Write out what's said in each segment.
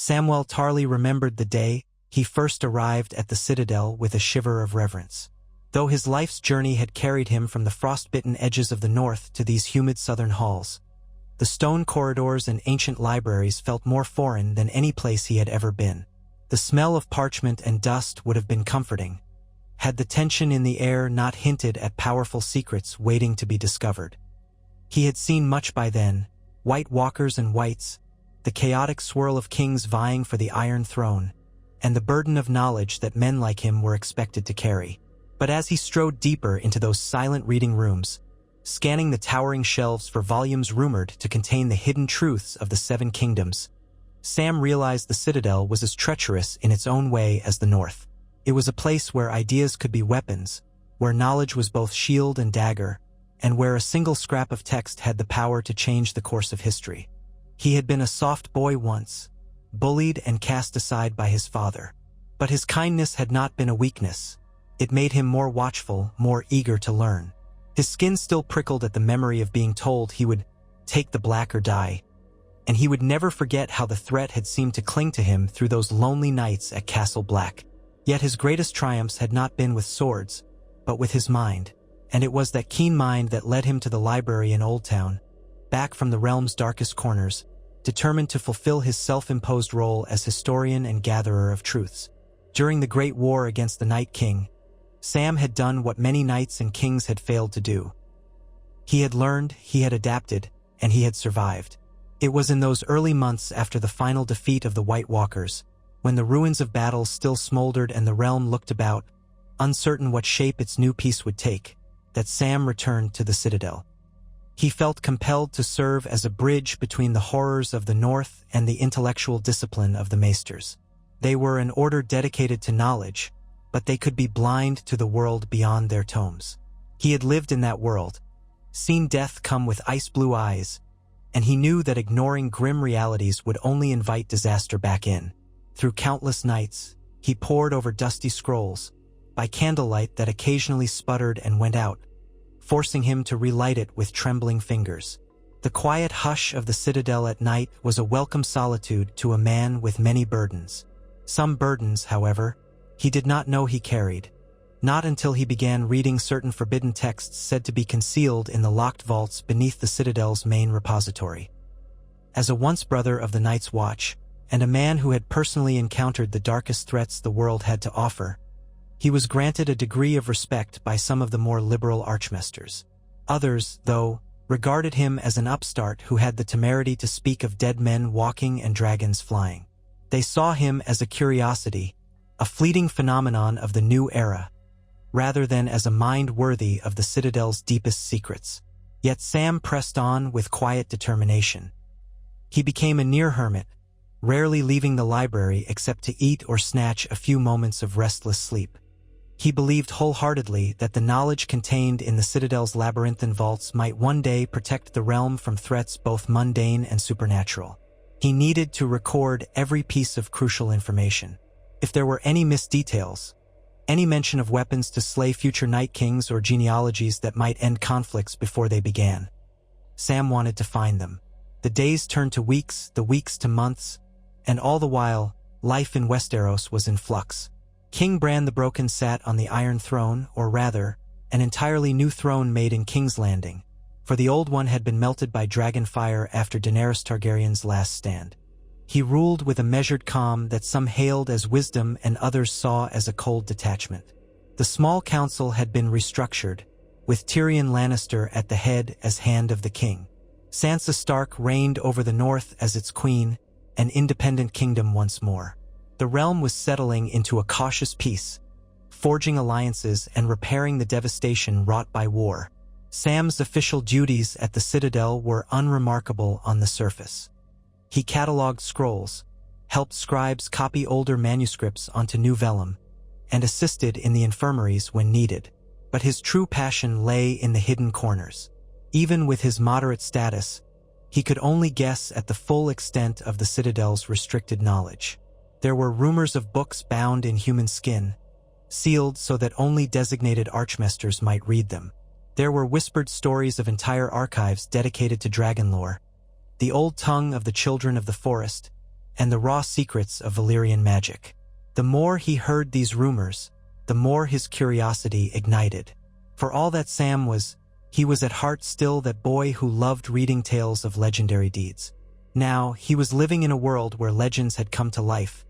Samwell Tarley remembered the day he first arrived at the Citadel with a shiver of reverence. Though his life's journey had carried him from the frostbitten edges of the north to these humid southern halls, the stone corridors and ancient libraries felt more foreign than any place he had ever been. The smell of parchment and dust would have been comforting, had the tension in the air not hinted at powerful secrets waiting to be discovered. He had seen much by then: white walkers and whites, the chaotic swirl of kings vying for the Iron Throne, and the burden of knowledge that men like him were expected to carry. But as he strode deeper into those silent reading rooms, scanning the towering shelves for volumes rumored to contain the hidden truths of the Seven Kingdoms, Sam realized the Citadel was as treacherous in its own way as the North. It was a place where ideas could be weapons, where knowledge was both shield and dagger, and where a single scrap of text had the power to change the course of history. He had been a soft boy once, bullied and cast aside by his father. But his kindness had not been a weakness. It made him more watchful, more eager to learn. His skin still prickled at the memory of being told he would take the black or die, and he would never forget how the threat had seemed to cling to him through those lonely nights at Castle Black. Yet his greatest triumphs had not been with swords, but with his mind, and it was that keen mind that led him to the library in Old Town, back from the realm's darkest corners, determined to fulfill his self-imposed role as historian and gatherer of truths. During the Great War against the Night King, Sam had done what many knights and kings had failed to do. He had learned, he had adapted, and he had survived. It was in those early months after the final defeat of the White Walkers, when the ruins of battle still smoldered and the realm looked about, uncertain what shape its new peace would take, that Sam returned to the Citadel. He felt compelled to serve as a bridge between the horrors of the North and the intellectual discipline of the Maesters. They were an order dedicated to knowledge, but they could be blind to the world beyond their tomes. He had lived in that world, seen death come with ice-blue eyes, and he knew that ignoring grim realities would only invite disaster back in. Through countless nights, he pored over dusty scrolls, by candlelight that occasionally sputtered and went out, forcing him to relight it with trembling fingers. The quiet hush of the Citadel at night was a welcome solitude to a man with many burdens. Some burdens, however, he did not know he carried, not until he began reading certain forbidden texts said to be concealed in the locked vaults beneath the Citadel's main repository. As a once brother of the Night's Watch, and a man who had personally encountered the darkest threats the world had to offer, he was granted a degree of respect by some of the more liberal archmasters. Others, though, regarded him as an upstart who had the temerity to speak of dead men walking and dragons flying. They saw him as a curiosity, a fleeting phenomenon of the new era, rather than as a mind worthy of the Citadel's deepest secrets. Yet Sam pressed on with quiet determination. He became a near hermit, rarely leaving the library except to eat or snatch a few moments of restless sleep. He believed wholeheartedly that the knowledge contained in the Citadel's labyrinthine vaults might one day protect the realm from threats both mundane and supernatural. He needed to record every piece of crucial information. If there were any missed details, any mention of weapons to slay future Night Kings or genealogies that might end conflicts before they began, Sam wanted to find them. The days turned to weeks, the weeks to months, and all the while, life in Westeros was in flux. King Bran the Broken sat on the Iron Throne, or rather, an entirely new throne made in King's Landing, for the old one had been melted by dragon fire after Daenerys Targaryen's last stand. He ruled with a measured calm that some hailed as wisdom and others saw as a cold detachment. The small council had been restructured, with Tyrion Lannister at the head as Hand of the King. Sansa Stark reigned over the North as its queen, an independent kingdom once more. The realm was settling into a cautious peace, forging alliances and repairing the devastation wrought by war. Sam's official duties at the Citadel were unremarkable on the surface. He catalogued scrolls, helped scribes copy older manuscripts onto new vellum, and assisted in the infirmaries when needed. But his true passion lay in the hidden corners. Even with his moderate status, he could only guess at the full extent of the Citadel's restricted knowledge. There were rumors of books bound in human skin, sealed so that only designated archmasters might read them. There were whispered stories of entire archives dedicated to dragon lore, the old tongue of the children of the forest, and the raw secrets of Valyrian magic. The more he heard these rumors, the more his curiosity ignited. For all that he was at heart still that boy who loved reading tales of legendary deeds. Now, he was living in a world where legends had come to life,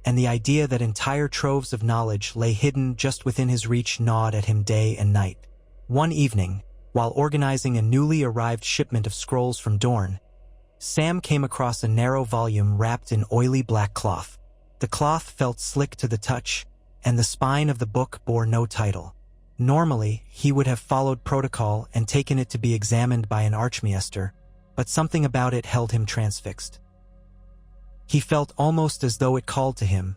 and the idea that entire troves of knowledge lay hidden just within his reach gnawed at him day and night. One evening, while organizing a newly arrived shipment of scrolls from Dorne, Sam came across a narrow volume wrapped in oily black cloth. The cloth felt slick to the touch, and the spine of the book bore no title. Normally, he would have followed protocol and taken it to be examined by an archmaester, but something about it held him transfixed. He felt almost as though it called to him,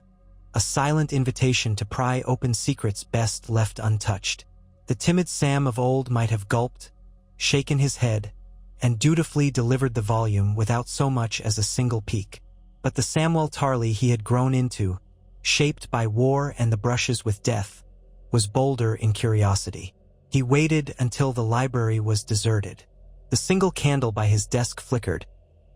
a silent invitation to pry open secrets best left untouched. The timid Sam of old might have gulped, shaken his head, and dutifully delivered the volume without so much as a single peek. But the Samwell Tarly he had grown into, shaped by war and the brushes with death, was bolder in curiosity. He waited until the library was deserted. The single candle by his desk flickered,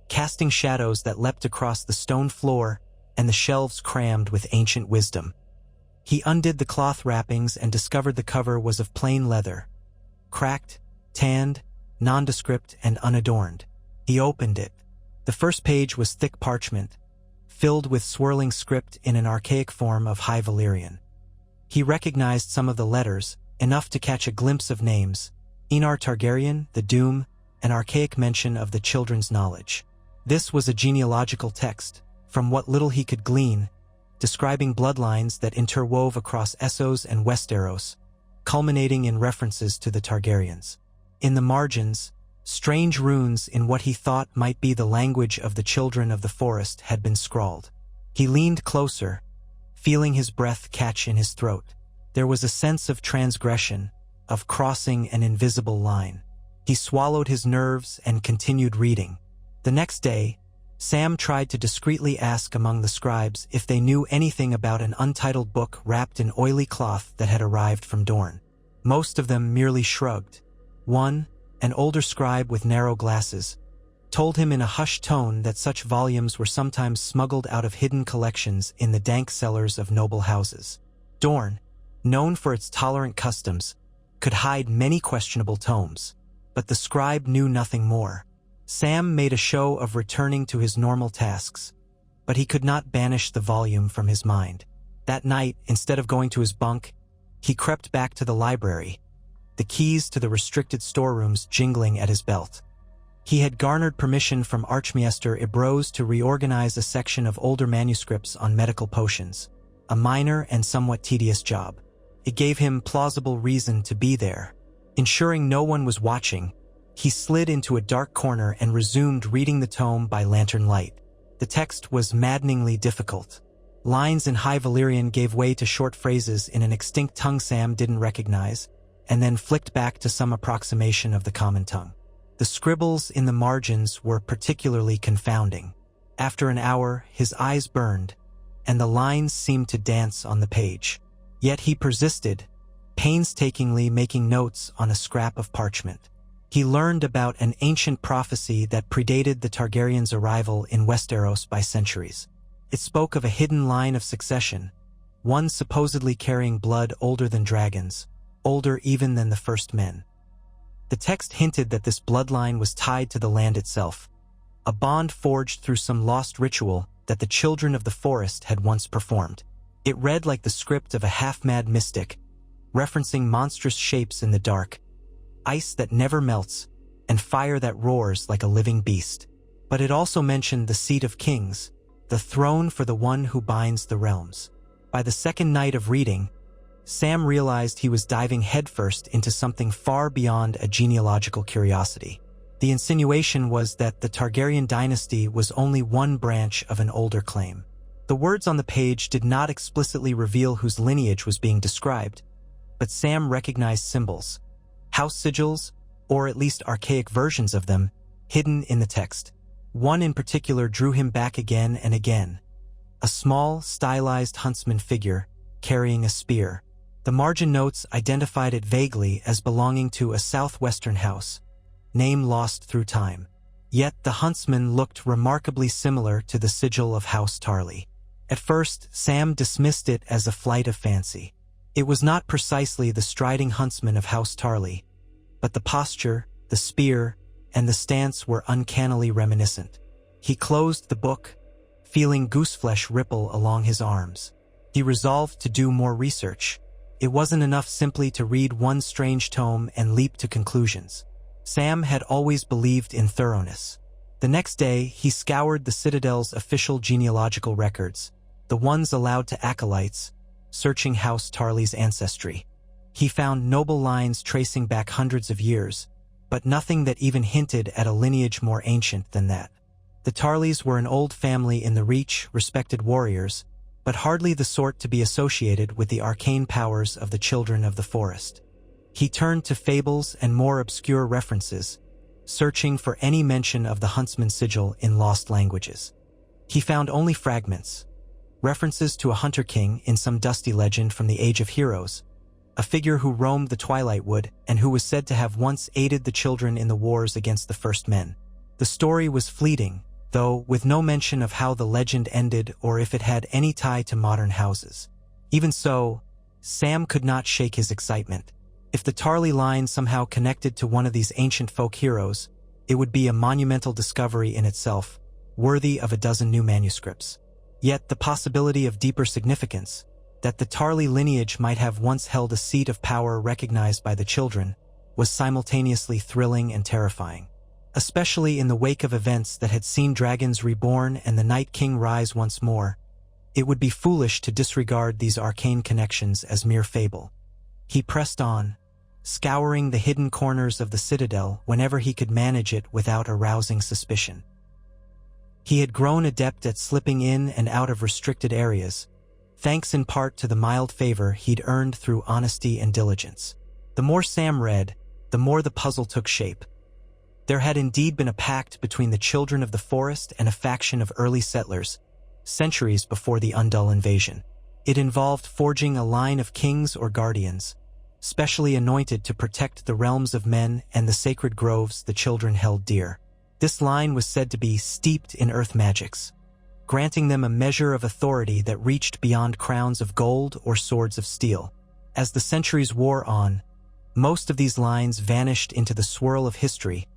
casting shadows that leapt across the stone floor and the shelves crammed with ancient wisdom. He undid the cloth wrappings and discovered the cover was of plain leather, cracked, tanned, nondescript, and unadorned. He opened it. The first page was thick parchment, filled with swirling script in an archaic form of High Valyrian. He recognized some of the letters, enough to catch a glimpse of names: Enar Targaryen, the Doom, an archaic mention of the children's knowledge. This was a genealogical text, from what little he could glean, describing bloodlines that interwove across Essos and Westeros, culminating in references to the Targaryens. In the margins, strange runes in what he thought might be the language of the children of the forest had been scrawled. He leaned closer, feeling his breath catch in his throat. There was a sense of transgression, of crossing an invisible line. He swallowed his nerves and continued reading. The next day, Sam tried to discreetly ask among the scribes if they knew anything about an untitled book wrapped in oily cloth that had arrived from Dorne. Most of them merely shrugged. One, an older scribe with narrow glasses, told him in a hushed tone that such volumes were sometimes smuggled out of hidden collections in the dank cellars of noble houses. Dorne, known for its tolerant customs, could hide many questionable tomes, but the scribe knew nothing more. Sam made a show of returning to his normal tasks, but he could not banish the volume from his mind. That night, instead of going to his bunk, he crept back to the library, the keys to the restricted storerooms jingling at his belt. He had garnered permission from Archmaester Ibroz to reorganize a section of older manuscripts on medical potions, a minor and somewhat tedious job. It gave him plausible reason to be there. Ensuring no one was watching, he slid into a dark corner and resumed reading the tome by lantern light. The text was maddeningly difficult. Lines in High Valyrian gave way to short phrases in an extinct tongue Sam didn't recognize, and then flicked back to some approximation of the common tongue. The scribbles in the margins were particularly confounding. After an hour, his eyes burned, and the lines seemed to dance on the page. Yet he persisted, painstakingly making notes on a scrap of parchment. He learned about an ancient prophecy that predated the Targaryens' arrival in Westeros by centuries. It spoke of a hidden line of succession, one supposedly carrying blood older than dragons, older even than the first men. The text hinted that this bloodline was tied to the land itself, a bond forged through some lost ritual that the children of the forest had once performed. It read like the script of a half-mad mystic, referencing monstrous shapes in the dark, ice that never melts, and fire that roars like a living beast. But it also mentioned the seat of kings, the throne for the one who binds the realms. By the second night of reading, Sam realized he was diving headfirst into something far beyond a genealogical curiosity. The insinuation was that the Targaryen dynasty was only one branch of an older claim. The words on the page did not explicitly reveal whose lineage was being described, but Sam recognized symbols, house sigils, or at least archaic versions of them, hidden in the text. One in particular drew him back again and again. A small, stylized huntsman figure, carrying a spear. The margin notes identified it vaguely as belonging to a southwestern house, name lost through time. Yet the huntsman looked remarkably similar to the sigil of House Tarly. At first, Sam dismissed it as a flight of fancy. It was not precisely the striding huntsman of House Tarly, but the posture, the spear, and the stance were uncannily reminiscent. He closed the book, feeling gooseflesh ripple along his arms. He resolved to do more research. It wasn't enough simply to read one strange tome and leap to conclusions. Sam had always believed in thoroughness. The next day, he scoured the Citadel's official genealogical records, the ones allowed to acolytes, searching House Tarly's ancestry. He found noble lines tracing back hundreds of years, but nothing that even hinted at a lineage more ancient than that. The Tarlys were an old family in the Reach, respected warriors, but hardly the sort to be associated with the arcane powers of the Children of the Forest. He turned to fables and more obscure references, searching for any mention of the huntsman's sigil in lost languages. He found only fragments, references to a hunter king in some dusty legend from the Age of Heroes, a figure who roamed the Twilight Wood and who was said to have once aided the children in the wars against the First Men. The story was fleeting, though with no mention of how the legend ended or if it had any tie to modern houses. Even so, Sam could not shake his excitement. If the Tarly line somehow connected to one of these ancient folk heroes, it would be a monumental discovery in itself, worthy of a dozen new manuscripts. Yet the possibility of deeper significance, that the Tarly lineage might have once held a seat of power recognized by the children, was simultaneously thrilling and terrifying. Especially in the wake of events that had seen dragons reborn and the Night King rise once more, it would be foolish to disregard these arcane connections as mere fable. He pressed on, scouring the hidden corners of the Citadel whenever he could manage it without arousing suspicion. He had grown adept at slipping in and out of restricted areas, thanks in part to the mild favor he'd earned through honesty and diligence. The more Sam read, the more the puzzle took shape. There had indeed been a pact between the Children of the Forest and a faction of early settlers, centuries before the Undul invasion. It involved forging a line of kings or guardians, specially anointed to protect the realms of men and the sacred groves the children held dear. This line was said to be steeped in earth magics, granting them a measure of authority that reached beyond crowns of gold or swords of steel. As the centuries wore on, most of these lines vanished into the swirl of history,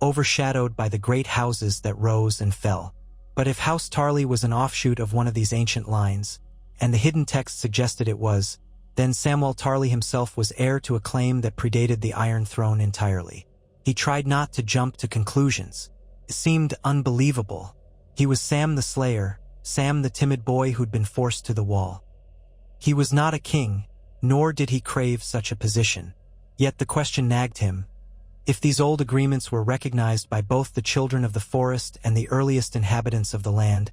overshadowed by the great houses that rose and fell. But if House Tarly was an offshoot of one of these ancient lines, and the hidden text suggested it was, then Samwell Tarly himself was heir to a claim that predated the Iron Throne entirely. He tried not to jump to conclusions. It seemed unbelievable. He was Sam the Slayer, Sam the timid boy who'd been forced to the wall. He was not a king, nor did he crave such a position. Yet the question nagged him. If these old agreements were recognized by both the Children of the Forest and the earliest inhabitants of the land,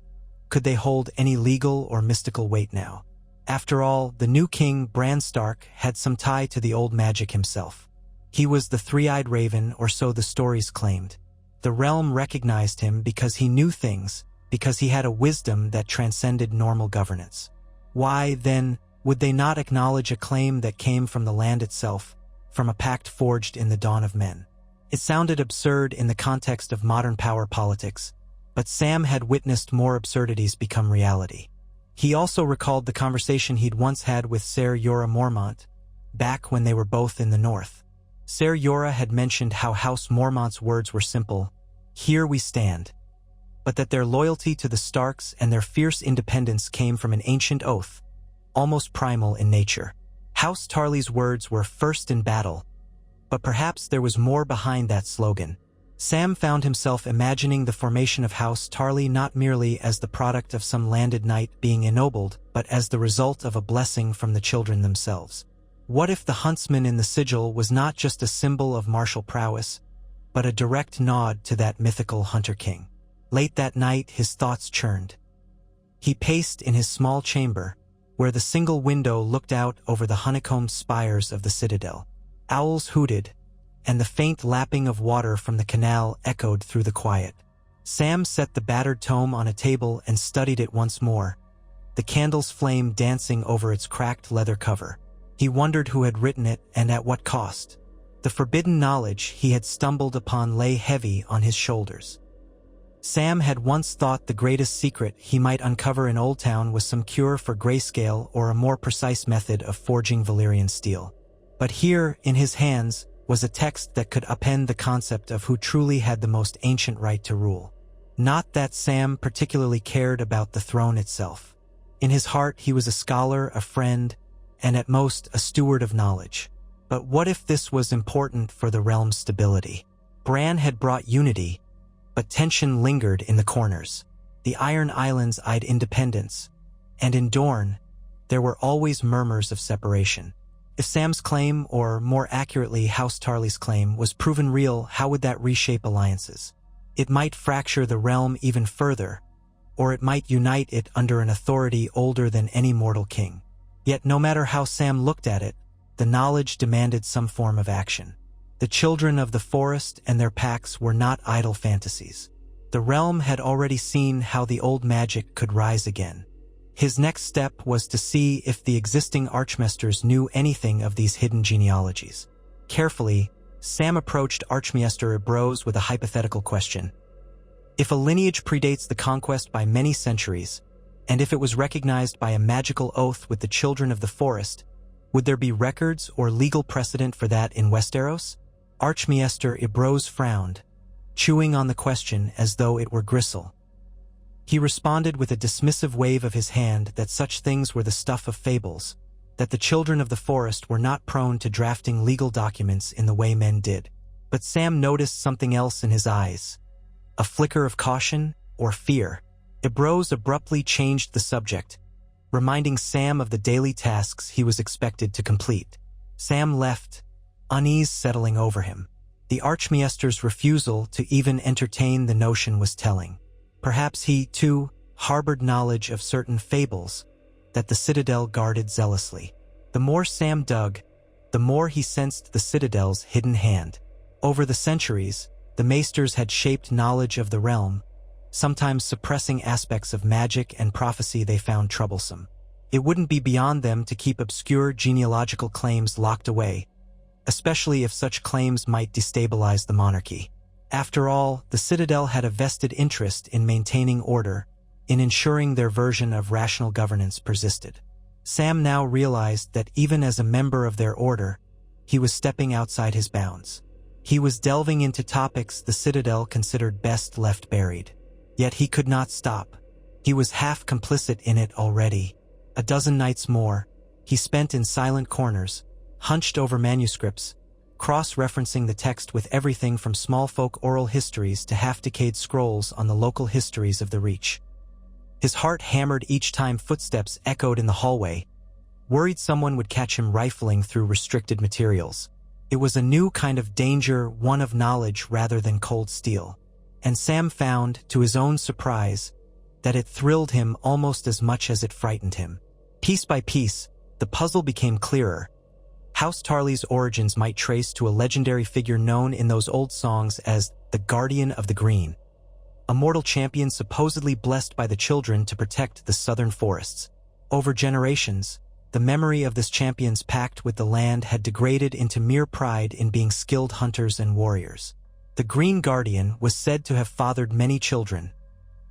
could they hold any legal or mystical weight now? After all, the new king, Bran Stark, had some tie to the old magic himself. He was the three-eyed raven, or so the stories claimed. The realm recognized him because he knew things, because he had a wisdom that transcended normal governance. Why, then, would they not acknowledge a claim that came from the land itself, from a pact forged in the dawn of men? It sounded absurd in the context of modern power politics, but Sam had witnessed more absurdities become reality. He also recalled the conversation he'd once had with Ser Jorah Mormont, back when they were both in the north. Ser Jorah had mentioned how House Mormont's words were simple, "Here we stand," but that their loyalty to the Starks and their fierce independence came from an ancient oath, almost primal in nature. House Tarly's words were first in battle, but perhaps there was more behind that slogan. Sam found himself imagining the formation of House Tarly not merely as the product of some landed knight being ennobled, but as the result of a blessing from the children themselves. What if the huntsman in the sigil was not just a symbol of martial prowess, but a direct nod to that mythical hunter king? Late that night, his thoughts churned. He paced in his small chamber, where the single window looked out over the honeycombed spires of the Citadel. Owls hooted, and the faint lapping of water from the canal echoed through the quiet. Sam set the battered tome on a table and studied it once more, the candle's flame dancing over its cracked leather cover. He wondered who had written it and at what cost. The forbidden knowledge he had stumbled upon lay heavy on his shoulders. Sam had once thought the greatest secret he might uncover in Old Town was some cure for grayscale or a more precise method of forging Valyrian steel. But here, in his hands, was a text that could upend the concept of who truly had the most ancient right to rule. Not that Sam particularly cared about the throne itself. In his heart he was a scholar, a friend, and at most a steward of knowledge. But what if this was important for the realm's stability? Bran had brought unity, but tension lingered in the corners. The Iron Islands eyed independence, and in Dorne, there were always murmurs of separation. If Sam's claim, or more accurately House Tarly's claim, was proven real, how would that reshape alliances? It might fracture the realm even further, or it might unite it under an authority older than any mortal king. Yet no matter how Sam looked at it, the knowledge demanded some form of action. The children of the forest and their packs were not idle fantasies. The realm had already seen how the old magic could rise again. His next step was to see if the existing archmaesters knew anything of these hidden genealogies. Carefully, Sam approached Archmaester Ibroz with a hypothetical question. If a lineage predates the conquest by many centuries, and if it was recognized by a magical oath with the children of the forest, would there be records or legal precedent for that in Westeros? Archmaester Ibroz frowned, chewing on the question as though it were gristle. He responded with a dismissive wave of his hand that such things were the stuff of fables, that the children of the forest were not prone to drafting legal documents in the way men did. But Sam noticed something else in his eyes. A flicker of caution or fear. Ibroz abruptly changed the subject, reminding Sam of the daily tasks he was expected to complete. Sam left, unease settling over him. The Archmaester's refusal to even entertain the notion was telling. Perhaps he, too, harbored knowledge of certain fables that the Citadel guarded zealously. The more Sam dug, the more he sensed the Citadel's hidden hand. Over the centuries, the Maesters had shaped knowledge of the realm, sometimes suppressing aspects of magic and prophecy they found troublesome. It wouldn't be beyond them to keep obscure genealogical claims locked away, especially if such claims might destabilize the monarchy. After all, the Citadel had a vested interest in maintaining order, in ensuring their version of rational governance persisted. Sam now realized that even as a member of their order, he was stepping outside his bounds. He was delving into topics the Citadel considered best left buried. Yet he could not stop. He was half complicit in it already. A dozen nights more, he spent in silent corners, hunched over manuscripts, cross-referencing the text with everything from small folk oral histories to half-decayed scrolls on the local histories of the Reach. His heart hammered each time footsteps echoed in the hallway, worried someone would catch him rifling through restricted materials. It was a new kind of danger, one of knowledge rather than cold steel. And Sam found, to his own surprise, that it thrilled him almost as much as it frightened him. Piece by piece, the puzzle became clearer. House Tarly's origins might trace to a legendary figure known in those old songs as the Guardian of the Green, a mortal champion supposedly blessed by the children to protect the southern forests. Over generations, the memory of this champion's pact with the land had degraded into mere pride in being skilled hunters and warriors. The Green Guardian was said to have fathered many children,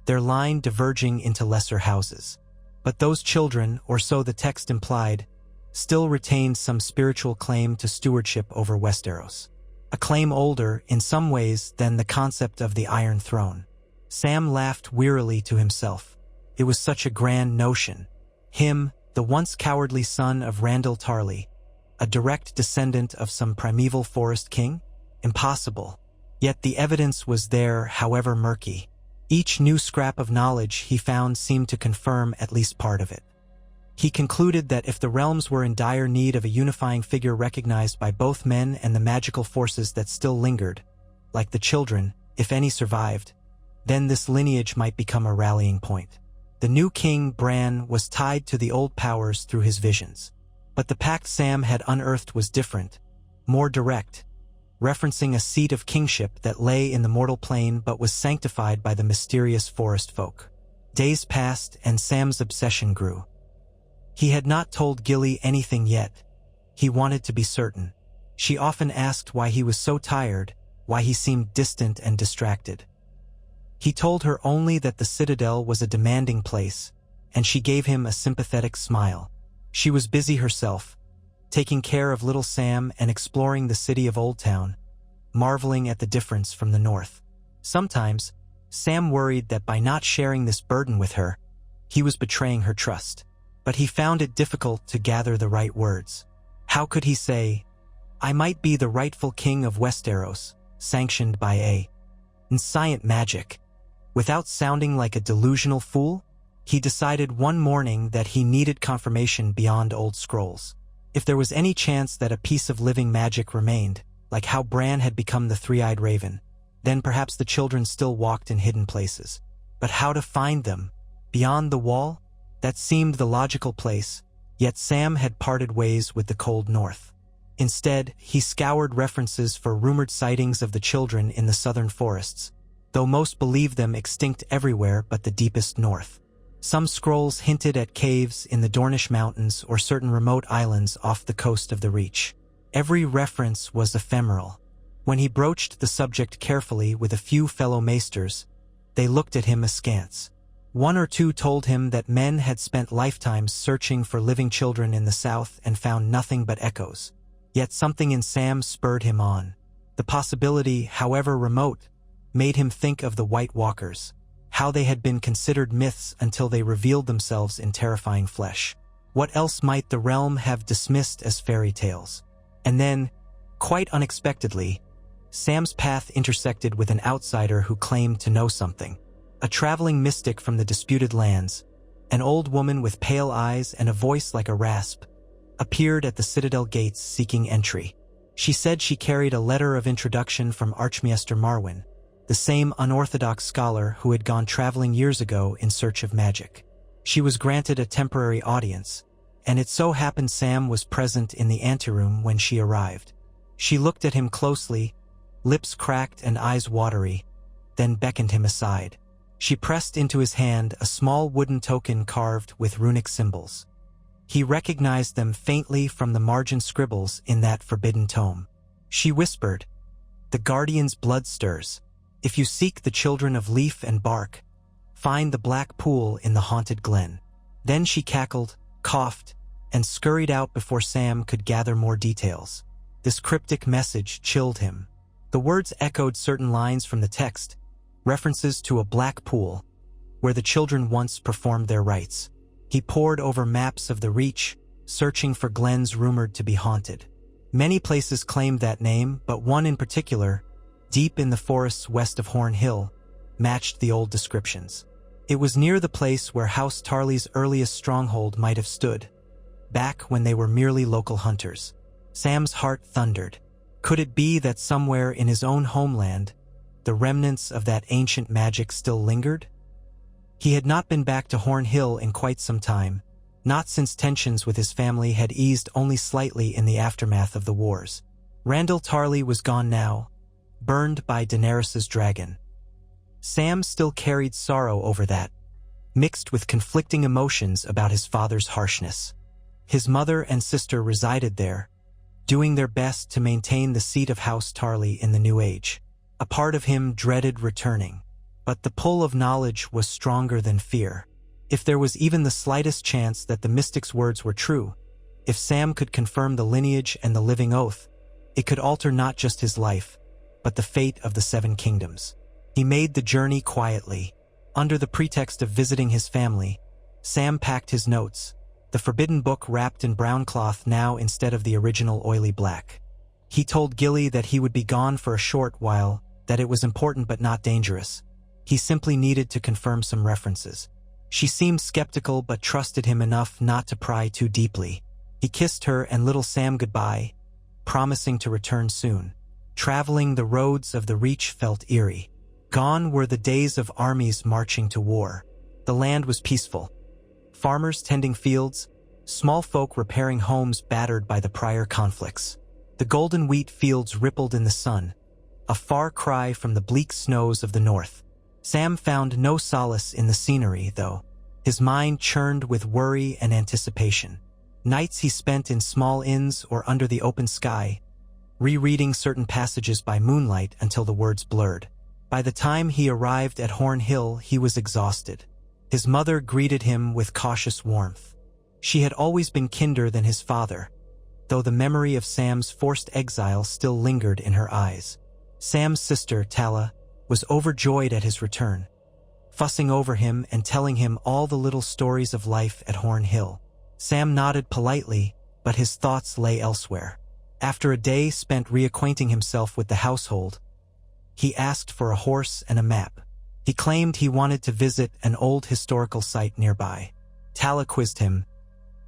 their line diverging into lesser houses. But those children, or so the text implied, still retained some spiritual claim to stewardship over Westeros. A claim older, in some ways, than the concept of the Iron Throne. Sam laughed wearily to himself. It was such a grand notion. Him, the once cowardly son of Randall Tarly, a direct descendant of some primeval forest king? Impossible. Yet the evidence was there, however murky. Each new scrap of knowledge he found seemed to confirm at least part of it. He concluded that if the realms were in dire need of a unifying figure recognized by both men and the magical forces that still lingered, like the children, if any survived, then this lineage might become a rallying point. The new king, Bran, was tied to the old powers through his visions. But the pact Sam had unearthed was different, more direct, referencing a seat of kingship that lay in the mortal plane but was sanctified by the mysterious forest folk. Days passed and Sam's obsession grew. He had not told Gilly anything yet. He wanted to be certain. She often asked why he was so tired, why he seemed distant and distracted. He told her only that the Citadel was a demanding place, and she gave him a sympathetic smile. She was busy herself, taking care of little Sam and exploring the city of Old Town, marveling at the difference from the north. Sometimes, Sam worried that by not sharing this burden with her, he was betraying her trust. But he found it difficult to gather the right words. How could he say, "I might be the rightful king of Westeros, sanctioned by a inscient magic," without sounding like a delusional fool? He decided one morning that he needed confirmation beyond old scrolls. If there was any chance that a piece of living magic remained, like how Bran had become the three-eyed raven, then perhaps the children still walked in hidden places. But how to find them? Beyond the wall? That seemed the logical place, yet Sam had parted ways with the cold north. Instead, he scoured references for rumored sightings of the children in the southern forests, though most believed them extinct everywhere but the deepest north. Some scrolls hinted at caves in the Dornish mountains or certain remote islands off the coast of the Reach. Every reference was ephemeral. When he broached the subject carefully with a few fellow maesters, they looked at him askance. One or two told him that men had spent lifetimes searching for living children in the south and found nothing but echoes. Yet something in Sam spurred him on. The possibility, however remote, made him think of the White Walkers, how they had been considered myths until they revealed themselves in terrifying flesh. What else might the realm have dismissed as fairy tales? And then, quite unexpectedly, Sam's path intersected with an outsider who claimed to know something. A traveling mystic from the disputed lands, an old woman with pale eyes and a voice like a rasp, appeared at the Citadel gates seeking entry. She said she carried a letter of introduction from Archmaester Marwyn, the same unorthodox scholar who had gone traveling years ago in search of magic. She was granted a temporary audience, and it so happened Sam was present in the anteroom when she arrived. She looked at him closely, lips cracked and eyes watery, then beckoned him aside. She pressed into his hand a small wooden token carved with runic symbols. He recognized them faintly from the margin scribbles in that forbidden tome. She whispered, "The Guardian's blood stirs. If you seek the children of leaf and bark, find the black pool in the haunted glen." Then she cackled, coughed, and scurried out before Sam could gather more details. This cryptic message chilled him. The words echoed certain lines from the text, references to a black pool, where the children once performed their rites. He pored over maps of the Reach, searching for glens rumored to be haunted. Many places claimed that name, but one in particular, deep in the forests west of Horn Hill, matched the old descriptions. It was near the place where House Tarly's earliest stronghold might have stood, back when they were merely local hunters. Sam's heart thundered. Could it be that somewhere in his own homeland, the remnants of that ancient magic still lingered? He had not been back to Horn Hill in quite some time, not since tensions with his family had eased only slightly in the aftermath of the wars. Randall Tarly was gone now, burned by Daenerys's dragon. Sam still carried sorrow over that, mixed with conflicting emotions about his father's harshness. His mother and sister resided there, doing their best to maintain the seat of House Tarly in the New Age. A part of him dreaded returning, but the pull of knowledge was stronger than fear. If there was even the slightest chance that the mystic's words were true, if Sam could confirm the lineage and the living oath, it could alter not just his life, but the fate of the Seven Kingdoms. He made the journey quietly. Under the pretext of visiting his family, Sam packed his notes, the forbidden book wrapped in brown cloth now instead of the original oily black. He told Gilly that he would be gone for a short while, that it was important but not dangerous. He simply needed to confirm some references. She seemed skeptical but trusted him enough not to pry too deeply. He kissed her and little Sam goodbye, promising to return soon. Traveling the roads of the Reach felt eerie. Gone were the days of armies marching to war. The land was peaceful. Farmers tending fields, small folk repairing homes battered by the prior conflicts. The golden wheat fields rippled in the sun, a far cry from the bleak snows of the north. Sam found no solace in the scenery, though. His mind churned with worry and anticipation. Nights he spent in small inns or under the open sky, rereading certain passages by moonlight until the words blurred. By the time he arrived at Horn Hill, he was exhausted. His mother greeted him with cautious warmth. She had always been kinder than his father, though the memory of Sam's forced exile still lingered in her eyes. Sam's sister, Tala, was overjoyed at his return, fussing over him and telling him all the little stories of life at Horn Hill. Sam nodded politely, but his thoughts lay elsewhere. After a day spent reacquainting himself with the household, he asked for a horse and a map. He claimed he wanted to visit an old historical site nearby. Tala quizzed him.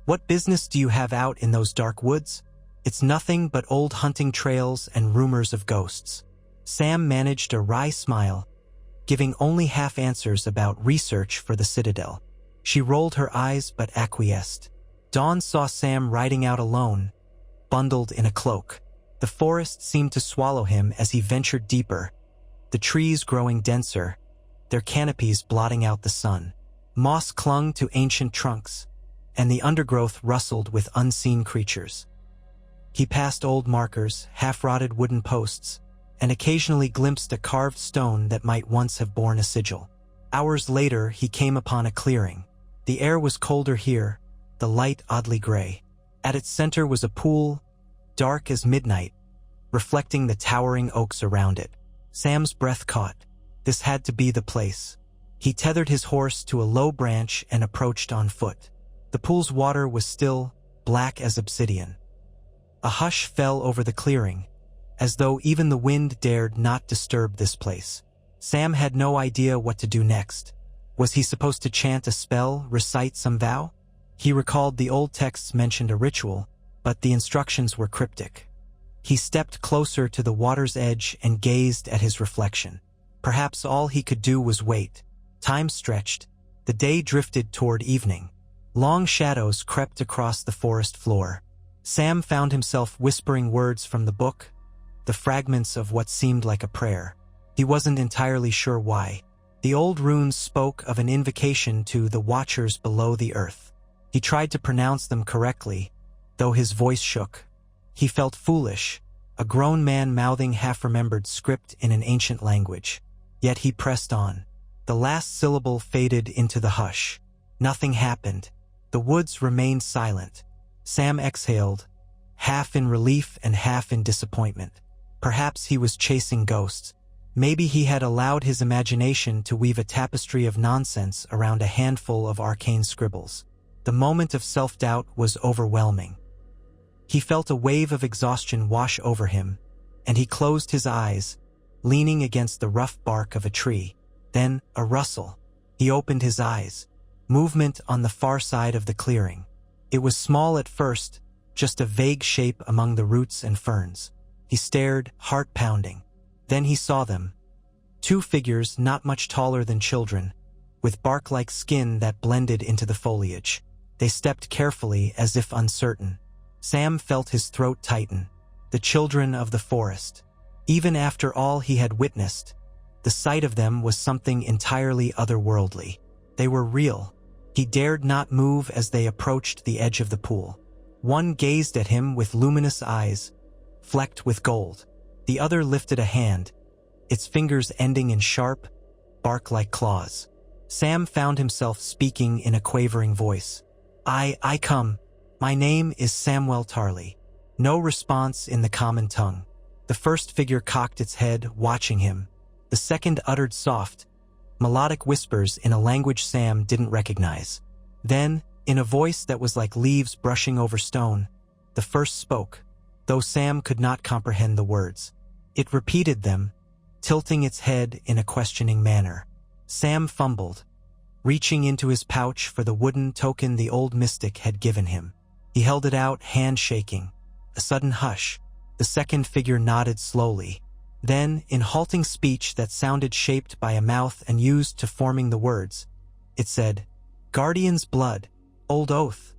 "What business do you have out in those dark woods?" "It's nothing but old hunting trails and rumors of ghosts." Sam managed a wry smile, giving only half answers about research for the Citadel. She rolled her eyes but acquiesced. Dawn saw Sam riding out alone, bundled in a cloak. The forest seemed to swallow him as he ventured deeper, the trees growing denser, their canopies blotting out the sun. Moss clung to ancient trunks, and the undergrowth rustled with unseen creatures. He passed old markers, half-rotted wooden posts, and occasionally glimpsed a carved stone that might once have borne a sigil. Hours later, he came upon a clearing. The air was colder here, the light oddly gray. At its center was a pool, dark as midnight, reflecting the towering oaks around it. Sam's breath caught. This had to be the place. He tethered his horse to a low branch and approached on foot. The pool's water was still, black as obsidian. A hush fell over the clearing, as though even the wind dared not disturb this place. Sam had no idea what to do next. Was he supposed to chant a spell, recite some vow? He recalled the old texts mentioned a ritual, but the instructions were cryptic. He stepped closer to the water's edge and gazed at his reflection. Perhaps all he could do was wait. Time stretched. The day drifted toward evening. Long shadows crept across the forest floor. Sam found himself whispering words from the book, the fragments of what seemed like a prayer. He wasn't entirely sure why. The old runes spoke of an invocation to the watchers below the earth. He tried to pronounce them correctly, though his voice shook. He felt foolish, a grown man mouthing half-remembered script in an ancient language. Yet he pressed on. The last syllable faded into the hush. Nothing happened. The woods remained silent. Sam exhaled, half in relief and half in disappointment. Perhaps he was chasing ghosts. Maybe he had allowed his imagination to weave a tapestry of nonsense around a handful of arcane scribbles. The moment of self-doubt was overwhelming. He felt a wave of exhaustion wash over him, and he closed his eyes, leaning against the rough bark of a tree. Then, a rustle. He opened his eyes. Movement on the far side of the clearing. It was small at first, just a vague shape among the roots and ferns. He stared, heart pounding. Then he saw them. Two figures not much taller than children, with bark-like skin that blended into the foliage. They stepped carefully as if uncertain. Sam felt his throat tighten. The children of the forest. Even after all he had witnessed, the sight of them was something entirely otherworldly. They were real. He dared not move as they approached the edge of the pool. One gazed at him with luminous eyes, flecked with gold. The other lifted a hand, its fingers ending in sharp, bark-like claws. Sam found himself speaking in a quavering voice. I come. My name is Samwell Tarley." No response in the common tongue. The first figure cocked its head, watching him. The second uttered soft, melodic whispers in a language Sam didn't recognize. Then, in a voice that was like leaves brushing over stone, the first spoke, though Sam could not comprehend the words. It repeated them, tilting its head in a questioning manner. Sam fumbled, reaching into his pouch for the wooden token the old mystic had given him. He held it out, hand shaking. A sudden hush. The second figure nodded slowly. Then, in halting speech that sounded shaped by a mouth and used to forming the words, it said, "Guardian's blood, old oath.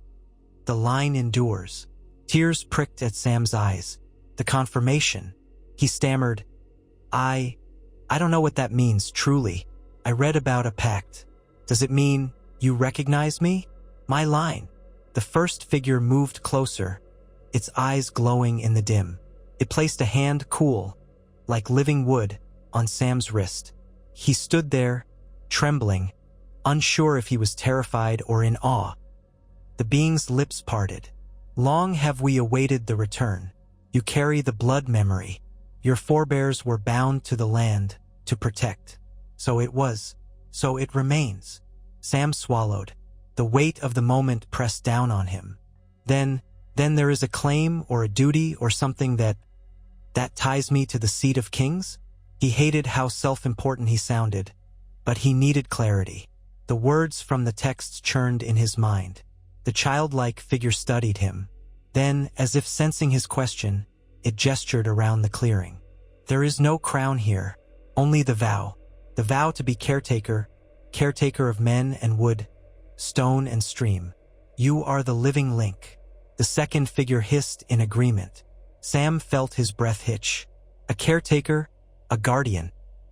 The line endures." Tears pricked at Sam's eyes. The confirmation. He stammered, I don't know what that means, truly. I read about a pact. Does it mean you recognize me? My line." The first figure moved closer, its eyes glowing in the dim. It placed a hand cool, like living wood, on Sam's wrist. He stood there, trembling, unsure if he was terrified or in awe. The being's lips parted. "Long have we awaited the return. You carry the blood memory. Your forebears were bound to the land, to protect. So it was. So it remains." Sam swallowed. The weight of the moment pressed down on him. Then there is a claim or a duty or something that ties me to the seat of kings? He hated how self-important he sounded, but he needed clarity. The words from the texts churned in his mind. The childlike figure studied him. Then, as if sensing his question, it gestured around the clearing. "There is no crown here, only the vow to be caretaker of men and wood, stone and stream. You are the living link." The second figure hissed in agreement. Sam felt his breath hitch. A caretaker, a guardian,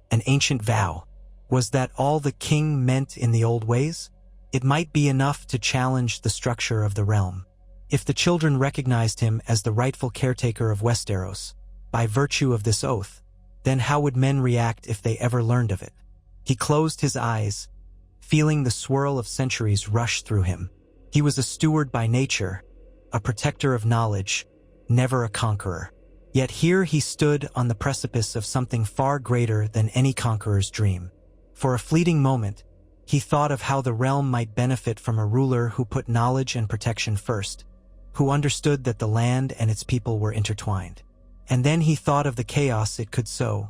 an ancient vow. Was that all the king meant in the old ways? It might be enough to challenge the structure of the realm. If the children recognized him as the rightful caretaker of Westeros, by virtue of this oath, then how would men react if they ever learned of it? He closed his eyes, feeling the swirl of centuries rush through him. He was a steward by nature, a protector of knowledge, never a conqueror. Yet here he stood on the precipice of something far greater than any conqueror's dream. For a fleeting moment, he thought of how the realm might benefit from a ruler who put knowledge and protection first, who understood that the land and its people were intertwined. And then he thought of the chaos it could sow.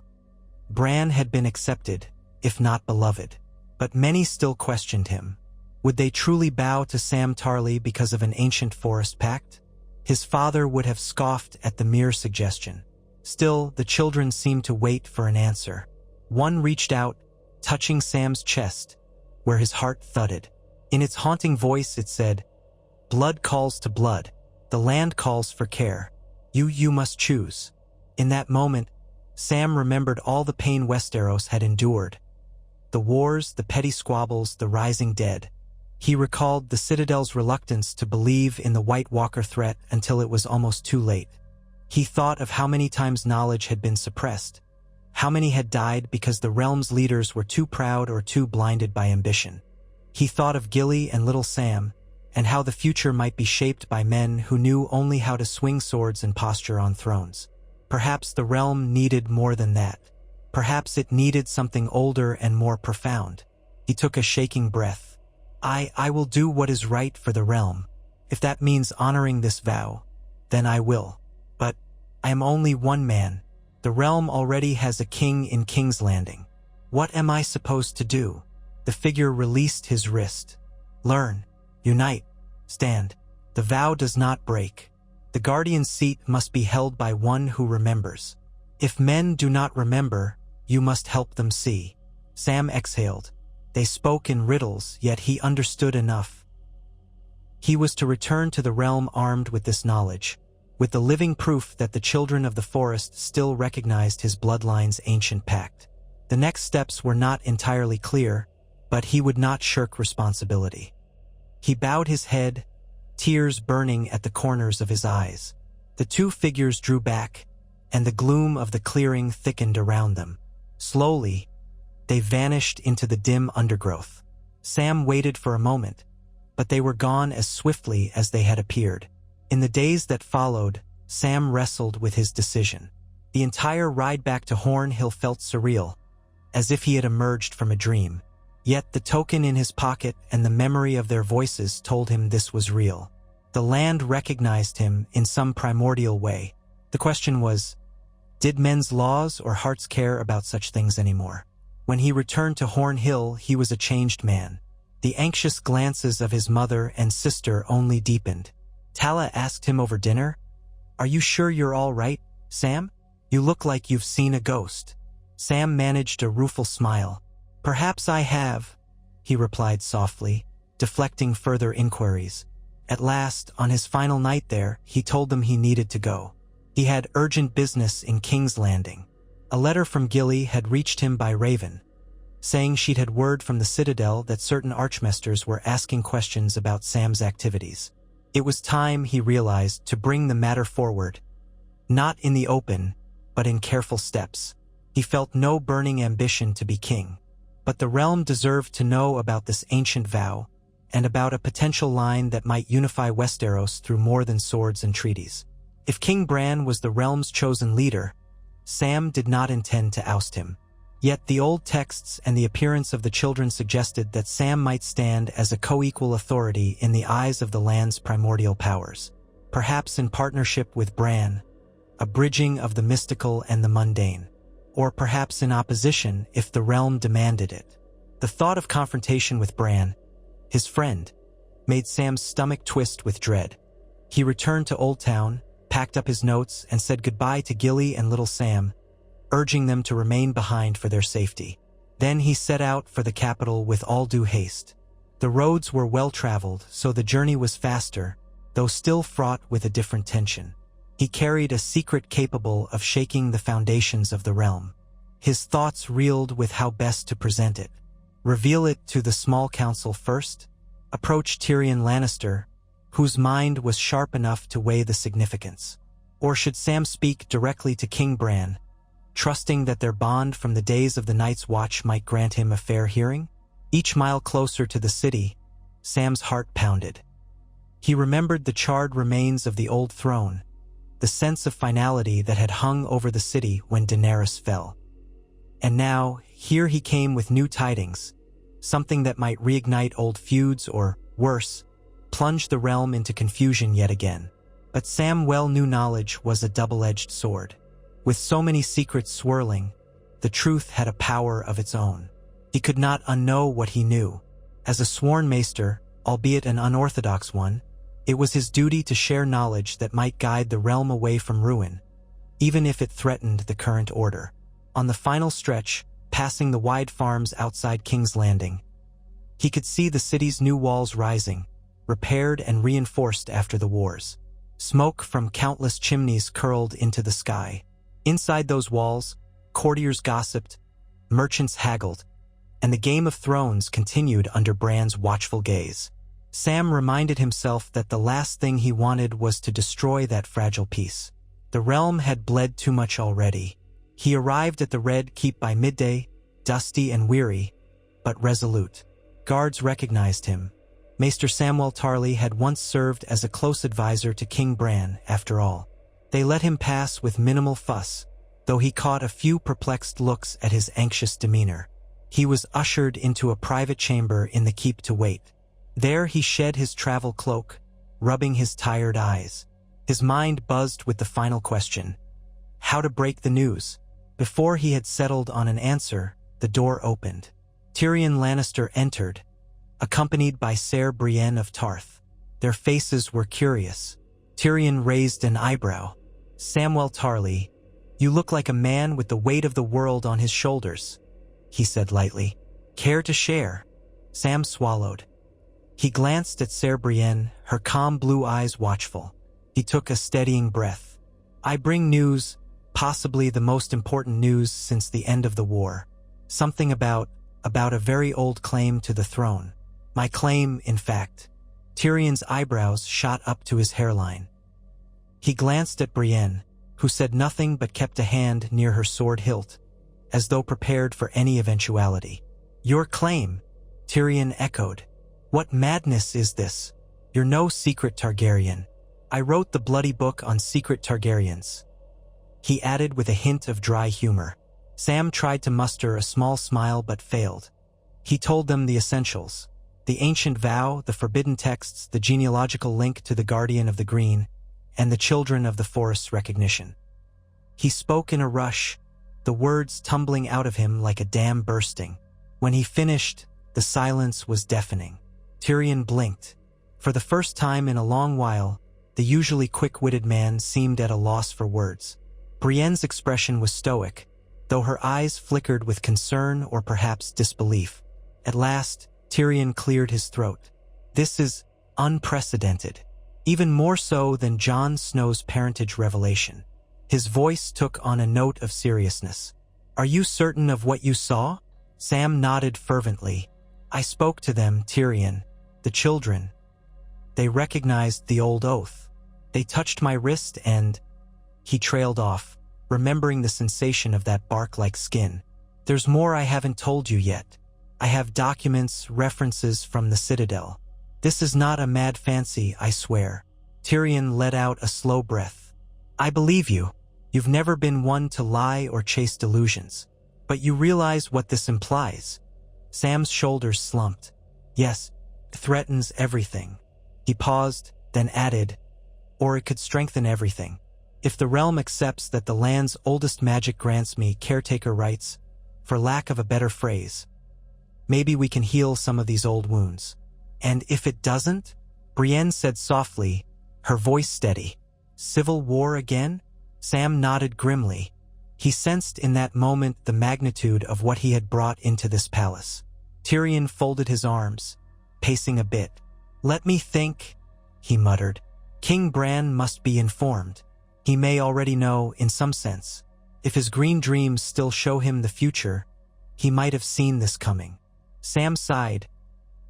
Bran had been accepted, if not beloved, but many still questioned him. Would they truly bow to Sam Tarly because of an ancient forest pact? His father would have scoffed at the mere suggestion. Still, the children seemed to wait for an answer. One reached out, touching Sam's chest, where his heart thudded. In its haunting voice it said, "Blood calls to blood. The land calls for care. You must choose." In that moment, Sam remembered all the pain Westeros had endured. The wars, the petty squabbles, the rising dead. He recalled the Citadel's reluctance to believe in the White Walker threat until it was almost too late. He thought of how many times knowledge had been suppressed, how many had died because the realm's leaders were too proud or too blinded by ambition. He thought of Gilly and little Sam, and how the future might be shaped by men who knew only how to swing swords and posture on thrones. Perhaps the realm needed more than that. Perhaps it needed something older and more profound. He took a shaking breath. I will do what is right for the realm. If that means honoring this vow, then I will. But I am only one man. The realm already has a king in King's Landing. What am I supposed to do? The figure released his wrist. Learn, unite, stand. The vow does not break. The guardian's seat must be held by one who remembers. If men do not remember, you must help them see. Sam exhaled. They spoke in riddles, yet he understood enough. He was to return to the realm armed with this knowledge, with the living proof that the children of the forest still recognized his bloodline's ancient pact. The next steps were not entirely clear, but he would not shirk responsibility. He bowed his head, tears burning at the corners of his eyes. The two figures drew back, and the gloom of the clearing thickened around them. Slowly, they vanished into the dim undergrowth. Sam waited for a moment, but they were gone as swiftly as they had appeared. In the days that followed, Sam wrestled with his decision. The entire ride back to Horn Hill felt surreal, as if he had emerged from a dream. Yet the token in his pocket and the memory of their voices told him this was real. The land recognized him in some primordial way. The question was, did men's laws or hearts care about such things anymore? When he returned to Horn Hill, he was a changed man. The anxious glances of his mother and sister only deepened. Tala asked him over dinner, "Are you sure you're all right, Sam? You look like you've seen a ghost." Sam managed a rueful smile. "Perhaps I have," he replied softly, deflecting further inquiries. At last, on his final night there, he told them he needed to go. He had urgent business in King's Landing. A letter from Gilly had reached him by Raven, saying she'd had word from the Citadel that certain archmasters were asking questions about Sam's activities. It was time, he realized, to bring the matter forward. not in the open, but in careful steps. He felt no burning ambition to be king. But the realm deserved to know about this ancient vow, and about a potential line that might unify Westeros through more than swords and treaties. If King Bran was the realm's chosen leader, Sam did not intend to oust him. Yet the old texts and the appearance of the children suggested that Sam might stand as a co-equal authority in the eyes of the land's primordial powers, perhaps in partnership with Bran, a bridging of the mystical and the mundane, or perhaps in opposition if the realm demanded it. The thought of confrontation with Bran, his friend, made Sam's stomach twist with dread. He returned to Old Town, packed up his notes, and said goodbye to Gilly and little Sam, urging them to remain behind for their safety. Then he set out for the capital with all due haste. The roads were well-traveled, so the journey was faster, though still fraught with a different tension. He carried a secret capable of shaking the foundations of the realm. His thoughts reeled with how best to present it. Reveal it to the small council first? Approach Tyrion Lannister, whose mind was sharp enough to weigh the significance? Or should Sam speak directly to King Bran, trusting that their bond from the days of the Night's Watch might grant him a fair hearing? Each mile closer to the city, Sam's heart pounded. He remembered the charred remains of the old throne, the sense of finality that had hung over the city when Daenerys fell. And now, here he came with new tidings, something that might reignite old feuds or, worse, plunge the realm into confusion yet again. But Samwell knew knowledge was a double-edged sword. With so many secrets swirling, the truth had a power of its own. He could not unknow what he knew. As a sworn maester, albeit an unorthodox one, it was his duty to share knowledge that might guide the realm away from ruin, even if it threatened the current order. On the final stretch, passing the wide farms outside King's Landing, he could see the city's new walls rising, repaired and reinforced after the wars. Smoke from countless chimneys curled into the sky. Inside those walls, courtiers gossiped, merchants haggled, and the Game of Thrones continued under Bran's watchful gaze. Sam reminded himself that the last thing he wanted was to destroy that fragile peace. The realm had bled too much already. He arrived at the Red Keep by midday, dusty and weary, but resolute. Guards recognized him. Maester Samwell Tarly had once served as a close advisor to King Bran, after all. They let him pass with minimal fuss, though he caught a few perplexed looks at his anxious demeanor. He was ushered into a private chamber in the keep to wait. There he shed his travel cloak, rubbing his tired eyes. His mind buzzed with the final question: how to break the news? Before he had settled on an answer, the door opened. Tyrion Lannister entered, accompanied by Ser Brienne of Tarth. Their faces were curious. Tyrion raised an eyebrow. "Samwell Tarly, you look like a man with the weight of the world on his shoulders," he said lightly. "Care to share?" Sam swallowed. He glanced at Ser Brienne, her calm blue eyes watchful. He took a steadying breath. "I bring news, possibly the most important news since the end of the war. Something about a very old claim to the throne. My claim, in fact." Tyrion's eyebrows shot up to his hairline. He glanced at Brienne, who said nothing but kept a hand near her sword hilt, as though prepared for any eventuality. "Your claim?" Tyrion echoed. "What madness is this? You're no secret Targaryen. I wrote the bloody book on secret Targaryens," he added with a hint of dry humor. Sam tried to muster a small smile but failed. He told them the essentials: the ancient vow, the forbidden texts, the genealogical link to the Guardian of the Green, and the Children of the Forest's recognition. He spoke in a rush, the words tumbling out of him like a dam bursting. When he finished, the silence was deafening. Tyrion blinked. For the first time in a long while, the usually quick-witted man seemed at a loss for words. Brienne's expression was stoic, though her eyes flickered with concern or perhaps disbelief. At last, Tyrion cleared his throat. "This is unprecedented, even more so than Jon Snow's parentage revelation." His voice took on a note of seriousness. "Are you certain of what you saw?" Sam nodded fervently. "I spoke to them, Tyrion, the children. They recognized the old oath. They touched my wrist and..." He trailed off, remembering the sensation of that bark-like skin. There's more I haven't told you yet. I have documents, references from the Citadel. This is not a mad fancy, I swear. Tyrion let out a slow breath. I believe you. You've never been one to lie or chase delusions. But you realize what this implies. Sam's shoulders slumped. Yes, it threatens everything. He paused, then added, or it could strengthen everything. If the realm accepts that the land's oldest magic grants me caretaker rights, for lack of a better phrase, maybe we can heal some of these old wounds. And if it doesn't? Brienne said softly, her voice steady. Civil war again? Sam nodded grimly. He sensed in that moment the magnitude of what he had brought into this palace. Tyrion folded his arms, pacing a bit. Let me think, he muttered. King Bran must be informed. He may already know, in some sense. If his green dreams still show him the future, he might have seen this coming. Sam sighed,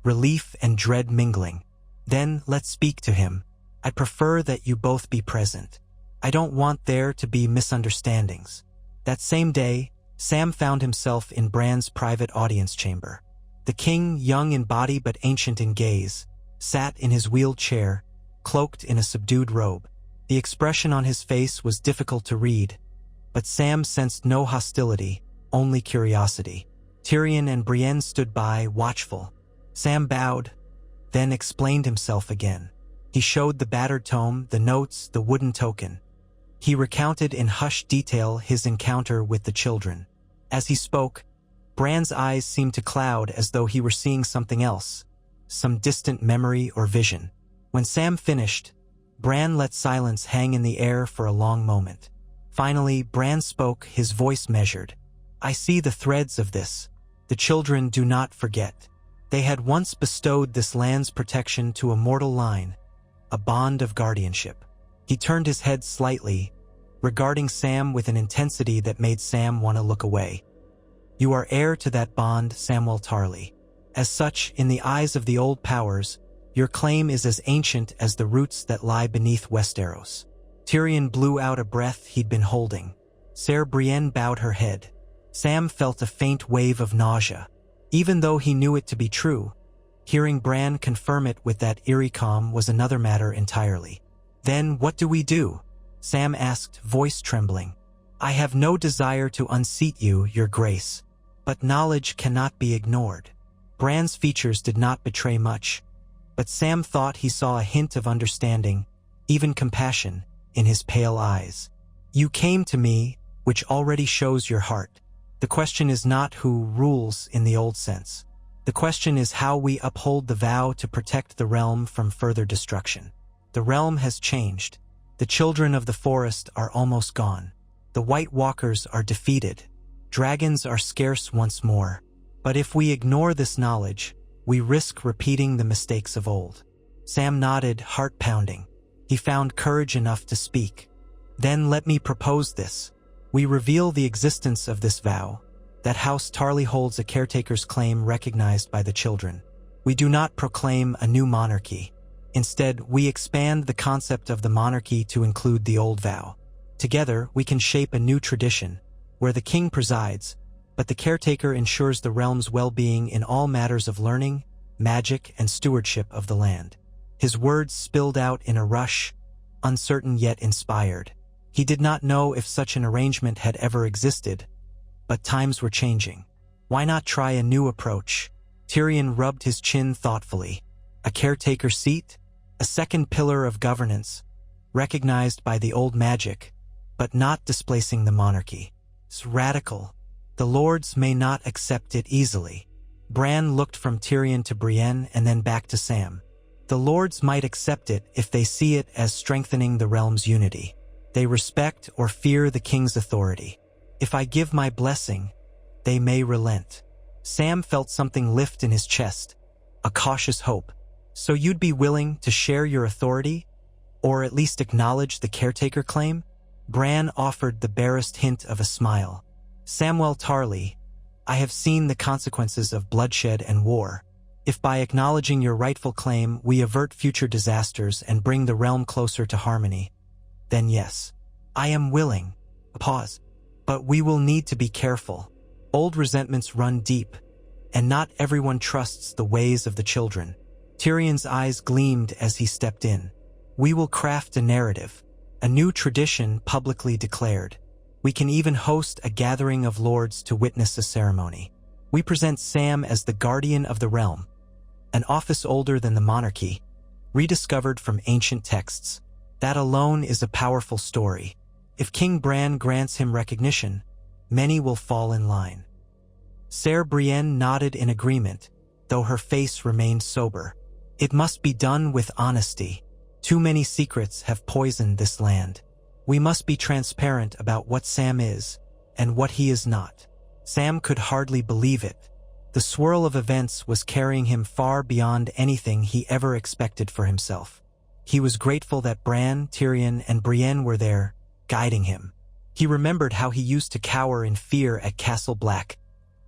relief and dread mingling. Then let's speak to him. I prefer that you both be present. I don't want there to be misunderstandings. That same day, Sam found himself in Bran's private audience chamber. The king, young in body but ancient in gaze, sat in his wheeled chair, cloaked in a subdued robe. The expression on his face was difficult to read, but Sam sensed no hostility, only curiosity. Tyrion and Brienne stood by, watchful. Sam bowed, then explained himself again. He showed the battered tome, the notes, the wooden token. He recounted in hushed detail his encounter with the children. As he spoke, Bran's eyes seemed to cloud as though he were seeing something else, some distant memory or vision. When Sam finished, Bran let silence hang in the air for a long moment. Finally, Bran spoke, his voice measured. I see the threads of this. The children do not forget. They had once bestowed this land's protection to a mortal line, a bond of guardianship. He turned his head slightly, regarding Sam with an intensity that made Sam want to look away. You are heir to that bond, Samwell Tarly. As such, in the eyes of the old powers, your claim is as ancient as the roots that lie beneath Westeros. Tyrion blew out a breath he'd been holding. Ser Brienne bowed her head. Sam felt a faint wave of nausea. Even though he knew it to be true, hearing Bran confirm it with that eerie calm was another matter entirely. Then what do we do? Sam asked, voice trembling. I have no desire to unseat you, your grace. But knowledge cannot be ignored. Bran's features did not betray much, but Sam thought he saw a hint of understanding, even compassion, in his pale eyes. You came to me, which already shows your heart. The question is not who rules in the old sense. The question is how we uphold the vow to protect the realm from further destruction. The realm has changed. The children of the forest are almost gone. The White Walkers are defeated. Dragons are scarce once more. But if we ignore this knowledge, we risk repeating the mistakes of old. Sam nodded, heart pounding. He found courage enough to speak. Then let me propose this. We reveal the existence of this vow, that House Tarly holds a caretaker's claim recognized by the children. We do not proclaim a new monarchy. Instead, we expand the concept of the monarchy to include the old vow. Together, we can shape a new tradition, where the king presides, but the caretaker ensures the realm's well-being in all matters of learning, magic, and stewardship of the land. His words spilled out in a rush, uncertain yet inspired. He did not know if such an arrangement had ever existed, but times were changing. Why not try a new approach? Tyrion rubbed his chin thoughtfully. A caretaker seat? A second pillar of governance, recognized by the old magic, but not displacing the monarchy. It's radical. The lords may not accept it easily. Bran looked from Tyrion to Brienne and then back to Sam. The lords might accept it if they see it as strengthening the realm's unity. They respect or fear the king's authority. If I give my blessing, they may relent. Sam felt something lift in his chest, a cautious hope. So you'd be willing to share your authority? Or at least acknowledge the caretaker claim? Bran offered the barest hint of a smile. Samwell Tarly, I have seen the consequences of bloodshed and war. If by acknowledging your rightful claim we avert future disasters and bring the realm closer to harmony, then yes, I am willing. A pause. But we will need to be careful. Old resentments run deep, and not everyone trusts the ways of the children. Tyrion's eyes gleamed as he stepped in. We will craft a narrative, a new tradition publicly declared. We can even host a gathering of lords to witness a ceremony. We present Sam as the guardian of the realm, an office older than the monarchy, rediscovered from ancient texts. That alone is a powerful story. If King Bran grants him recognition, many will fall in line. Ser Brienne nodded in agreement, though her face remained sober. It must be done with honesty. Too many secrets have poisoned this land. We must be transparent about what Sam is and what he is not. Sam could hardly believe it. The swirl of events was carrying him far beyond anything he ever expected for himself. He was grateful that Bran, Tyrion, and Brienne were there, guiding him. He remembered how he used to cower in fear at Castle Black,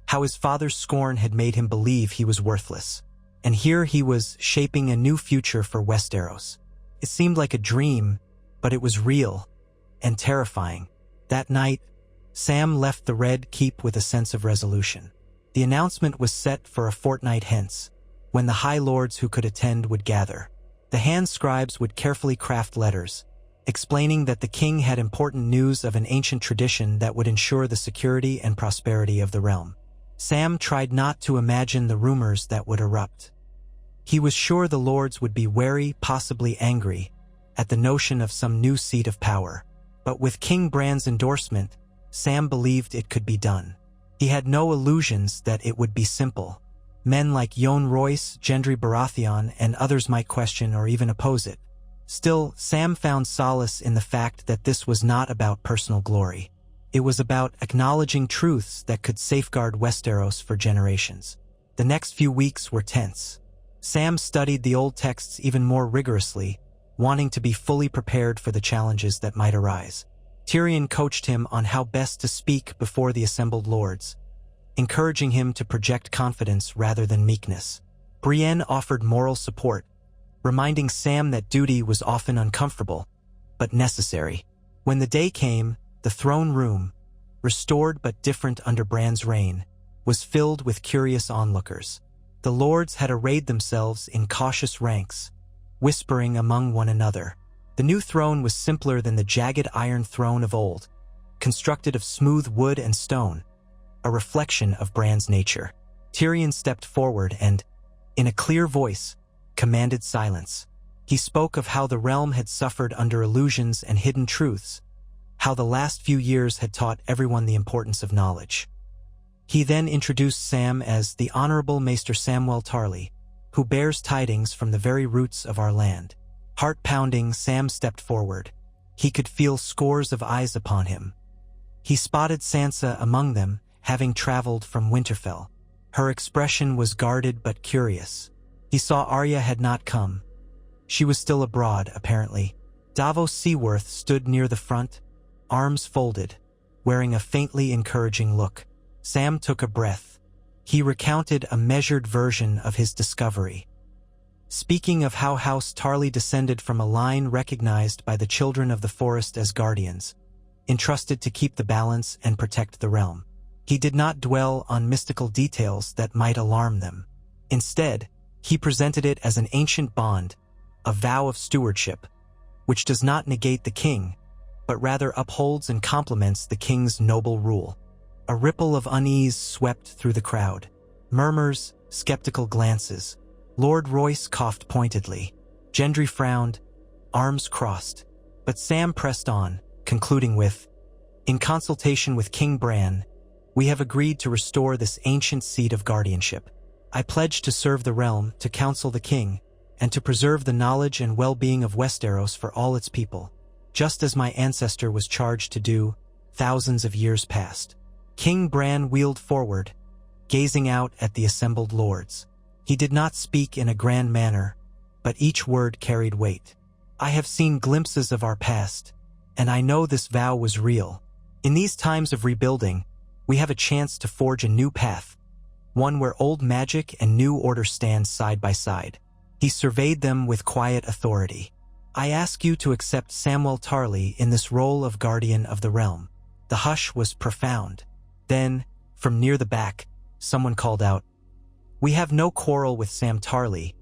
how his father's scorn had made him believe he was worthless. And here he was shaping a new future for Westeros. It seemed like a dream, but it was real and terrifying. That night, Sam left the Red Keep with a sense of resolution. The announcement was set for a fortnight hence, when the High Lords who could attend would gather. The hand scribes would carefully craft letters, explaining that the king had important news of an ancient tradition that would ensure the security and prosperity of the realm. Sam tried not to imagine the rumors that would erupt. He was sure the lords would be wary, possibly angry, at the notion of some new seat of power. But with King Bran's endorsement, Sam believed it could be done. He had no illusions that it would be simple. Men like Yohn Royce, Gendry Baratheon, and others might question or even oppose it. Still, Sam found solace in the fact that this was not about personal glory. It was about acknowledging truths that could safeguard Westeros for generations. The next few weeks were tense. Sam studied the old texts even more rigorously, wanting to be fully prepared for the challenges that might arise. Tyrion coached him on how best to speak before the assembled lords, encouraging him to project confidence rather than meekness. Brienne offered moral support, reminding Sam that duty was often uncomfortable, but necessary. When the day came, the throne room, restored but different under Bran's reign, was filled with curious onlookers. The lords had arrayed themselves in cautious ranks, whispering among one another. The new throne was simpler than the jagged iron throne of old, constructed of smooth wood and stone, a reflection of Bran's nature. Tyrion stepped forward and, in a clear voice, commanded silence. He spoke of how the realm had suffered under illusions and hidden truths, how the last few years had taught everyone the importance of knowledge. He then introduced Sam as the Honorable Maester Samwell Tarly, who bears tidings from the very roots of our land. Heart-pounding, Sam stepped forward. He could feel scores of eyes upon him. He spotted Sansa among them, having traveled from Winterfell. Her expression was guarded but curious. He saw Arya had not come. She was still abroad, apparently. Davos Seaworth stood near the front, arms folded, wearing a faintly encouraging look. Sam took a breath. He recounted a measured version of his discovery, speaking of how House Tarly descended from a line recognized by the children of the forest as guardians, entrusted to keep the balance and protect the realm. He did not dwell on mystical details that might alarm them. Instead, he presented it as an ancient bond, a vow of stewardship, which does not negate the king, but rather upholds and complements the king's noble rule. A ripple of unease swept through the crowd. Murmurs, skeptical glances. Lord Royce coughed pointedly. Gendry frowned, arms crossed. But Sam pressed on, concluding with, "In consultation with King Bran, we have agreed to restore this ancient seat of guardianship. I pledge to serve the realm, to counsel the king, and to preserve the knowledge and well-being of Westeros for all its people, just as my ancestor was charged to do thousands of years past." King Bran wheeled forward, gazing out at the assembled lords. He did not speak in a grand manner, but each word carried weight. "I have seen glimpses of our past, and I know this vow was real. In these times of rebuilding, we have a chance to forge a new path, one where old magic and new order stand side by side." He surveyed them with quiet authority. I ask you to accept Samwell Tarly in this role of guardian of the realm." The hush was profound. Then, from near the back, someone called out, "We have no quarrel with Sam Tarly,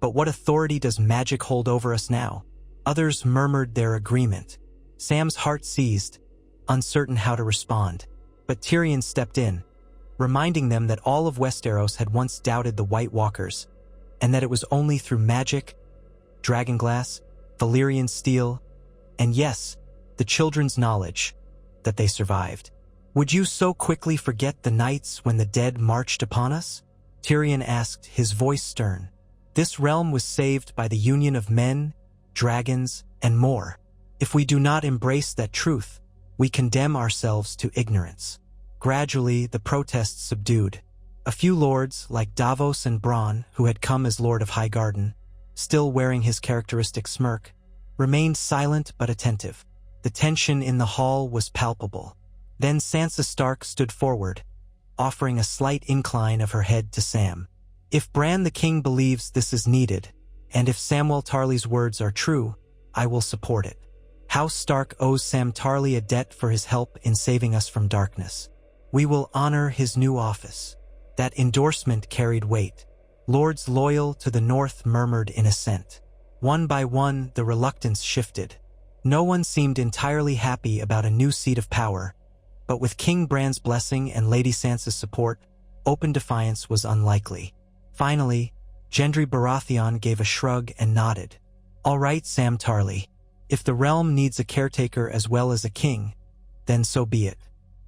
but what authority does magic hold over us now?" Others murmured their agreement. Sam's heart seized, uncertain how to respond. But Tyrion stepped in, reminding them that all of Westeros had once doubted the White Walkers, and that it was only through magic, dragonglass, Valyrian steel, and yes, the children's knowledge, that they survived. "Would you so quickly forget the nights when the dead marched upon us?" Tyrion asked, his voice stern. "This realm was saved by the union of men, dragons, and more. If we do not embrace that truth, we condemn ourselves to ignorance." Gradually, the protests subdued. A few lords, like Davos and Bronn, who had come as Lord of Highgarden, still wearing his characteristic smirk, remained silent but attentive. The tension in the hall was palpable. Then Sansa Stark stood forward, offering a slight incline of her head to Sam. "If Bran the King believes this is needed, and if Samwell Tarly's words are true, I will support it. House Stark owes Sam Tarly a debt for his help in saving us from darkness. We will honor his new office." That endorsement carried weight. Lords loyal to the North murmured in assent. One by one, the reluctance shifted. No one seemed entirely happy about a new seat of power, but with King Bran's blessing and Lady Sansa's support, open defiance was unlikely. Finally, Gendry Baratheon gave a shrug and nodded. "All right, Sam Tarly. If the realm needs a caretaker as well as a king, then so be it.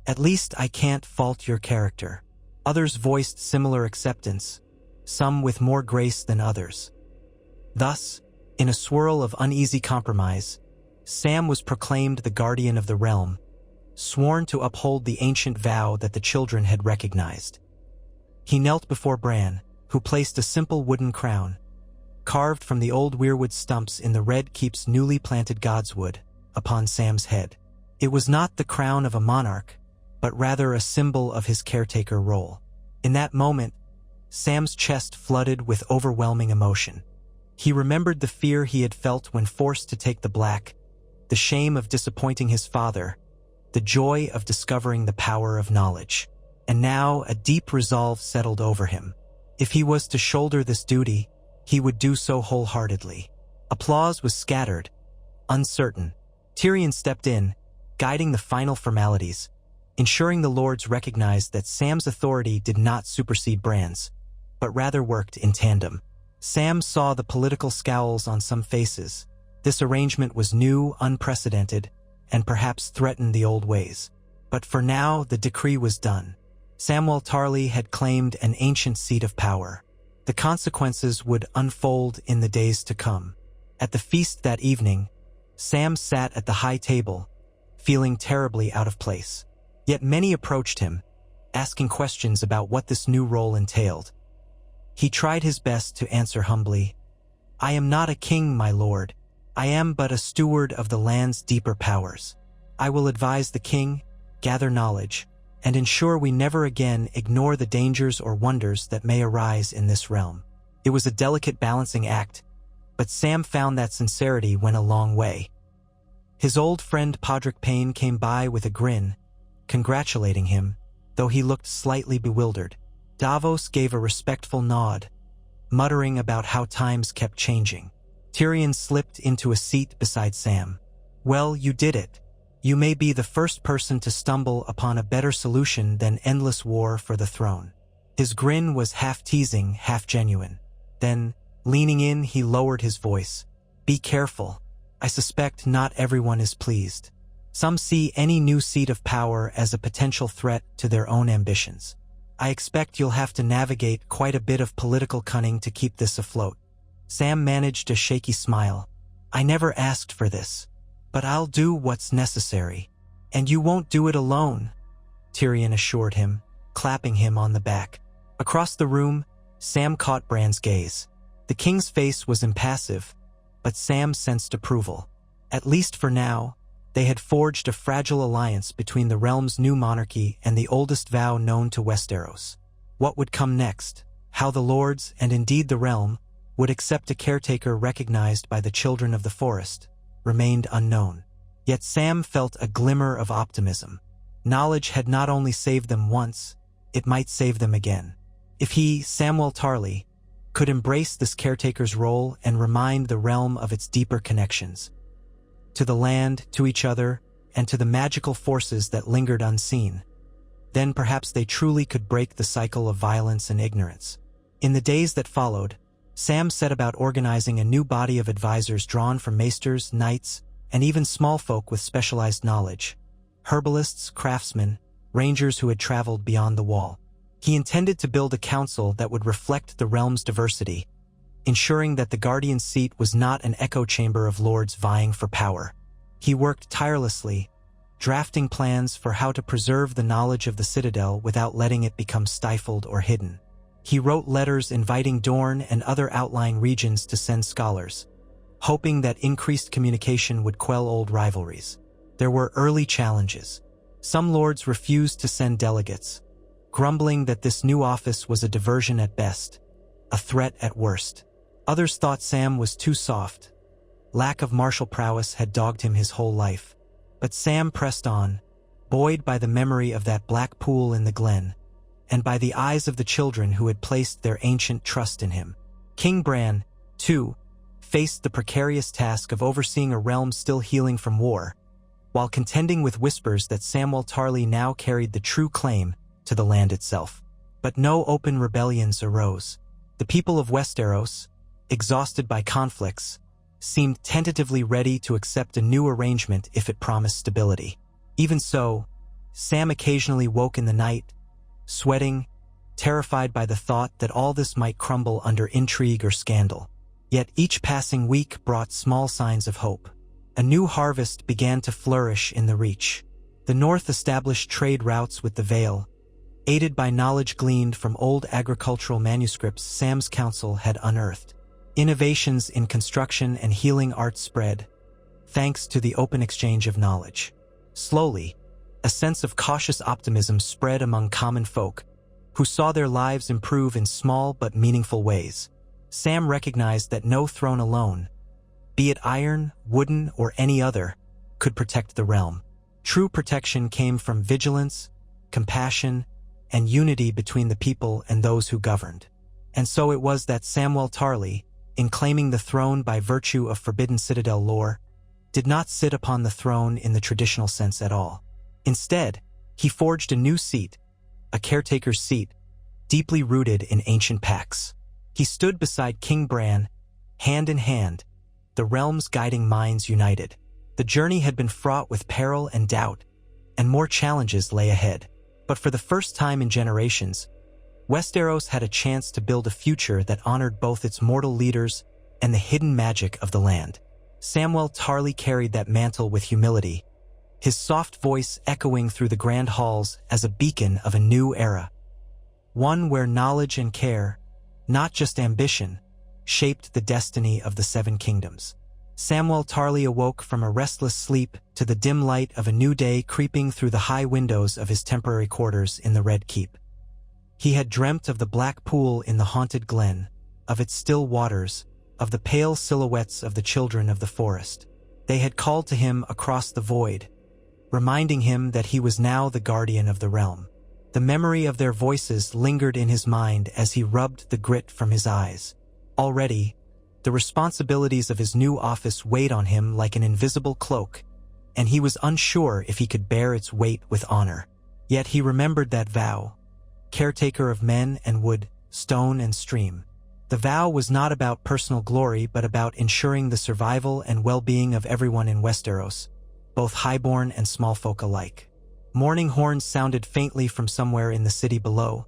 At least I can't fault your character." Others voiced similar acceptance, some with more grace than others. Thus, in a swirl of uneasy compromise, Sam was proclaimed the guardian of the realm, sworn to uphold the ancient vow that the children had recognized. He knelt before Bran, who placed a simple wooden crown, carved from the old weirwood stumps in the Red Keep's newly planted godswood, upon Sam's head. It was not the crown of a monarch, but rather a symbol of his caretaker role. In that moment, Sam's chest flooded with overwhelming emotion. He remembered the fear he had felt when forced to take the black, the shame of disappointing his father, the joy of discovering the power of knowledge. And now a deep resolve settled over him. If he was to shoulder this duty, he would do so wholeheartedly. Applause was scattered, uncertain. Tyrion stepped in, guiding the final formalities, ensuring the lords recognized that Sam's authority did not supersede Bran's, but rather worked in tandem. Sam saw the political scowls on some faces. This arrangement was new, unprecedented, and perhaps threatened the old ways. But for now, the decree was done. Samwell Tarly had claimed an ancient seat of power. The consequences would unfold in the days to come. At the feast that evening, Sam sat at the high table, feeling terribly out of place. Yet many approached him, asking questions about what this new role entailed. He tried his best to answer humbly, "I am not a king, my lord. I am but a steward of the land's deeper powers. I will advise the king, gather knowledge, and ensure we never again ignore the dangers or wonders that may arise in this realm." It was a delicate balancing act, but Sam found that sincerity went a long way. His old friend Podrick Payne came by with a grin, congratulating him, though he looked slightly bewildered. Davos gave a respectful nod, muttering about how times kept changing. Tyrion slipped into a seat beside Sam. "Well, you did it. You may be the first person to stumble upon a better solution than endless war for the throne." His grin was half teasing, half genuine. Then, leaning in, he lowered his voice. "Be careful. I suspect not everyone is pleased. Some see any new seat of power as a potential threat to their own ambitions. I expect you'll have to navigate quite a bit of political cunning to keep this afloat." Sam managed a shaky smile. "I never asked for this, but I'll do what's necessary. And you won't do it alone," Tyrion assured him, clapping him on the back. Across the room, Sam caught Bran's gaze. The king's face was impassive, but Sam sensed approval. At least for now, they had forged a fragile alliance between the realm's new monarchy and the oldest vow known to Westeros. What would come next? How the lords, and indeed the realm, would accept a caretaker recognized by the children of the forest, remained unknown. Yet Sam felt a glimmer of optimism. Knowledge had not only saved them once, it might save them again. If he, Samwell Tarly, could embrace this caretaker's role and remind the realm of its deeper connections, to the land, to each other, and to the magical forces that lingered unseen, then perhaps they truly could break the cycle of violence and ignorance. In the days that followed, Sam set about organizing a new body of advisors drawn from maesters, knights, and even small folk with specialized knowledge, herbalists, craftsmen, rangers who had traveled beyond the wall. He intended to build a council that would reflect the realm's diversity, ensuring that the Guardian's seat was not an echo chamber of lords vying for power. He worked tirelessly, drafting plans for how to preserve the knowledge of the Citadel without letting it become stifled or hidden. He wrote letters inviting Dorne and other outlying regions to send scholars, hoping that increased communication would quell old rivalries. There were early challenges. Some lords refused to send delegates, grumbling that this new office was a diversion at best, a threat at worst. Others thought Sam was too soft. Lack of martial prowess had dogged him his whole life. But Sam pressed on, buoyed by the memory of that black pool in the glen, and by the eyes of the children who had placed their ancient trust in him. King Bran, too, faced the precarious task of overseeing a realm still healing from war, while contending with whispers that Samwell Tarly now carried the true claim to the land itself. But no open rebellions arose. The people of Westeros, exhausted by conflicts, seemed tentatively ready to accept a new arrangement if it promised stability. Even so, Sam occasionally woke in the night, sweating, terrified by the thought that all this might crumble under intrigue or scandal. Yet each passing week brought small signs of hope. A new harvest began to flourish in the Reach. The North established trade routes with the Vale, aided by knowledge gleaned from old agricultural manuscripts Sam's council had unearthed. Innovations in construction and healing arts spread, thanks to the open exchange of knowledge. Slowly, a sense of cautious optimism spread among common folk, who saw their lives improve in small but meaningful ways. Sam recognized that no throne alone, be it iron, wooden, or any other, could protect the realm. True protection came from vigilance, compassion, and unity between the people and those who governed. And so it was that Samwell Tarly, in claiming the throne by virtue of forbidden Citadel lore, did not sit upon the throne in the traditional sense at all. Instead, he forged a new seat, a caretaker's seat, deeply rooted in ancient pacts. He stood beside King Bran, hand in hand, the realm's guiding minds united. The journey had been fraught with peril and doubt, and more challenges lay ahead. But for the first time in generations, Westeros had a chance to build a future that honored both its mortal leaders and the hidden magic of the land. Samwell Tarly carried that mantle with humility, his soft voice echoing through the grand halls as a beacon of a new era. One where knowledge and care, not just ambition, shaped the destiny of the Seven Kingdoms. Samwell Tarly awoke from a restless sleep to the dim light of a new day creeping through the high windows of his temporary quarters in the Red Keep. He had dreamt of the black pool in the haunted glen, of its still waters, of the pale silhouettes of the children of the forest. They had called to him across the void, reminding him that he was now the guardian of the realm. The memory of their voices lingered in his mind as he rubbed the grit from his eyes. Already, the responsibilities of his new office weighed on him like an invisible cloak, and he was unsure if he could bear its weight with honor. Yet he remembered that vow, caretaker of men and wood, stone and stream. The vow was not about personal glory but about ensuring the survival and well-being of everyone in Westeros, both highborn and small folk alike. Morning horns sounded faintly from somewhere in the city below.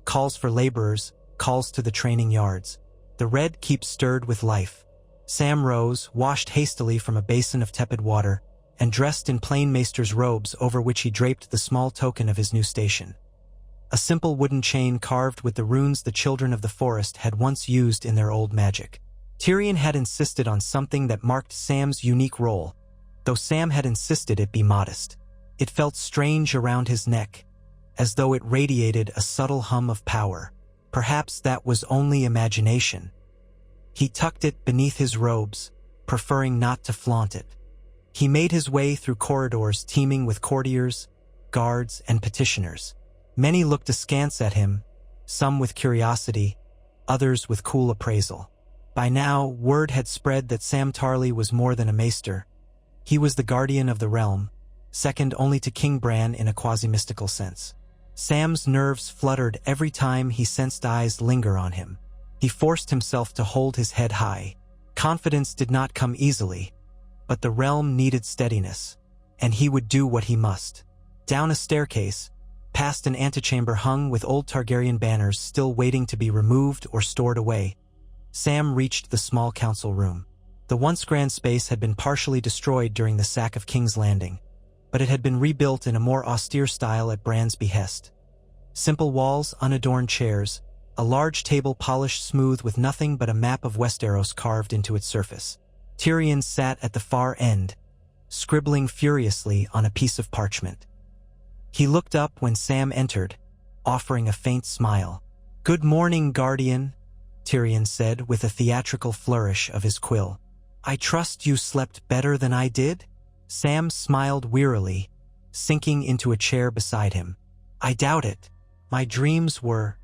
Calls for laborers, calls to the training yards. The Red Keep stirred with life. Sam rose, washed hastily from a basin of tepid water, and dressed in plain maester's robes over which he draped the small token of his new station. A simple wooden chain carved with the runes the children of the forest had once used in their old magic. Tyrion had insisted on something that marked Sam's unique role, though Sam had insisted it be modest. It felt strange around his neck, as though it radiated a subtle hum of power. Perhaps that was only imagination. He tucked it beneath his robes, preferring not to flaunt it. He made his way through corridors teeming with courtiers, guards, and petitioners. Many looked askance at him, some with curiosity, others with cool appraisal. By now, word had spread that Sam Tarly was more than a maester. He was the guardian of the realm, second only to King Bran in a quasi-mystical sense. Sam's nerves fluttered every time he sensed eyes linger on him. He forced himself to hold his head high. Confidence did not come easily, but the realm needed steadiness, and he would do what he must. Down a staircase, past an antechamber hung with old Targaryen banners still waiting to be removed or stored away, Sam reached the small council room. The once grand space had been partially destroyed during the sack of King's Landing, but it had been rebuilt in a more austere style at Bran's behest. Simple walls, unadorned chairs, a large table polished smooth with nothing but a map of Westeros carved into its surface. Tyrion sat at the far end, scribbling furiously on a piece of parchment. He looked up when Sam entered, offering a faint smile. "Good morning, Guardian," Tyrion said with a theatrical flourish of his quill. "I trust you slept better than I did?" Sam smiled wearily, sinking into a chair beside him. "I doubt it. My dreams were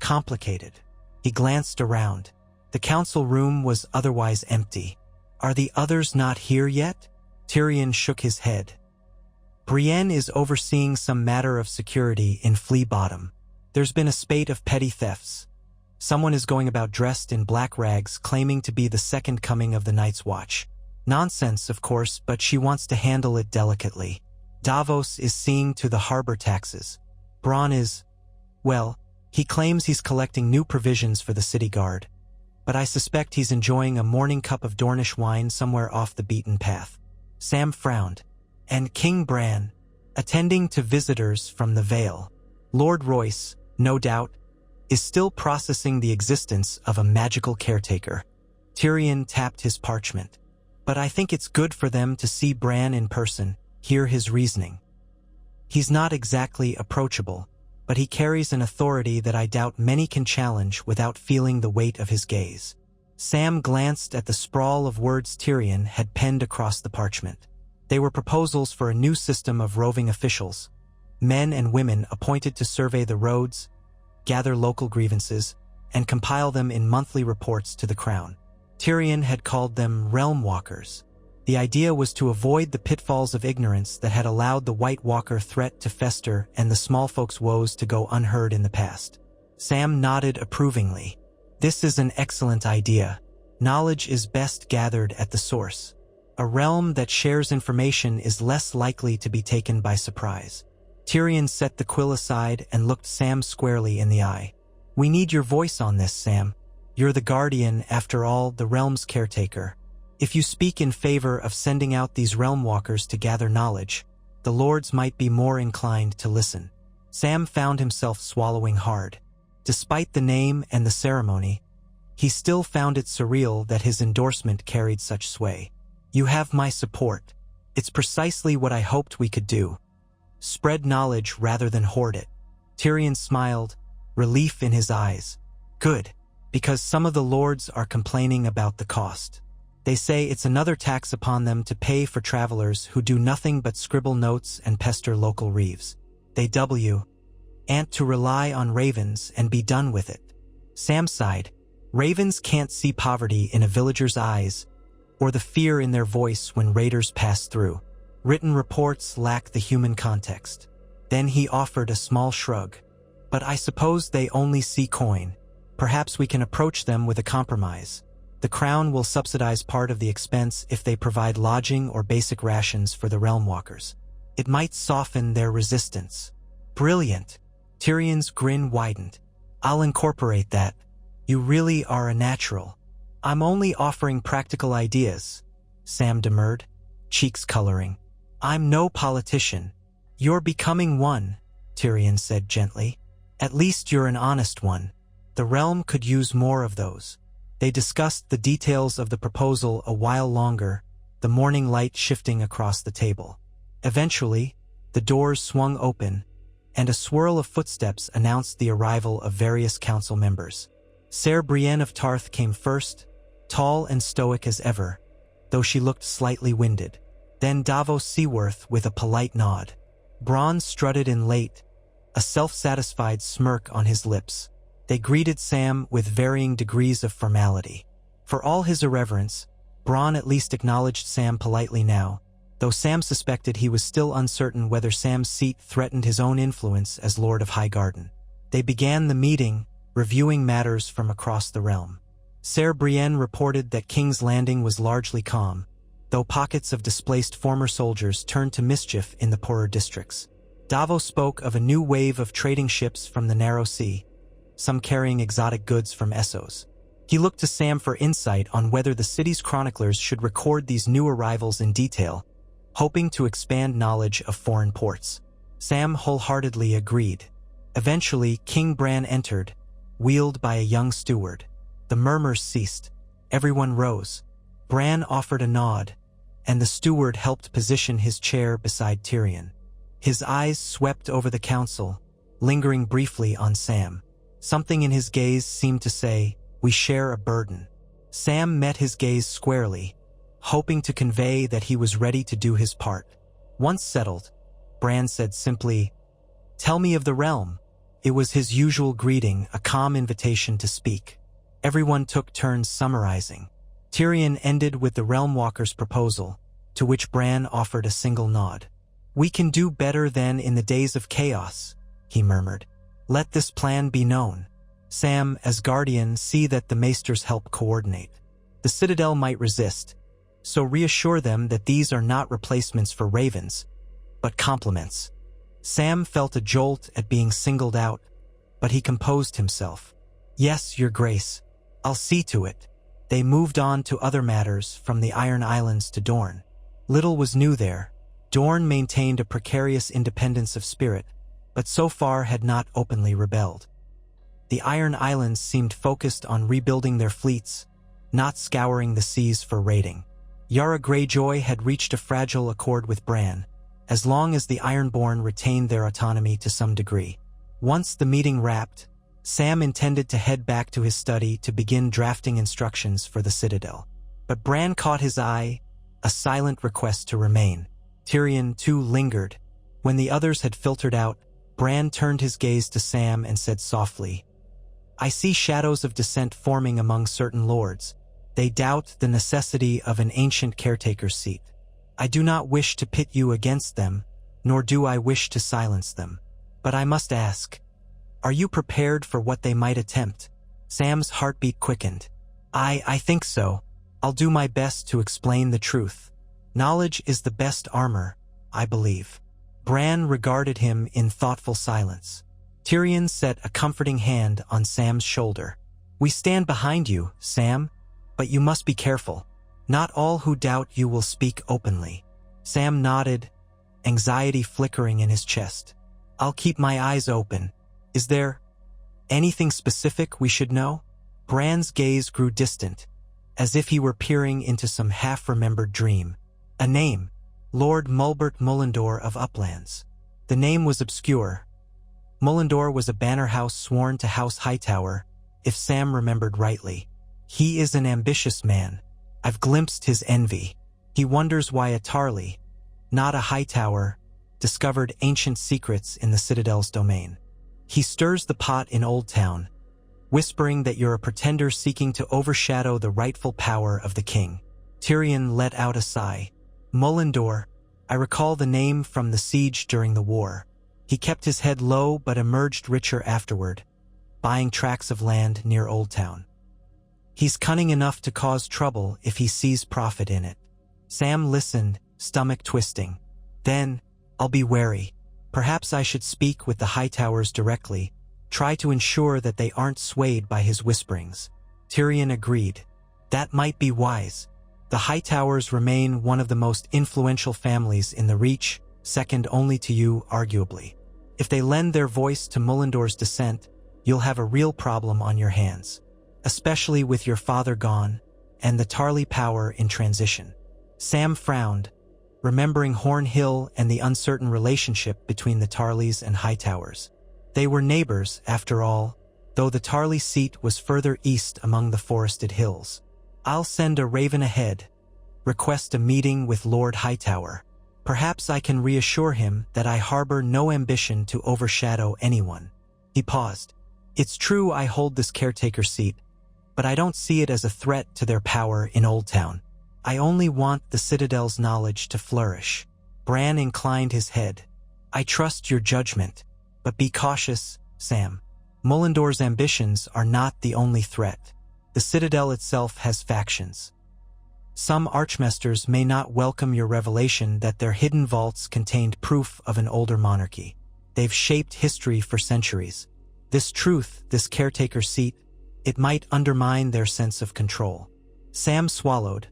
complicated." He glanced around. The council room was otherwise empty. "Are the others not here yet?" Tyrion shook his head. "Brienne is overseeing some matter of security in Flea Bottom. There's been a spate of petty thefts. Someone is going about dressed in black rags claiming to be the second coming of the Night's Watch. Nonsense, of course, but she wants to handle it delicately. Davos is seeing to the harbor taxes. Bronn is, well, he claims he's collecting new provisions for the city guard. But I suspect he's enjoying a morning cup of Dornish wine somewhere off the beaten path." Sam frowned. "And King Bran, attending to visitors from the Vale. Lord Royce, no doubt, is still processing the existence of a magical caretaker." Tyrion tapped his parchment. "But I think it's good for them to see Bran in person, hear his reasoning. He's not exactly approachable, but he carries an authority that I doubt many can challenge without feeling the weight of his gaze." Sam glanced at the sprawl of words Tyrion had penned across the parchment. They were proposals for a new system of roving officials, men and women appointed to survey the roads, gather local grievances, and compile them in monthly reports to the crown. Tyrion had called them realm walkers. The idea was to avoid the pitfalls of ignorance that had allowed the White Walker threat to fester and the small folks' woes to go unheard in the past. Sam nodded approvingly. "This is an excellent idea. Knowledge is best gathered at the source. A realm that shares information is less likely to be taken by surprise." Tyrion set the quill aside and looked Sam squarely in the eye. "We need your voice on this, Sam. You're the guardian, after all, the realm's caretaker. If you speak in favor of sending out these realm walkers to gather knowledge, the lords might be more inclined to listen." Sam found himself swallowing hard. Despite the name and the ceremony, he still found it surreal that his endorsement carried such sway. "You have my support. It's precisely what I hoped we could do. Spread knowledge rather than hoard it." Tyrion smiled, relief in his eyes. "Good, because some of the lords are complaining about the cost. They say it's another tax upon them to pay for travelers who do nothing but scribble notes and pester local reeves. They ant to rely on ravens and be done with it." Sam sighed. Ravens can't see poverty in a villager's eyes, or the fear in their voice when raiders pass through. Written reports lack the human context. Then he offered a small shrug. "But I suppose they only see coin. Perhaps we can approach them with a compromise. The crown will subsidize part of the expense if they provide lodging or basic rations for the realm walkers. It might soften their resistance." "Brilliant." Tyrion's grin widened. "I'll incorporate that. You really are a natural." "I'm only offering practical ideas," Sam demurred, cheeks coloring. "I'm no politician." "You're becoming one," Tyrion said gently. "At least you're an honest one. The realm could use more of those." They discussed the details of the proposal a while longer, the morning light shifting across the table. Eventually, the doors swung open, and a swirl of footsteps announced the arrival of various council members. Ser Brienne of Tarth came first, tall and stoic as ever, though she looked slightly winded. Then Davos Seaworth with a polite nod. Bronn strutted in late, a self-satisfied smirk on his lips. They greeted Sam with varying degrees of formality. For all his irreverence, Bronn at least acknowledged Sam politely now, though Sam suspected he was still uncertain whether Sam's seat threatened his own influence as Lord of Highgarden. They began the meeting, reviewing matters from across the realm. Ser Brienne reported that King's Landing was largely calm, though pockets of displaced former soldiers turned to mischief in the poorer districts. Davos spoke of a new wave of trading ships from the Narrow Sea, some carrying exotic goods from Essos. He looked to Sam for insight on whether the city's chroniclers should record these new arrivals in detail, hoping to expand knowledge of foreign ports. Sam wholeheartedly agreed. Eventually, King Bran entered, wheeled by a young steward. The murmurs ceased. Everyone rose. Bran offered a nod, and the steward helped position his chair beside Tyrion. His eyes swept over the council, lingering briefly on Sam. Something in his gaze seemed to say, "We share a burden." Sam met his gaze squarely, hoping to convey that he was ready to do his part. Once settled, Bran said simply, "Tell me of the realm." It was his usual greeting, a calm invitation to speak. Everyone took turns summarizing. Tyrion ended with the Realm Walker's proposal, to which Bran offered a single nod. "We can do better than in the days of chaos," he murmured. "Let this plan be known. Sam, as Guardian, see that the Maesters help coordinate. The Citadel might resist, so reassure them that these are not replacements for ravens, but complements." Sam felt a jolt at being singled out, but he composed himself. "Yes, Your Grace. I'll see to it." They moved on to other matters, from the Iron Islands to Dorne. Little was new there. Dorne maintained a precarious independence of spirit, but so far had not openly rebelled. The Iron Islands seemed focused on rebuilding their fleets, not scouring the seas for raiding. Yara Greyjoy had reached a fragile accord with Bran, as long as the Ironborn retained their autonomy to some degree. Once the meeting wrapped, Sam intended to head back to his study to begin drafting instructions for the Citadel. But Bran caught his eye, a silent request to remain. Tyrion, too, lingered. When the others had filtered out, Bran turned his gaze to Sam and said softly, "I see shadows of dissent forming among certain lords. They doubt the necessity of an ancient caretaker's seat. I do not wish to pit you against them, nor do I wish to silence them. But I must ask, are you prepared for what they might attempt?" Sam's heartbeat quickened. I think so. I'll do my best to explain the truth. Knowledge is the best armor, I believe." Bran regarded him in thoughtful silence. Tyrion set a comforting hand on Sam's shoulder. "We stand behind you, Sam, but you must be careful. Not all who doubt you will speak openly." Sam nodded, anxiety flickering in his chest. "I'll keep my eyes open. Is there anything specific we should know?" Bran's gaze grew distant, as if he were peering into some half-remembered dream. A name, Lord Mulbert Mullendor of Uplands. The name was obscure. Mullendor was a banner house sworn to House Hightower, if Sam remembered rightly. He is an ambitious man. I've glimpsed his envy. He wonders why a Tarly, not a Hightower, discovered ancient secrets in the Citadel's domain. He stirs the pot in Old Town, whispering that you're a pretender seeking to overshadow the rightful power of the king. Tyrion let out a sigh. Mullendor, I recall the name from the siege during the war. He kept his head low but emerged richer afterward, buying tracts of land near Old Town. He's cunning enough to cause trouble if he sees profit in it. Sam listened, stomach twisting. Then, I'll be wary. Perhaps I should speak with the Hightowers directly, try to ensure that they aren't swayed by his whisperings. Tyrion agreed. That might be wise. The Hightowers remain one of the most influential families in the Reach, second only to you, arguably. If they lend their voice to Mullendor's descent, you'll have a real problem on your hands, especially with your father gone and the Tarly power in transition. Sam frowned, remembering Horn Hill and the uncertain relationship between the Tarlys and Hightowers. They were neighbors, after all, though the Tarly seat was further east among the forested hills. I'll send a raven ahead. Request a meeting with Lord Hightower. Perhaps I can reassure him that I harbor no ambition to overshadow anyone." He paused. "It's true I hold this caretaker seat, but I don't see it as a threat to their power in Old Town. I only want the Citadel's knowledge to flourish." Bran inclined his head. "I trust your judgment, but be cautious, Sam. Mullendor's ambitions are not the only threat. The Citadel itself has factions. Some archmasters may not welcome your revelation that their hidden vaults contained proof of an older monarchy. They've shaped history for centuries. This truth, this caretaker seat, it might undermine their sense of control." Sam swallowed,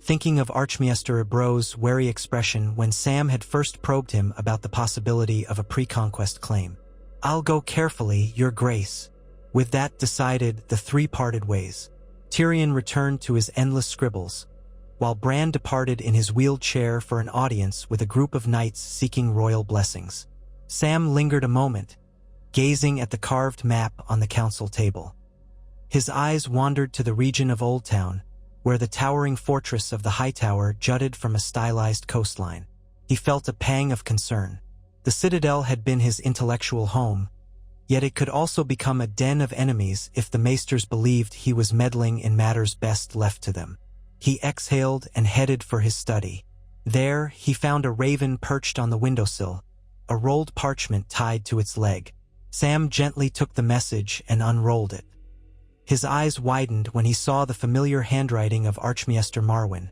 thinking of Archmaester Ebro's wary expression when Sam had first probed him about the possibility of a pre-conquest claim. "I'll go carefully, Your Grace." With that decided, the three parted ways. Tyrion returned to his endless scribbles, while Bran departed in his wheeled chair for an audience with a group of knights seeking royal blessings. Sam lingered a moment, gazing at the carved map on the council table. His eyes wandered to the region of Old Town, where the towering fortress of the Hightower jutted from a stylized coastline. He felt a pang of concern. The Citadel had been his intellectual home, yet it could also become a den of enemies if the maesters believed he was meddling in matters best left to them. He exhaled and headed for his study. There, he found a raven perched on the windowsill, a rolled parchment tied to its leg. Sam gently took the message and unrolled it. His eyes widened when he saw the familiar handwriting of Archmaester Marwyn,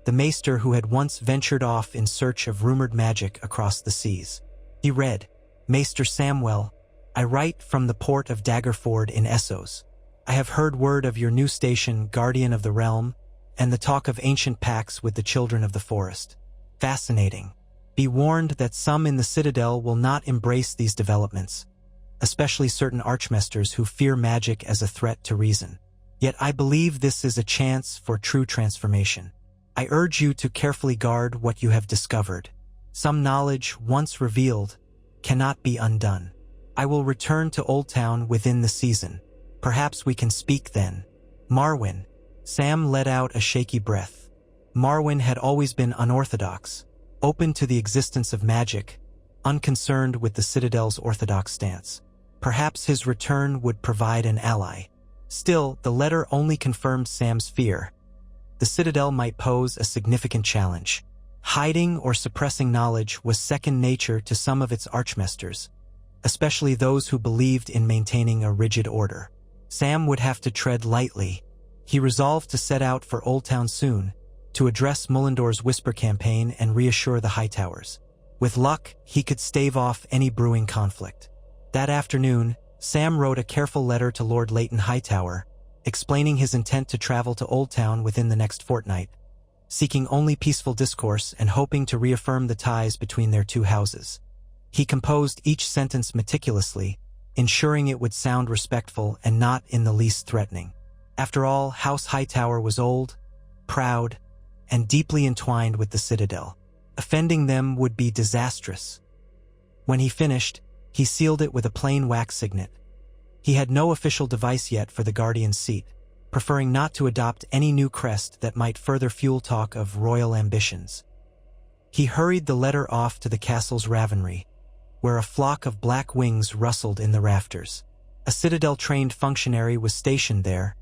the maester who had once ventured off in search of rumored magic across the seas. He read, "Maester Samwell, I write from the port of Daggerford in Essos. I have heard word of your new station, Guardian of the Realm, and the talk of ancient pacts with the Children of the Forest. Fascinating. Be warned that some in the Citadel will not embrace these developments, especially certain archmasters who fear magic as a threat to reason. Yet I believe this is a chance for true transformation. I urge you to carefully guard what you have discovered. Some knowledge, once revealed, cannot be undone. I will return to Old Town within the season. Perhaps we can speak then." Marwyn. Sam let out a shaky breath. Marwyn had always been unorthodox, open to the existence of magic, unconcerned with the Citadel's orthodox stance. Perhaps his return would provide an ally. Still, the letter only confirmed Sam's fear. The Citadel might pose a significant challenge. Hiding or suppressing knowledge was second nature to some of its archmasters, especially those who believed in maintaining a rigid order. Sam would have to tread lightly. He resolved to set out for Old Town soon, to address Mullendor's whisper campaign and reassure the Hightowers. With luck, he could stave off any brewing conflict. That afternoon, Sam wrote a careful letter to Lord Leighton Hightower, explaining his intent to travel to Old Town within the next fortnight, seeking only peaceful discourse and hoping to reaffirm the ties between their two houses. He composed each sentence meticulously, ensuring it would sound respectful and not in the least threatening. After all, House Hightower was old, proud, and deeply entwined with the Citadel. Offending them would be disastrous. When he finished, he sealed it with a plain wax signet. He had no official device yet for the Guardian's seat, preferring not to adopt any new crest that might further fuel talk of royal ambitions. He hurried the letter off to the castle's ravenry, where a flock of black wings rustled in the rafters. A Citadel-trained functionary was stationed there,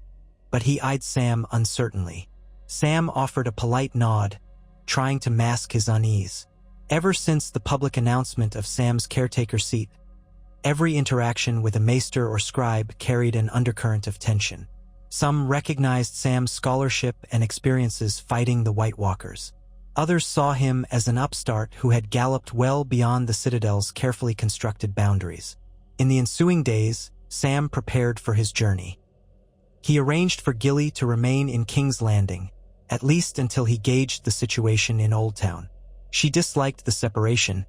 but he eyed Sam uncertainly. Sam offered a polite nod, trying to mask his unease. Ever since the public announcement of Sam's caretaker seat, every interaction with a maester or scribe carried an undercurrent of tension. Some recognized Sam's scholarship and experiences fighting the White Walkers. Others saw him as an upstart who had galloped well beyond the Citadel's carefully constructed boundaries. In the ensuing days, Sam prepared for his journey. He arranged for Gilly to remain in King's Landing, at least until he gauged the situation in Old Town. She disliked the separation,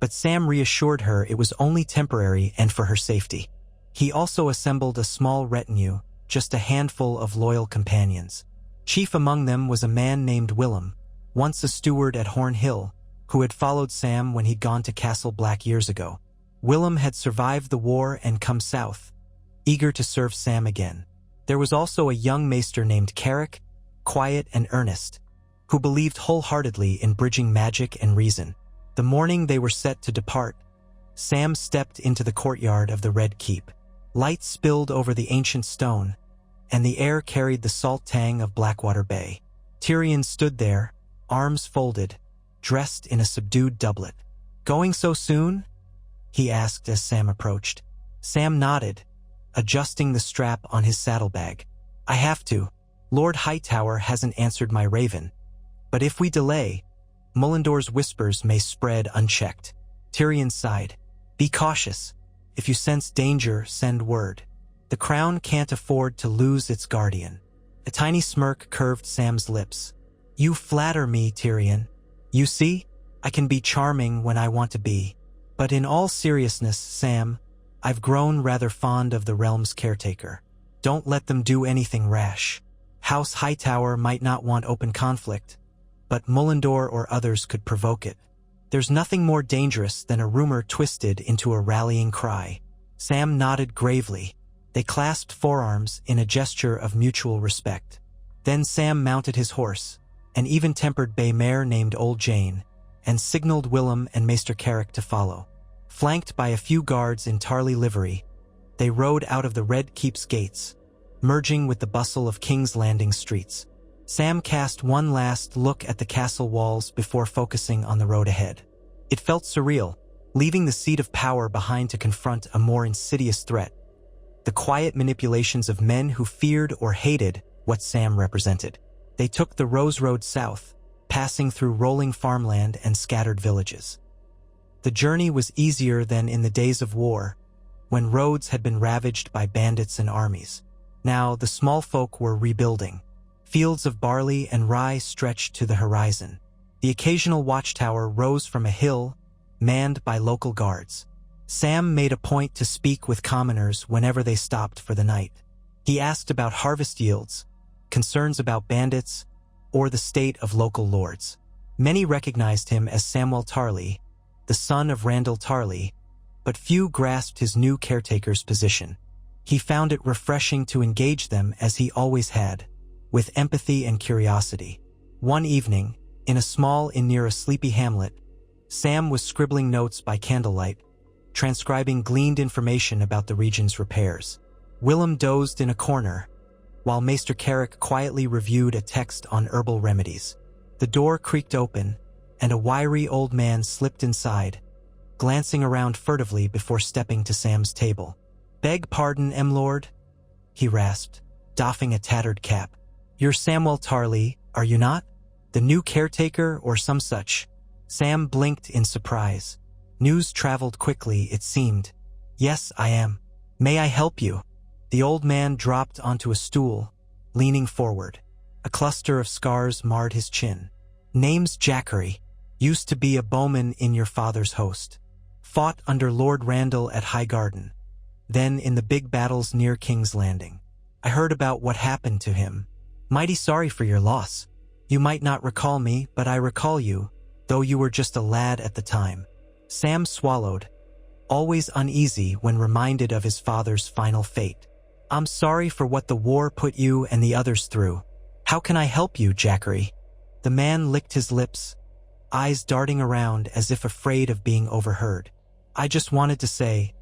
but Sam reassured her it was only temporary and for her safety. He also assembled a small retinue, just a handful of loyal companions. Chief among them was a man named Willem, once a steward at Horn Hill, who had followed Sam when he'd gone to Castle Black years ago. Willem had survived the war and come south, eager to serve Sam again. There was also a young maester named Carrick, quiet and earnest, who believed wholeheartedly in bridging magic and reason. The morning they were set to depart, Sam stepped into the courtyard of the Red Keep. Light spilled over the ancient stone, and the air carried the salt tang of Blackwater Bay. Tyrion stood there, arms folded, dressed in a subdued doublet. "Going so soon?" he asked as Sam approached. Sam nodded, adjusting the strap on his saddlebag. "I have to. Lord Hightower hasn't answered my raven. But if we delay, Mullendor's whispers may spread unchecked." Tyrion sighed. "Be cautious. If you sense danger, send word. The crown can't afford to lose its guardian." A tiny smirk curved Sam's lips. "You flatter me, Tyrion. You see, I can be charming when I want to be. But in all seriousness, Sam, I've grown rather fond of the realm's caretaker. Don't let them do anything rash. House Hightower might not want open conflict, but Mullendor or others could provoke it. There's nothing more dangerous than a rumor twisted into a rallying cry." Sam nodded gravely. They clasped forearms in a gesture of mutual respect. Then Sam mounted his horse, an even-tempered bay mare named Old Jane, and signaled Willem and Maester Carrick to follow. Flanked by a few guards in Tarly livery, they rode out of the Red Keep's gates, merging with the bustle of King's Landing streets. Sam cast one last look at the castle walls before focusing on the road ahead. It felt surreal, leaving the seat of power behind to confront a more insidious threat: the quiet manipulations of men who feared or hated what Sam represented. They took the Rose Road south, passing through rolling farmland and scattered villages. The journey was easier than in the days of war, when roads had been ravaged by bandits and armies. Now the small folk were rebuilding. Fields of barley and rye stretched to the horizon. The occasional watchtower rose from a hill, manned by local guards. Sam made a point to speak with commoners whenever they stopped for the night. He asked about harvest yields, concerns about bandits, or the state of local lords. Many recognized him as Samwell Tarly, the son of Randall Tarly, but few grasped his new caretaker's position. He found it refreshing to engage them as he always had, with empathy and curiosity. One evening, in a small inn near a sleepy hamlet, Sam was scribbling notes by candlelight, transcribing gleaned information about the region's repairs. Willem dozed in a corner, while Maester Carrick quietly reviewed a text on herbal remedies. The door creaked open, and a wiry old man slipped inside, glancing around furtively before stepping to Sam's table. "Beg pardon, Lord," he rasped, doffing a tattered cap. "You're Samwell Tarly, are you not? The new caretaker or some such?" Sam blinked in surprise. News traveled quickly, it seemed. "Yes, I am. May I help you?" The old man dropped onto a stool, leaning forward. A cluster of scars marred his chin. "Name's Jackery. Used to be a bowman in your father's host. Fought under Lord Randall at Highgarden, then in the big battles near King's Landing. I heard about what happened to him. Mighty sorry for your loss. You might not recall me, but I recall you, though you were just a lad at the time." Sam swallowed, always uneasy when reminded of his father's final fate. "I'm sorry for what the war put you and the others through. How can I help you, Jackery?" The man licked his lips, eyes darting around as if afraid of being overheard. "I just wanted to say,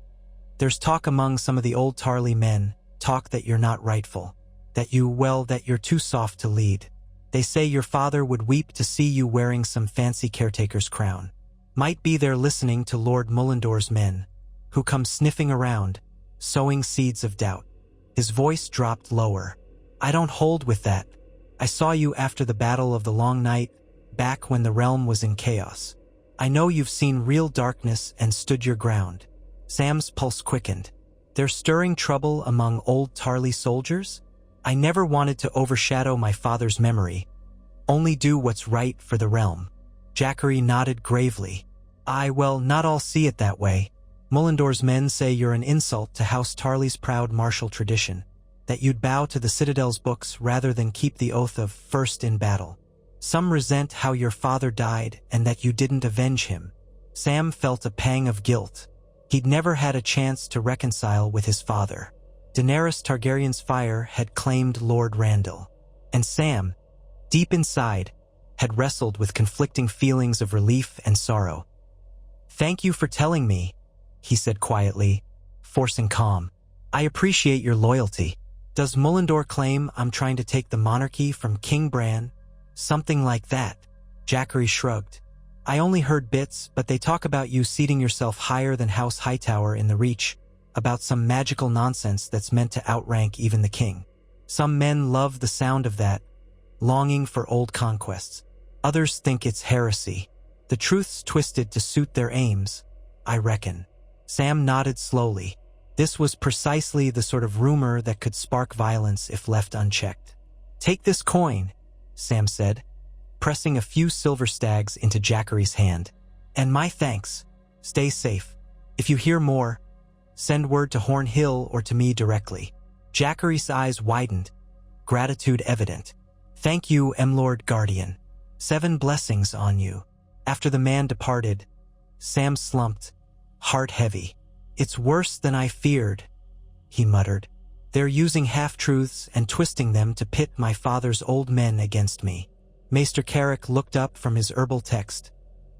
there's talk among some of the old Tarly men, talk that you're not rightful, that you're too soft to lead. They say your father would weep to see you wearing some fancy caretaker's crown. Might be they're listening to Lord Mullendor's men, who come sniffing around, sowing seeds of doubt." His voice dropped lower. "I don't hold with that. I saw you after the Battle of the Long Night, back when the realm was in chaos. I know you've seen real darkness and stood your ground." Sam's pulse quickened. "They're stirring trouble among old Tarly soldiers? I never wanted to overshadow my father's memory, only do what's right for the realm." Jackery nodded gravely. Well, not all see it that way. Mullendor's men say you're an insult to House Tarly's proud martial tradition, that you'd bow to the Citadel's books rather than keep the oath of first in battle. Some resent how your father died and that you didn't avenge him." Sam felt a pang of guilt. He'd never had a chance to reconcile with his father. Daenerys Targaryen's fire had claimed Lord Randall. And Sam, deep inside, had wrestled with conflicting feelings of relief and sorrow. "Thank you for telling me," he said quietly, forcing calm. "I appreciate your loyalty. Does Mullendor claim I'm trying to take the monarchy from King Bran? Something like that?" Jackery shrugged. "I only heard bits, but they talk about you seating yourself higher than House Hightower in the Reach, about some magical nonsense that's meant to outrank even the king. Some men love the sound of that, longing for old conquests. Others think it's heresy. The truth's twisted to suit their aims, I reckon." Sam nodded slowly. This was precisely the sort of rumor that could spark violence if left unchecked. "Take this coin," Sam said, pressing a few silver stags into Jackery's hand. "And my thanks. Stay safe. If you hear more, send word to Horn Hill or to me directly." Jackery's eyes widened, gratitude evident. "Thank you, M-Lord Guardian. 7 blessings on you." After the man departed, Sam slumped, heart heavy. "It's worse than I feared," he muttered. "They're using half-truths and twisting them to pit my father's old men against me." Maester Carrick looked up from his herbal text,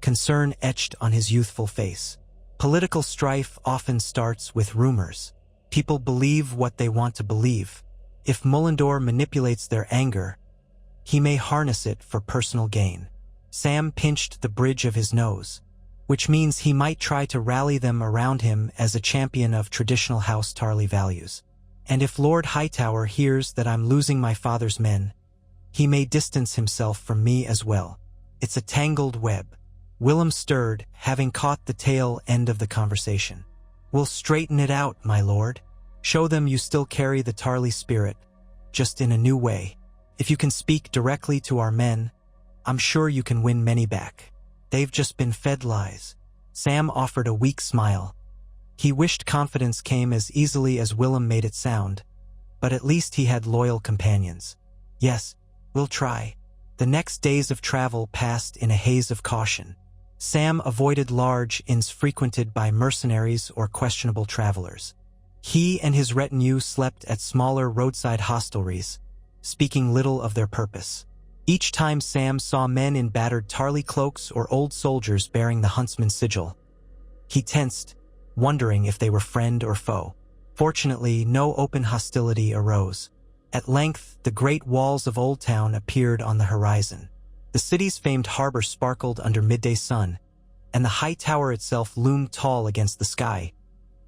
concern etched on his youthful face. Political strife often starts with rumors. People believe what they want to believe. If Mullendor manipulates their anger, he may harness it for personal gain. Sam pinched the bridge of his nose, which means he might try to rally them around him as a champion of traditional House Tarly values. And if Lord Hightower hears that I'm losing my father's men, he may distance himself from me as well. It's a tangled web. Willem stirred, having caught the tail end of the conversation. "We'll straighten it out, my lord. Show them you still carry the Tarly spirit, just in a new way. If you can speak directly to our men, I'm sure you can win many back. They've just been fed lies." Sam offered a weak smile. He wished confidence came as easily as Willem made it sound, but at least he had loyal companions. "Yes, we'll try." The next days of travel passed in a haze of caution. Sam avoided large inns frequented by mercenaries or questionable travelers. He and his retinue slept at smaller roadside hostelries, speaking little of their purpose. Each time Sam saw men in battered Tarly cloaks or old soldiers bearing the huntsman's sigil, he tensed, wondering if they were friend or foe. Fortunately, no open hostility arose. At length, the great walls of Old Town appeared on the horizon. The city's famed harbor sparkled under midday sun, and the high tower itself loomed tall against the sky,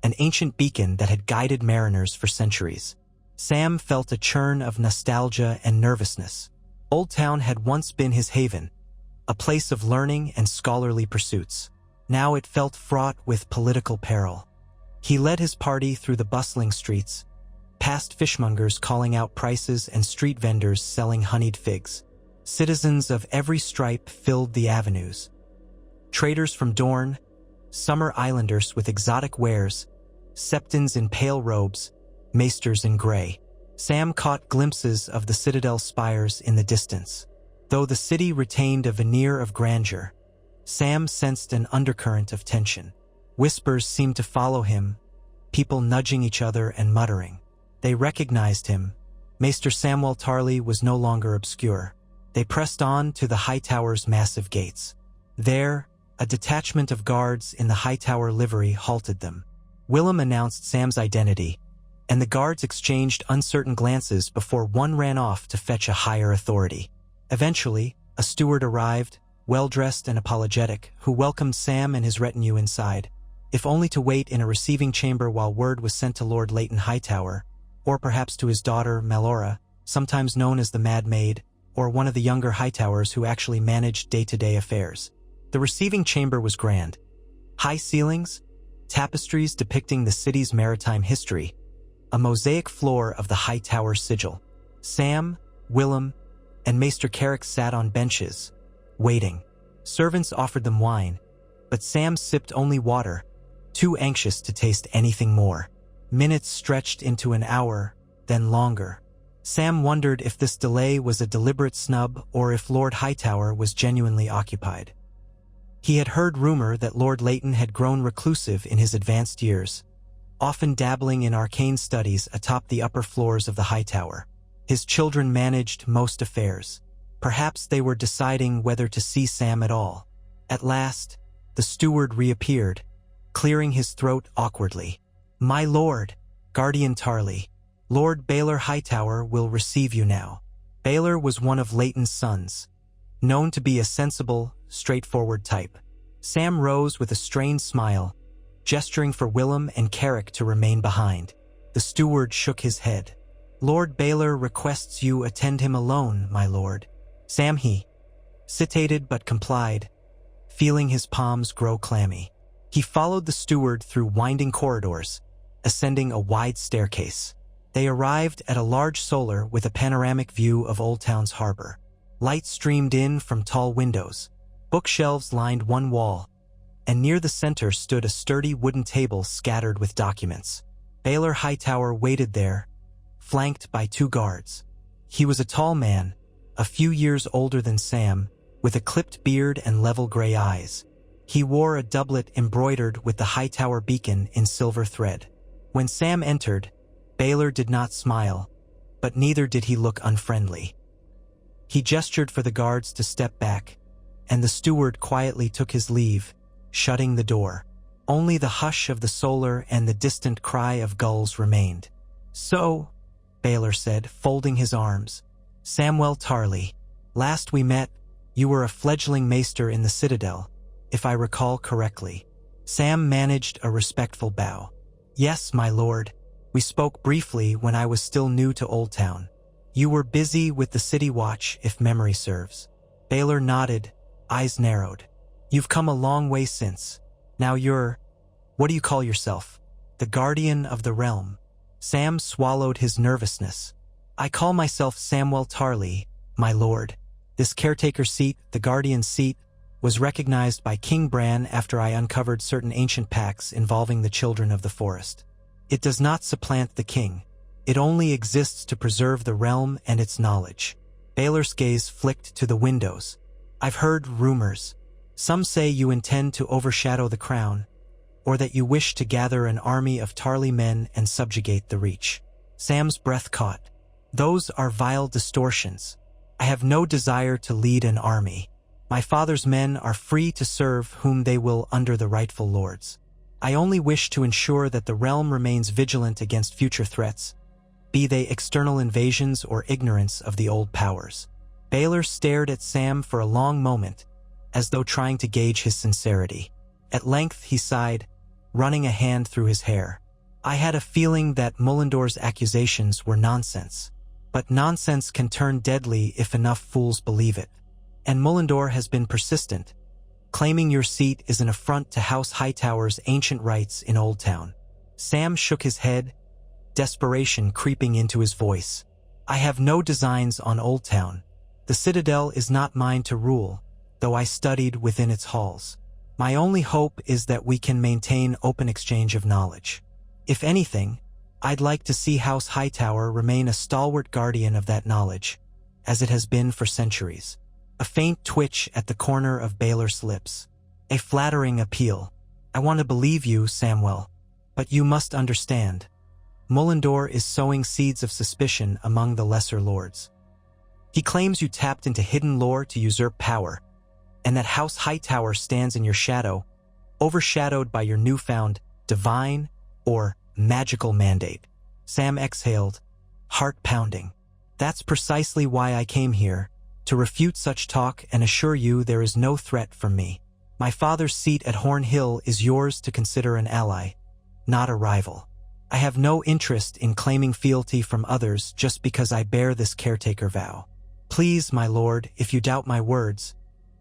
an ancient beacon that had guided mariners for centuries. Sam felt a churn of nostalgia and nervousness. Old Town had once been his haven, a place of learning and scholarly pursuits. Now it felt fraught with political peril. He led his party through the bustling streets, past fishmongers calling out prices and street vendors selling honeyed figs. Citizens of every stripe filled the avenues. Traders from Dorne, summer islanders with exotic wares, septons in pale robes, maesters in gray. Sam caught glimpses of the Citadel spires in the distance. Though the city retained a veneer of grandeur, Sam sensed an undercurrent of tension. Whispers seemed to follow him, people nudging each other and muttering. They recognized him. Maester Samwell Tarly was no longer obscure. They pressed on to the Hightower's massive gates. There, a detachment of guards in the Hightower livery halted them. Willem announced Sam's identity, and the guards exchanged uncertain glances before one ran off to fetch a higher authority. Eventually, a steward arrived, well-dressed and apologetic, who welcomed Sam and his retinue inside, if only to wait in a receiving chamber while word was sent to Lord Leighton Hightower, or perhaps to his daughter, Melora, sometimes known as the Mad Maid, or one of the younger Hightowers who actually managed day-to-day affairs. The receiving chamber was grand. High ceilings, tapestries depicting the city's maritime history, a mosaic floor of the Hightower sigil. Sam, Willem, and Maester Carrick sat on benches, waiting. Servants offered them wine, but Sam sipped only water, too anxious to taste anything more. Minutes stretched into an hour, then longer. Sam wondered if this delay was a deliberate snub or if Lord Hightower was genuinely occupied. He had heard rumor that Lord Leighton had grown reclusive in his advanced years, often dabbling in arcane studies atop the upper floors of the Hightower. His children managed most affairs. Perhaps they were deciding whether to see Sam at all. At last, the steward reappeared, clearing his throat awkwardly. "My lord, Guardian Tarly, Lord Baylor Hightower will receive you now." Baylor was one of Leighton's sons, known to be a sensible, straightforward type. Sam rose with a strained smile, gesturing for Willem and Carrick to remain behind. The steward shook his head. "Lord Baylor requests you attend him alone, my lord." Sam hesitated but complied, feeling his palms grow clammy. He followed the steward through winding corridors, ascending a wide staircase. They arrived at a large solar with a panoramic view of Old Town's harbor. Light streamed in from tall windows. Bookshelves lined one wall, and near the center stood a sturdy wooden table scattered with documents. Baylor Hightower waited there, flanked by 2 guards. He was a tall man, a few years older than Sam, with a clipped beard and level gray eyes. He wore a doublet embroidered with the Hightower beacon in silver thread. When Sam entered, Baylor did not smile, but neither did he look unfriendly. He gestured for the guards to step back, and the steward quietly took his leave, shutting the door. Only the hush of the solar and the distant cry of gulls remained. "So," Baylor said, folding his arms, "Samwell Tarly, last we met, you were a fledgling maester in the Citadel, if I recall correctly." Sam managed a respectful bow. "Yes, my lord. We spoke briefly when I was still new to Old Town. You were busy with the city watch, if memory serves." Baylor nodded, eyes narrowed. "You've come a long way since. Now what do you call yourself?" "The Guardian of the Realm." Sam swallowed his nervousness. "I call myself Samwell Tarly, my lord. This caretaker seat, the Guardian's seat, was recognized by King Bran after I uncovered certain ancient pacts involving the children of the forest. It does not supplant the king. It only exists to preserve the realm and its knowledge." Baylor's gaze flicked to the windows. "I've heard rumors. Some say you intend to overshadow the crown, or that you wish to gather an army of Tarly men and subjugate the Reach." Sam's breath caught. "Those are vile distortions. I have no desire to lead an army. My father's men are free to serve whom they will under the rightful lords. I only wish to ensure that the realm remains vigilant against future threats, be they external invasions or ignorance of the old powers." Baylor stared at Sam for a long moment, as though trying to gauge his sincerity. At length he sighed, running a hand through his hair. "I had a feeling that Mullendor's accusations were nonsense. But nonsense can turn deadly if enough fools believe it. And Mullendor has been persistent. Claiming your seat is an affront to House Hightower's ancient rights in Old Town." Sam shook his head, desperation creeping into his voice. "I have no designs on Old Town. The Citadel is not mine to rule, though I studied within its halls. My only hope is that we can maintain open exchange of knowledge. If anything, I'd like to see House Hightower remain a stalwart guardian of that knowledge, as it has been for centuries." A faint twitch at the corner of Baylor's lips. A flattering appeal. "I want to believe you, Samwell, but you must understand. Mullendor is sowing seeds of suspicion among the lesser lords. He claims you tapped into hidden lore to usurp power, and that House Hightower stands in your shadow, overshadowed by your newfound divine or magical mandate." Sam exhaled, heart pounding. "That's precisely why I came here, to refute such talk and assure you there is no threat from me. My father's seat at Horn Hill is yours to consider an ally, not a rival. I have no interest in claiming fealty from others just because I bear this caretaker vow. Please, my lord, if you doubt my words,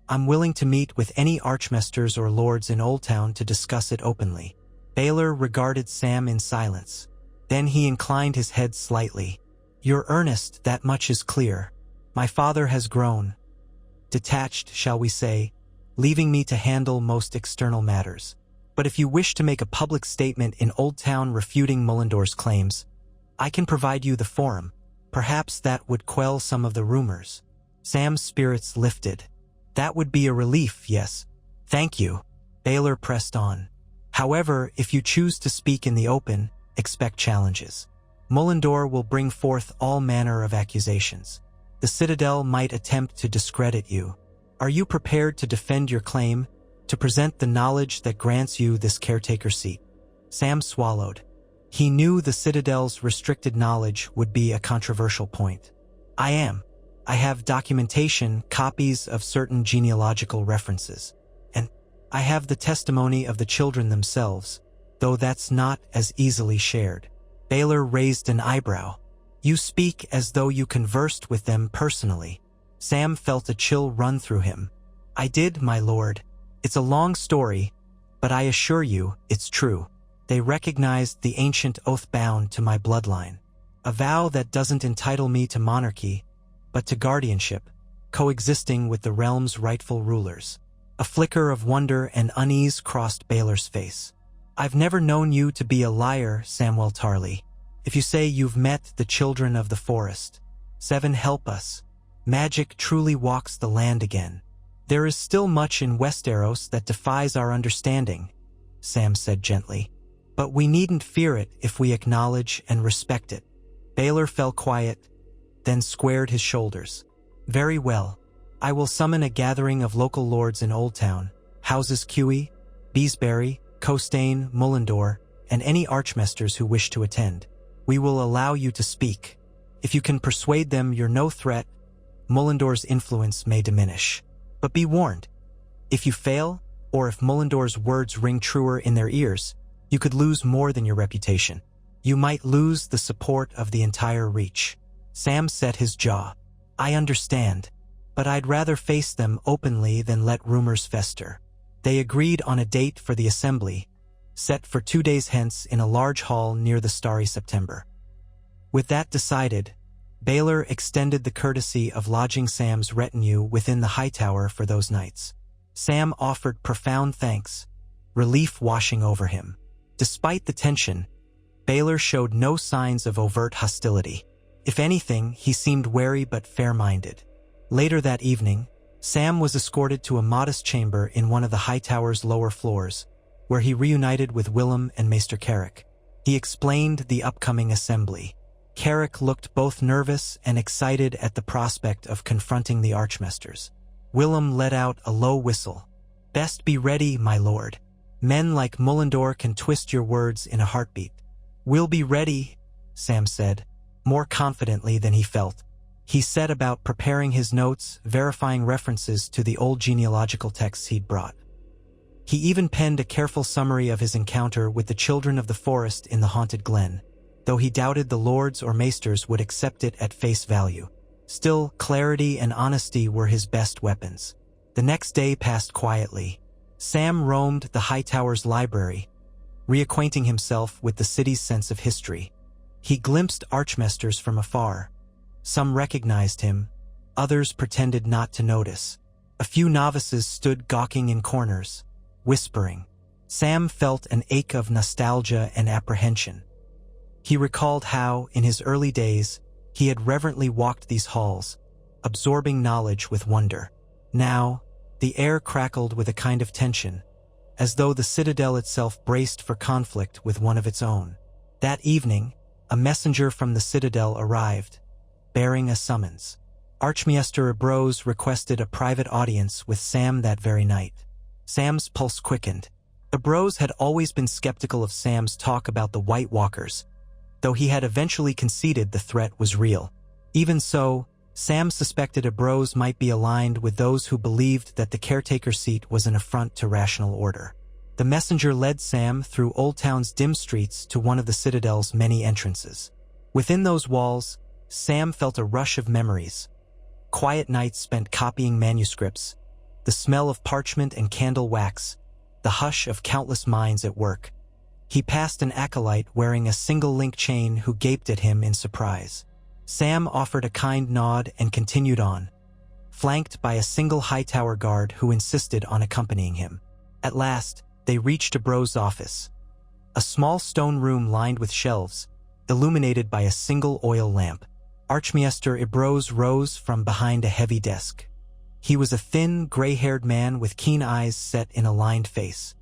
I'm willing to meet with any archmasters or lords in Old Town to discuss it openly." Baylor regarded Sam in silence. Then he inclined his head slightly. "You're earnest, that much is clear. My father has grown, detached, shall we say, leaving me to handle most external matters. But if you wish to make a public statement in Old Town refuting Mullendor's claims, I can provide you the forum. Perhaps that would quell some of the rumors." Sam's spirits lifted. "That would be a relief, yes. Thank you." Baylor pressed on. "However, if you choose to speak in the open, expect challenges. Mullendor will bring forth all manner of accusations. The Citadel might attempt to discredit you. Are you prepared to defend your claim, to present the knowledge that grants you this caretaker seat? Sam swallowed. He knew the Citadel's restricted knowledge would be a controversial point. I am. I have documentation, copies of certain genealogical references. And I have the testimony of the children themselves, though that's not as easily shared. Baylor raised an eyebrow. You speak as though you conversed with them personally. Sam felt a chill run through him. I did, my lord. It's a long story, but I assure you, it's true. They recognized the ancient oath bound to my bloodline. A vow that doesn't entitle me to monarchy, but to guardianship, coexisting with the realm's rightful rulers. A flicker of wonder and unease crossed Baylor's face. I've never known you to be a liar, Samwell Tarly. If you say you've met the children of the forest, 7 help us. Magic truly walks the land again. There is still much in Westeros that defies our understanding, Sam said gently. But we needn't fear it if we acknowledge and respect it. Baylor fell quiet, then squared his shoulders. Very well. I will summon a gathering of local lords in Old Town, Houses Kewy, Beesbury, Costane, Mullendore, and any archmasters who wish to attend. We will allow you to speak. If you can persuade them you're no threat, Mullendore's influence may diminish. But be warned, if you fail, or if Mullendore's words ring truer in their ears, you could lose more than your reputation. You might lose the support of the entire Reach. Sam set his jaw. I understand, but I'd rather face them openly than let rumors fester. They agreed on a date for the assembly, set for 2 days hence in a large hall near the starry September. With that decided, Baylor extended the courtesy of lodging Sam's retinue within the Hightower for those nights. Sam offered profound thanks, relief washing over him. Despite the tension, Baylor showed no signs of overt hostility. If anything, he seemed wary but fair-minded. Later that evening, Sam was escorted to a modest chamber in one of the Hightower's lower floors, where he reunited with Willem and Maester Carrick. He explained the upcoming assembly. Carrick looked both nervous and excited at the prospect of confronting the archmasters. Willem let out a low whistle. Best be ready, my lord. Men like Mullendore can twist your words in a heartbeat. We'll be ready, Sam said, more confidently than he felt. He set about preparing his notes, verifying references to the old genealogical texts he'd brought. He even penned a careful summary of his encounter with the children of the forest in the haunted glen, though he doubted the lords or maesters would accept it at face value. Still, clarity and honesty were his best weapons. The next day passed quietly. Sam roamed the Hightower's library, reacquainting himself with the city's sense of history. He glimpsed archmasters from afar. Some recognized him, others pretended not to notice. A few novices stood gawking in corners, whispering. Sam felt an ache of nostalgia and apprehension. He recalled how, in his early days, he had reverently walked these halls, absorbing knowledge with wonder. Now, the air crackled with a kind of tension, as though the Citadel itself braced for conflict with one of its own. That evening, a messenger from the Citadel arrived, bearing a summons. Archmaester Ebrose requested a private audience with Sam that very night. Sam's pulse quickened. Ebrose had always been skeptical of Sam's talk about the White Walkers, though he had eventually conceded the threat was real. Even so, Sam suspected Ebrose might be aligned with those who believed that the caretaker seat was an affront to rational order. The messenger led Sam through Old Town's dim streets to one of the Citadel's many entrances. Within those walls, Sam felt a rush of memories. Quiet nights spent copying manuscripts, the smell of parchment and candle wax, the hush of countless minds at work. He passed an acolyte wearing a single link chain who gaped at him in surprise. Sam offered a kind nod and continued on, flanked by a single Hightower guard who insisted on accompanying him. At last, they reached Ebrose's office, a small stone room lined with shelves, illuminated by a single oil lamp. Archmaester Ebrose rose from behind a heavy desk. He was a thin, gray-haired man with keen eyes set in a lined face.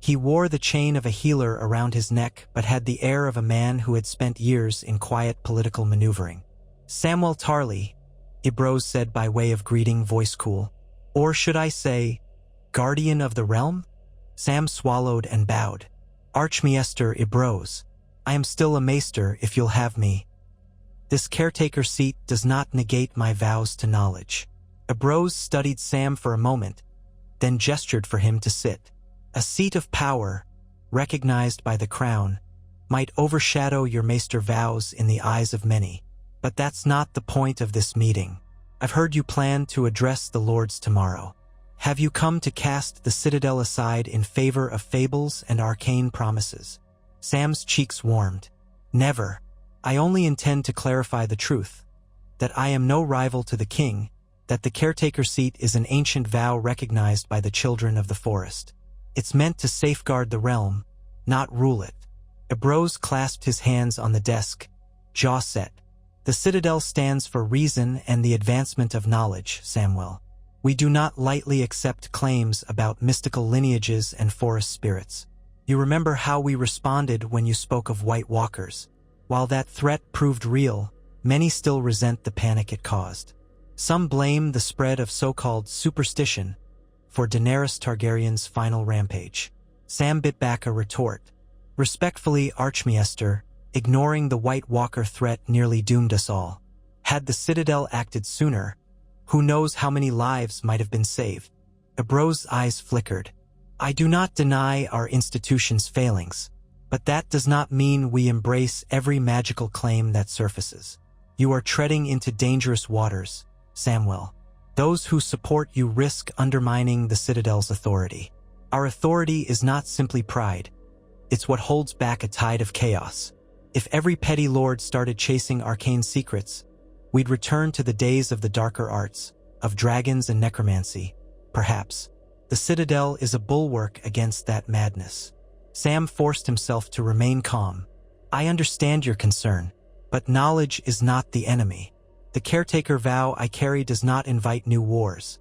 He wore the chain of a healer around his neck but had the air of a man who had spent years in quiet political maneuvering. Samwell Tarly, Ibroz said by way of greeting, voice cool. Or should I say, guardian of the realm? Sam swallowed and bowed. Archmaester Ibroz, I am still a maester if you'll have me. This caretaker seat does not negate my vows to knowledge. Ibroz studied Sam for a moment, then gestured for him to sit. A seat of power, recognized by the crown, might overshadow your maester vows in the eyes of many. But that's not the point of this meeting. I've heard you plan to address the lords tomorrow. Have you come to cast the Citadel aside in favor of fables and arcane promises? Sam's cheeks warmed. Never. I only intend to clarify the truth, that I am no rival to the king, that the caretaker seat is an ancient vow recognized by the children of the forest. It's meant to safeguard the realm, not rule it. Ibroz clasped his hands on the desk, jaw set. The Citadel stands for reason and the advancement of knowledge, Samwell. We do not lightly accept claims about mystical lineages and forest spirits. You remember how we responded when you spoke of White Walkers. While that threat proved real, many still resent the panic it caused. Some blame the spread of so-called superstition for Daenerys Targaryen's final rampage. Sam bit back a retort. Respectfully, Archmaester, ignoring the White Walker threat nearly doomed us all. Had the Citadel acted sooner, who knows how many lives might have been saved. Ibroz's eyes flickered. I do not deny our institution's failings, but that does not mean we embrace every magical claim that surfaces. You are treading into dangerous waters, Samwell. Those who support you risk undermining the Citadel's authority. Our authority is not simply pride. It's what holds back a tide of chaos. If every petty lord started chasing arcane secrets, we'd return to the days of the darker arts, of dragons and necromancy. Perhaps. The Citadel is a bulwark against that madness. Sam forced himself to remain calm. I understand your concern, but knowledge is not the enemy. The caretaker vow I carry does not invite new wars.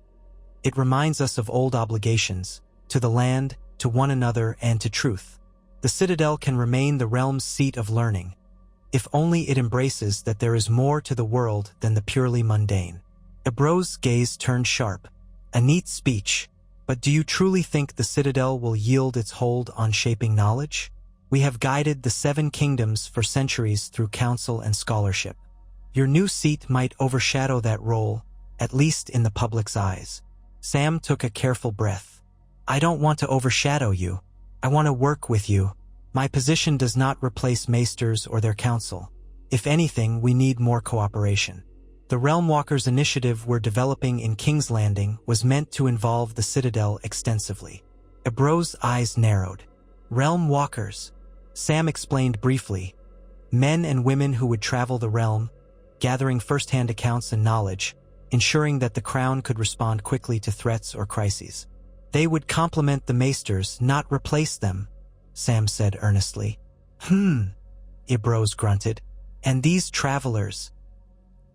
It reminds us of old obligations, to the land, to one another, and to truth. The Citadel can remain the realm's seat of learning, if only it embraces that there is more to the world than the purely mundane. Ibroz's gaze turned sharp. A neat speech, but do you truly think the Citadel will yield its hold on shaping knowledge? We have guided the 7 kingdoms for centuries through counsel and scholarship. Your new seat might overshadow that role, at least in the public's eyes. Sam took a careful breath. I don't want to overshadow you. I want to work with you. My position does not replace maesters or their counsel. If anything, we need more cooperation. The Realm Walkers initiative we're developing in King's Landing was meant to involve the Citadel extensively. Ibroz's eyes narrowed. Realm Walkers, Sam explained briefly. Men and women who would travel the realm, gathering first-hand accounts and knowledge, ensuring that the crown could respond quickly to threats or crises. They would complement the maesters, not replace them, Sam said earnestly. Ibroz grunted. And these travelers,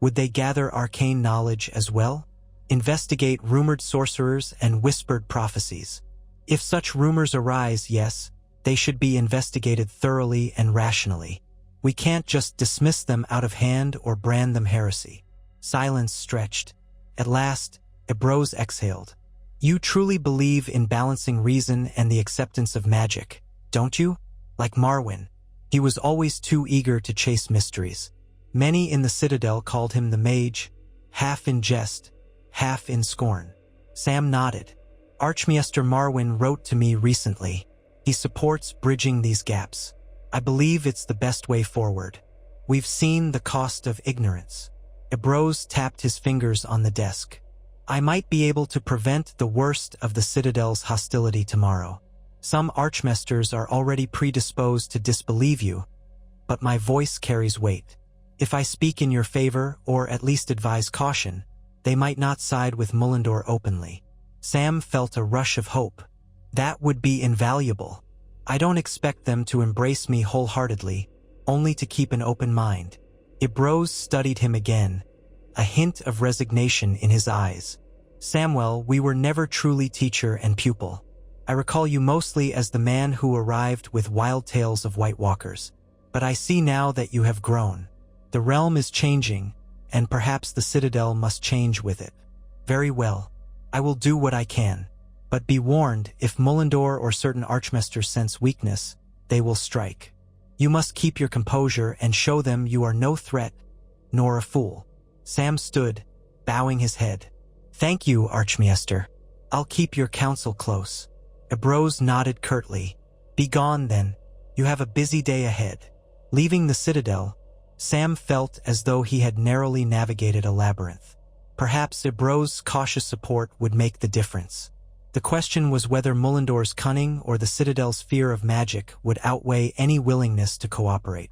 would they gather arcane knowledge as well? Investigate rumored sorcerers and whispered prophecies? If such rumors arise, yes, they should be investigated thoroughly and rationally. We can't just dismiss them out of hand or brand them heresy. Silence stretched. At last, Ibroz exhaled. You truly believe in balancing reason and the acceptance of magic, don't you? Like Marwyn. He was always too eager to chase mysteries. Many in the Citadel called him the mage, half in jest, half in scorn. Sam nodded. Archmaester Marwyn wrote to me recently. He supports bridging these gaps. I believe it's the best way forward. We've seen the cost of ignorance. Ibroz tapped his fingers on the desk. I might be able to prevent the worst of the Citadel's hostility tomorrow. Some archmaesters are already predisposed to disbelieve you, but my voice carries weight. If I speak in your favor, or at least advise caution, they might not side with Mullendor openly. Sam felt a rush of hope. That would be invaluable. I don't expect them to embrace me wholeheartedly, only to keep an open mind. Ibroz studied him again, a hint of resignation in his eyes. Samwell, we were never truly teacher and pupil. I recall you mostly as the man who arrived with wild tales of White Walkers. But I see now that you have grown. The realm is changing, and perhaps the Citadel must change with it. Very well. I will do what I can. But be warned, if Mullendor or certain archmasters sense weakness, they will strike. You must keep your composure and show them you are no threat, nor a fool. Sam stood, bowing his head. Thank you, Archmaester. I'll keep your counsel close. Ebrose nodded curtly. Be gone, then. You have a busy day ahead. Leaving the Citadel, Sam felt as though he had narrowly navigated a labyrinth. Perhaps Ebrose's cautious support would make the difference. The question was whether Mullendor's cunning or the Citadel's fear of magic would outweigh any willingness to cooperate.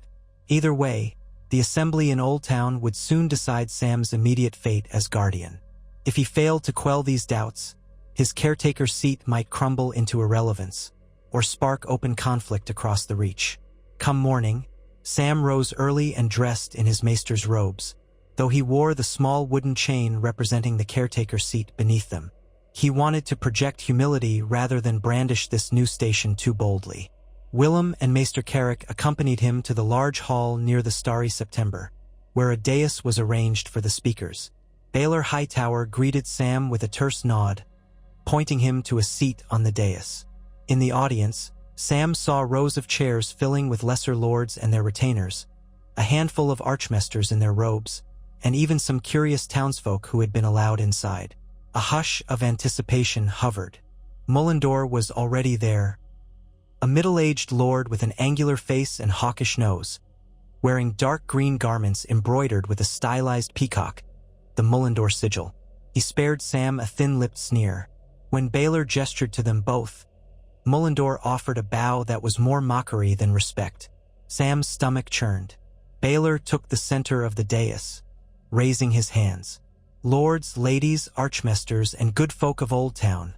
Either way, the assembly in Old Town would soon decide Sam's immediate fate as guardian. If he failed to quell these doubts, his caretaker's seat might crumble into irrelevance, or spark open conflict across the Reach. Come morning, Sam rose early and dressed in his maester's robes, though he wore the small wooden chain representing the caretaker's seat beneath them. He wanted to project humility rather than brandish this new station too boldly. Willem and Maester Carrick accompanied him to the large hall near the Starry September, where a dais was arranged for the speakers. Baylor Hightower greeted Sam with a terse nod, pointing him to a seat on the dais. In the audience, Sam saw rows of chairs filling with lesser lords and their retainers, a handful of archmasters in their robes, and even some curious townsfolk who had been allowed inside. A hush of anticipation hovered. Mullendor was already there, a middle-aged lord with an angular face and hawkish nose, wearing dark green garments embroidered with a stylized peacock, the Mullendor sigil. He spared Sam a thin-lipped sneer. When Baylor gestured to them both, Mullendor offered a bow that was more mockery than respect. Sam's stomach churned. Baylor took the center of the dais, raising his hands. Lords, ladies, archmasters, and good folk of Old Town.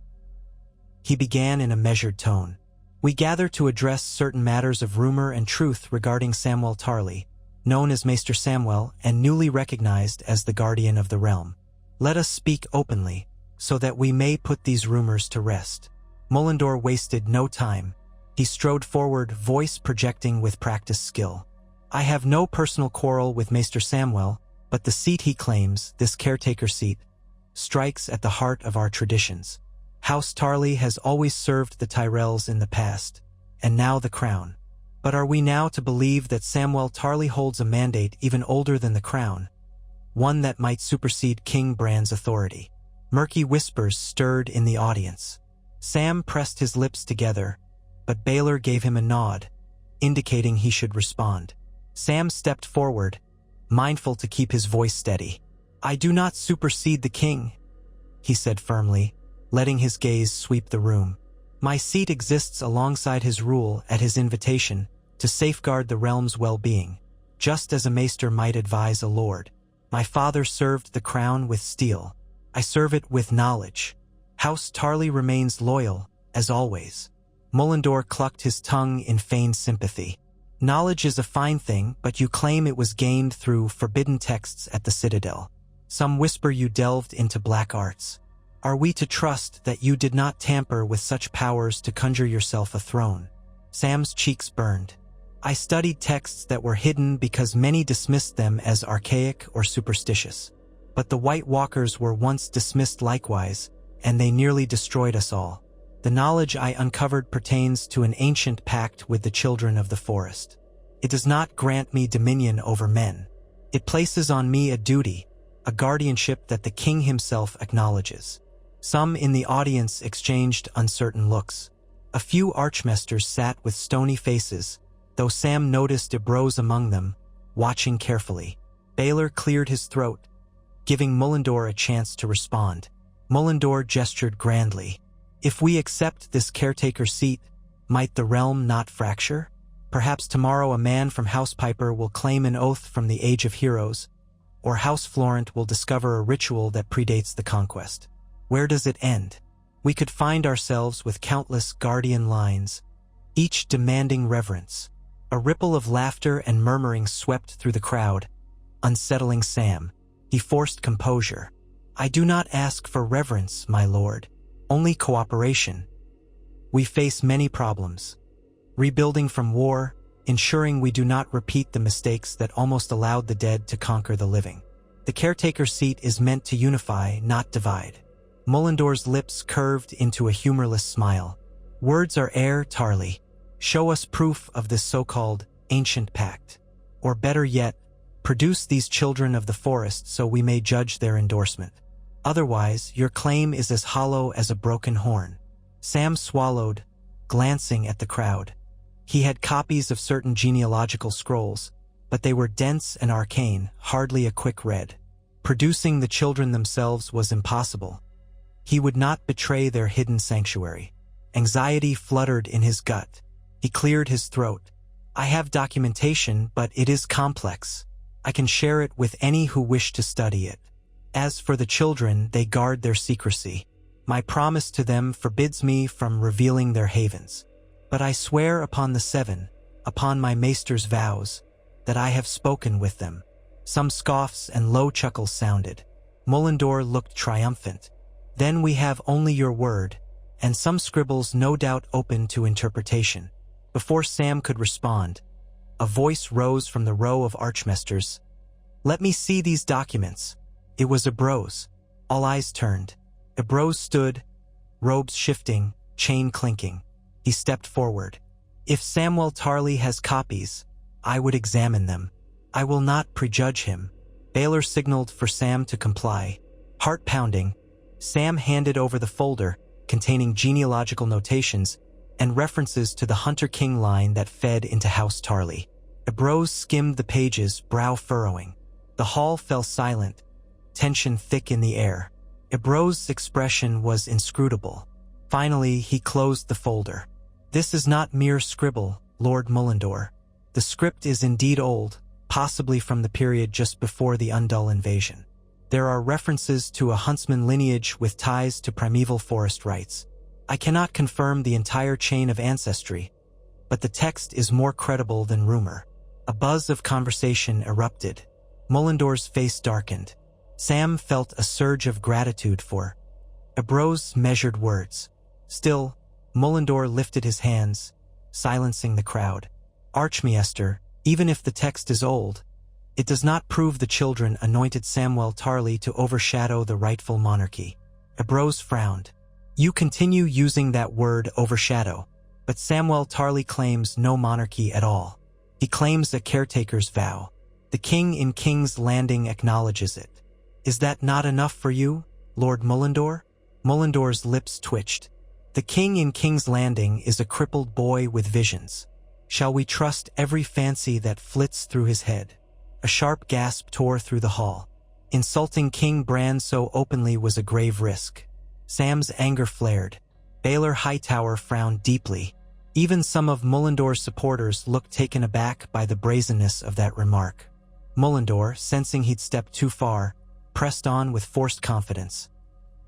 He began in a measured tone. We gather to address certain matters of rumor and truth regarding Samwell Tarly, known as Maester Samwell and newly recognized as the Guardian of the Realm. Let us speak openly, so that we may put these rumors to rest. Mullendor wasted no time. He strode forward, voice projecting with practiced skill. I have no personal quarrel with Maester Samwell, but the seat he claims, this caretaker seat, strikes at the heart of our traditions. House Tarly has always served the Tyrells in the past, and now the crown. But are we now to believe that Samwell Tarly holds a mandate even older than the crown, one that might supersede King Bran's authority? Murky whispers stirred in the audience. Sam pressed his lips together, but Baylor gave him a nod, indicating he should respond. Sam stepped forward, mindful to keep his voice steady. I do not supersede the king, he said firmly, letting his gaze sweep the room. My seat exists alongside his rule at his invitation to safeguard the realm's well-being, just as a maester might advise a lord. My father served the crown with steel. I serve it with knowledge. House Tarly remains loyal, as always. Mullendor clucked his tongue in feigned sympathy. Knowledge is a fine thing, but you claim it was gained through forbidden texts at the Citadel. Some whisper you delved into black arts. Are we to trust that you did not tamper with such powers to conjure yourself a throne? Sam's cheeks burned. I studied texts that were hidden because many dismissed them as archaic or superstitious. But the White Walkers were once dismissed likewise, and they nearly destroyed us all. The knowledge I uncovered pertains to an ancient pact with the children of the forest. It does not grant me dominion over men. It places on me a duty, a guardianship that the king himself acknowledges. Some in the audience exchanged uncertain looks. A few archmasters sat with stony faces, though Sam noticed Ebrose among them, watching carefully. Baylor cleared his throat, giving Mullendor a chance to respond. Mullendor gestured grandly. If we accept this caretaker seat, might the realm not fracture? Perhaps tomorrow a man from House Piper will claim an oath from the Age of Heroes, or House Florent will discover a ritual that predates the conquest. Where does it end? We could find ourselves with countless guardian lines, each demanding reverence. A ripple of laughter and murmuring swept through the crowd, unsettling Sam. He forced composure. I do not ask for reverence, my lord. Only cooperation. We face many problems. Rebuilding from war, ensuring we do not repeat the mistakes that almost allowed the dead to conquer the living. The caretaker seat is meant to unify, not divide. Mullendor's lips curved into a humorless smile. Words are air, Tarly. Show us proof of this so-called ancient pact. Or better yet, produce these children of the forest so we may judge their endorsement. Otherwise, your claim is as hollow as a broken horn. Sam swallowed, glancing at the crowd. He had copies of certain genealogical scrolls, but they were dense and arcane, hardly a quick read. Producing the children themselves was impossible. He would not betray their hidden sanctuary. Anxiety fluttered in his gut. He cleared his throat. I have documentation, but it is complex. I can share it with any who wish to study it. As for the children, they guard their secrecy. My promise to them forbids me from revealing their havens. But I swear upon the seven, upon my maester's vows, that I have spoken with them. Some scoffs and low chuckles sounded. Mullendor looked triumphant. Then we have only your word, and some scribbles no doubt open to interpretation. Before Sam could respond, a voice rose from the row of archmasters. Let me see these documents. It was Abrose. All eyes turned. Abrose stood, robes shifting, chain clinking. He stepped forward. If Samwell Tarly has copies, I would examine them. I will not prejudge him. Baylor signaled for Sam to comply. Heart pounding, Sam handed over the folder containing genealogical notations and references to the Hunter-King line that fed into House Tarly. Abrose skimmed the pages, brow furrowing. The hall fell silent, tension thick in the air. Abrose's expression was inscrutable. Finally, he closed the folder. This is not mere scribble, Lord Mullendor. The script is indeed old, possibly from the period just before the Undul invasion. There are references to a huntsman lineage with ties to primeval forest rights. I cannot confirm the entire chain of ancestry, but the text is more credible than rumor. A buzz of conversation erupted. Mullendor's face darkened. Sam felt a surge of gratitude for Abrose's measured words. Still, Mullendor lifted his hands, silencing the crowd. Archmaester, even if the text is old, it does not prove the children anointed Samwell Tarly to overshadow the rightful monarchy. Abrose frowned. You continue using that word overshadow, but Samwell Tarly claims no monarchy at all. He claims a caretaker's vow. The king in King's Landing acknowledges it. Is that not enough for you, Lord Mullendor? Mullendor's lips twitched. The king in King's Landing is a crippled boy with visions. Shall we trust every fancy that flits through his head? A sharp gasp tore through the hall. Insulting King Bran so openly was a grave risk. Sam's anger flared. Baylor Hightower frowned deeply. Even some of Mullendor's supporters looked taken aback by the brazenness of that remark. Mullendor, sensing he'd stepped too far, pressed on with forced confidence.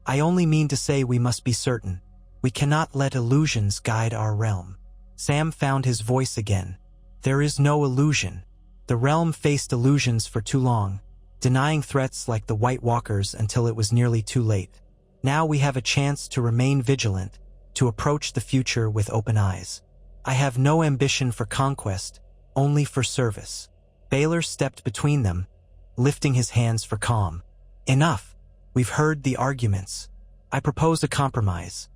I only mean to say we must be certain. We cannot let illusions guide our realm. Sam found his voice again. There is no illusion. The realm faced illusions for too long, denying threats like the White Walkers until it was nearly too late. Now we have a chance to remain vigilant, to approach the future with open eyes. I have no ambition for conquest, only for service. Baylor stepped between them, lifting his hands for calm. Enough. We've heard the arguments. I propose a compromise.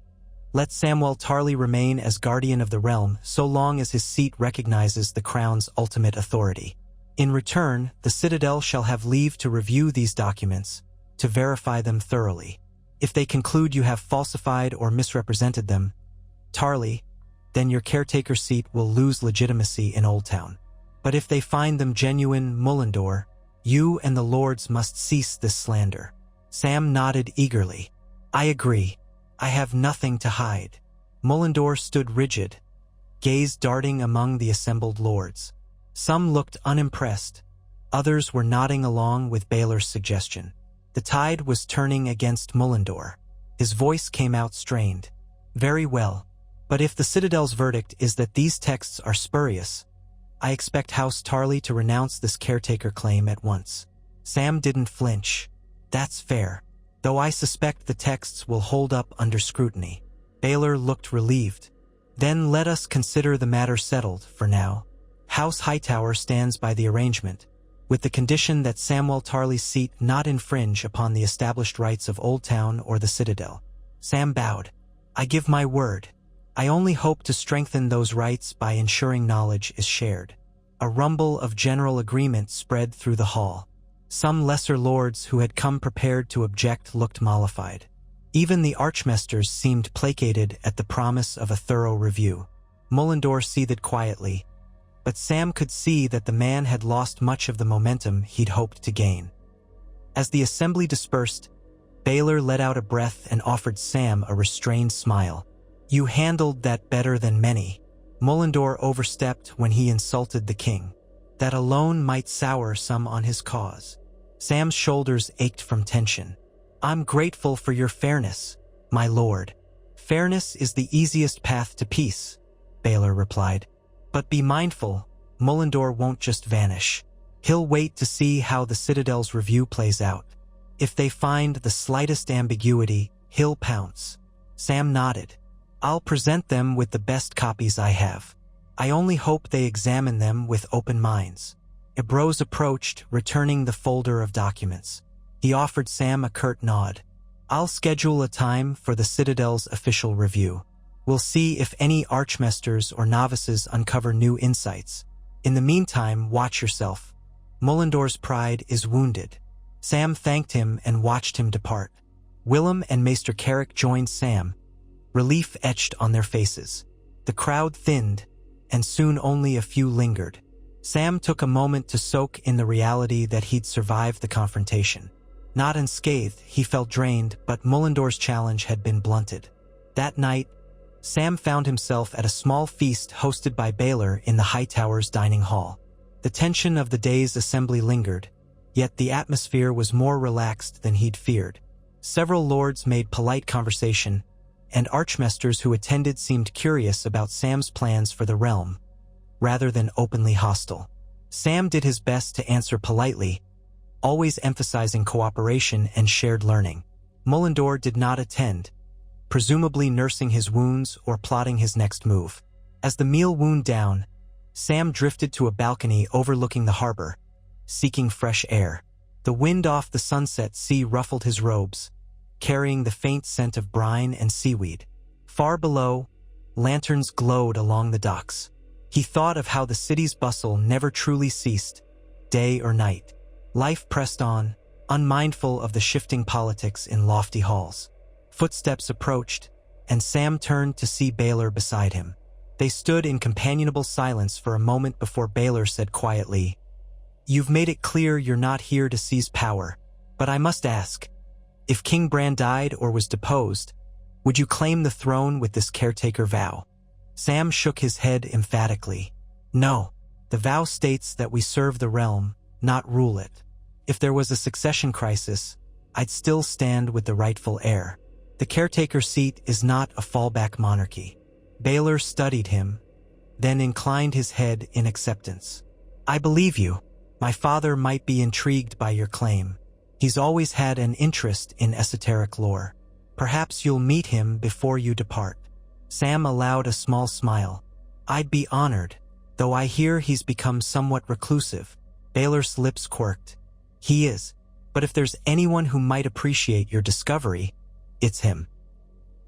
Let Samwell Tarly remain as guardian of the realm so long as his seat recognizes the crown's ultimate authority. In return, the Citadel shall have leave to review these documents, to verify them thoroughly. If they conclude you have falsified or misrepresented them, Tarly, then your caretaker seat will lose legitimacy in Old Town. But if they find them genuine, Mullendor, you and the lords must cease this slander. Sam nodded eagerly. I agree. I have nothing to hide. Mullendor stood rigid, gaze darting among the assembled lords. Some looked unimpressed. Others were nodding along with Baylor's suggestion. The tide was turning against Mullendor. His voice came out strained. Very well. But if the Citadel's verdict is that these texts are spurious, I expect House Tarly to renounce this caretaker claim at once. Sam didn't flinch. That's fair. Though I suspect the texts will hold up under scrutiny. Baylor looked relieved. Then let us consider the matter settled for now. House Hightower stands by the arrangement. with the condition that Samwell Tarley's seat not infringe upon the established rights of Old Town or the Citadel. Sam bowed. I give my word. I only hope to strengthen those rights by ensuring knowledge is shared. A rumble of general agreement spread through the hall. Some lesser lords who had come prepared to object looked mollified. Even the archmasters seemed placated at the promise of a thorough review. Mullendore seethed quietly, but Sam could see that the man had lost much of the momentum he'd hoped to gain. As the assembly dispersed, Baylor let out a breath and offered Sam a restrained smile. You handled that better than many. Mullendore overstepped when he insulted the king. That alone might sour some on his cause. Sam's shoulders ached from tension. I'm grateful for your fairness, my lord. Fairness is the easiest path to peace, Baylor replied. But be mindful, Mullendore won't just vanish. He'll wait to see how the Citadel's review plays out. If they find the slightest ambiguity, he'll pounce. Sam nodded. I'll present them with the best copies I have. I only hope they examine them with open minds. Ebrose approached, returning the folder of documents. He offered Sam a curt nod. I'll schedule a time for the Citadel's official review. We'll see if any archmasters or novices uncover new insights. In the meantime, watch yourself. Mullendore's pride is wounded. Sam thanked him and watched him depart. Willem and Maester Carrick joined Sam, relief etched on their faces. The crowd thinned, and soon only a few lingered. Sam took a moment to soak in the reality that he'd survived the confrontation. Not unscathed, he felt drained, but Mullendore's challenge had been blunted. That night, Sam found himself at a small feast hosted by Baylor in the Hightower's dining hall. The tension of the day's assembly lingered, yet the atmosphere was more relaxed than he'd feared. Several lords made polite conversation, and archmasters who attended seemed curious about Sam's plans for the realm, rather than openly hostile. Sam did his best to answer politely, always emphasizing cooperation and shared learning. Mullendore did not attend, presumably nursing his wounds or plotting his next move. As the meal wound down, Sam drifted to a balcony overlooking the harbor, seeking fresh air. The wind off the sunset sea ruffled his robes, carrying the faint scent of brine and seaweed. Far below, lanterns glowed along the docks. He thought of how the city's bustle never truly ceased, day or night. Life pressed on, unmindful of the shifting politics in lofty halls. Footsteps approached, and Sam turned to see Baylor beside him. They stood in companionable silence for a moment before Baylor said quietly, You've made it clear you're not here to seize power, but I must ask, if King Bran died or was deposed, would you claim the throne with this caretaker vow? Sam shook his head emphatically. No, the vow states that we serve the realm, not rule it. If there was a succession crisis, I'd still stand with the rightful heir. The caretaker seat is not a fallback monarchy. Baylor studied him, then inclined his head in acceptance. I believe you. My father might be intrigued by your claim. He's always had an interest in esoteric lore. Perhaps you'll meet him before you depart. Sam allowed a small smile. I'd be honored, though I hear he's become somewhat reclusive. Baylor's lips quirked. He is, but if there's anyone who might appreciate your discovery, it's him.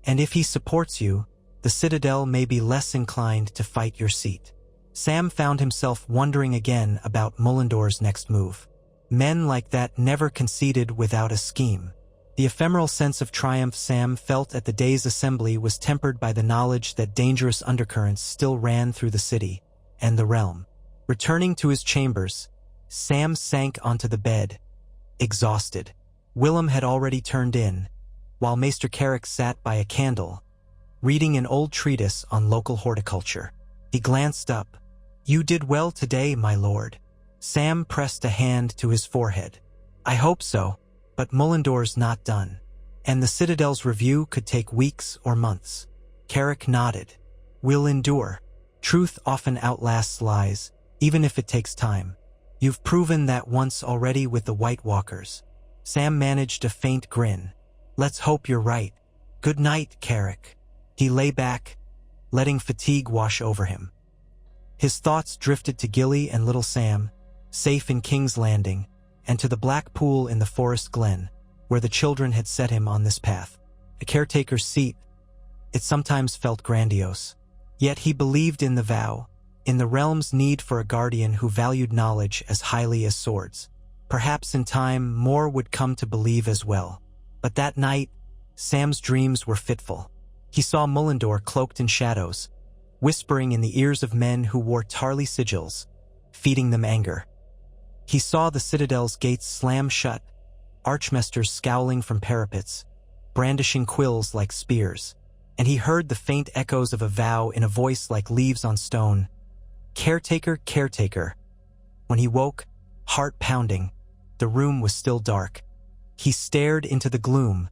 And if he supports you, the Citadel may be less inclined to fight your seat. Sam found himself wondering again about Mullendore's next move. Men like that never conceded without a scheme. The ephemeral sense of triumph Sam felt at the day's assembly was tempered by the knowledge that dangerous undercurrents still ran through the city and the realm. Returning to his chambers, Sam sank onto the bed, exhausted. Willem had already turned in, while Maester Carrick sat by a candle, reading an old treatise on local horticulture. He glanced up. You did well today, my lord. Sam pressed a hand to his forehead. I hope so, but Mullendore's not done, and the Citadel's review could take weeks or months. Carrick nodded. We'll endure. Truth often outlasts lies, even if it takes time. You've proven that once already with the White Walkers. Sam managed a faint grin. Let's hope you're right. Good night, Carrick. He lay back, letting fatigue wash over him. His thoughts drifted to Gilly and little Sam, safe in King's Landing, and to the black pool in the forest glen, where the children had set him on this path. A caretaker's seat, it sometimes felt grandiose. Yet he believed in the vow, in the realm's need for a guardian who valued knowledge as highly as swords. Perhaps in time more would come to believe as well. But that night, Sam's dreams were fitful. He saw Mullendor cloaked in shadows, whispering in the ears of men who wore Tarly sigils, feeding them anger. He saw the Citadel's gates slam shut, archmesters scowling from parapets, brandishing quills like spears, and he heard the faint echoes of a vow in a voice like leaves on stone. Caretaker, caretaker. When he woke, heart pounding, the room was still dark. He stared into the gloom,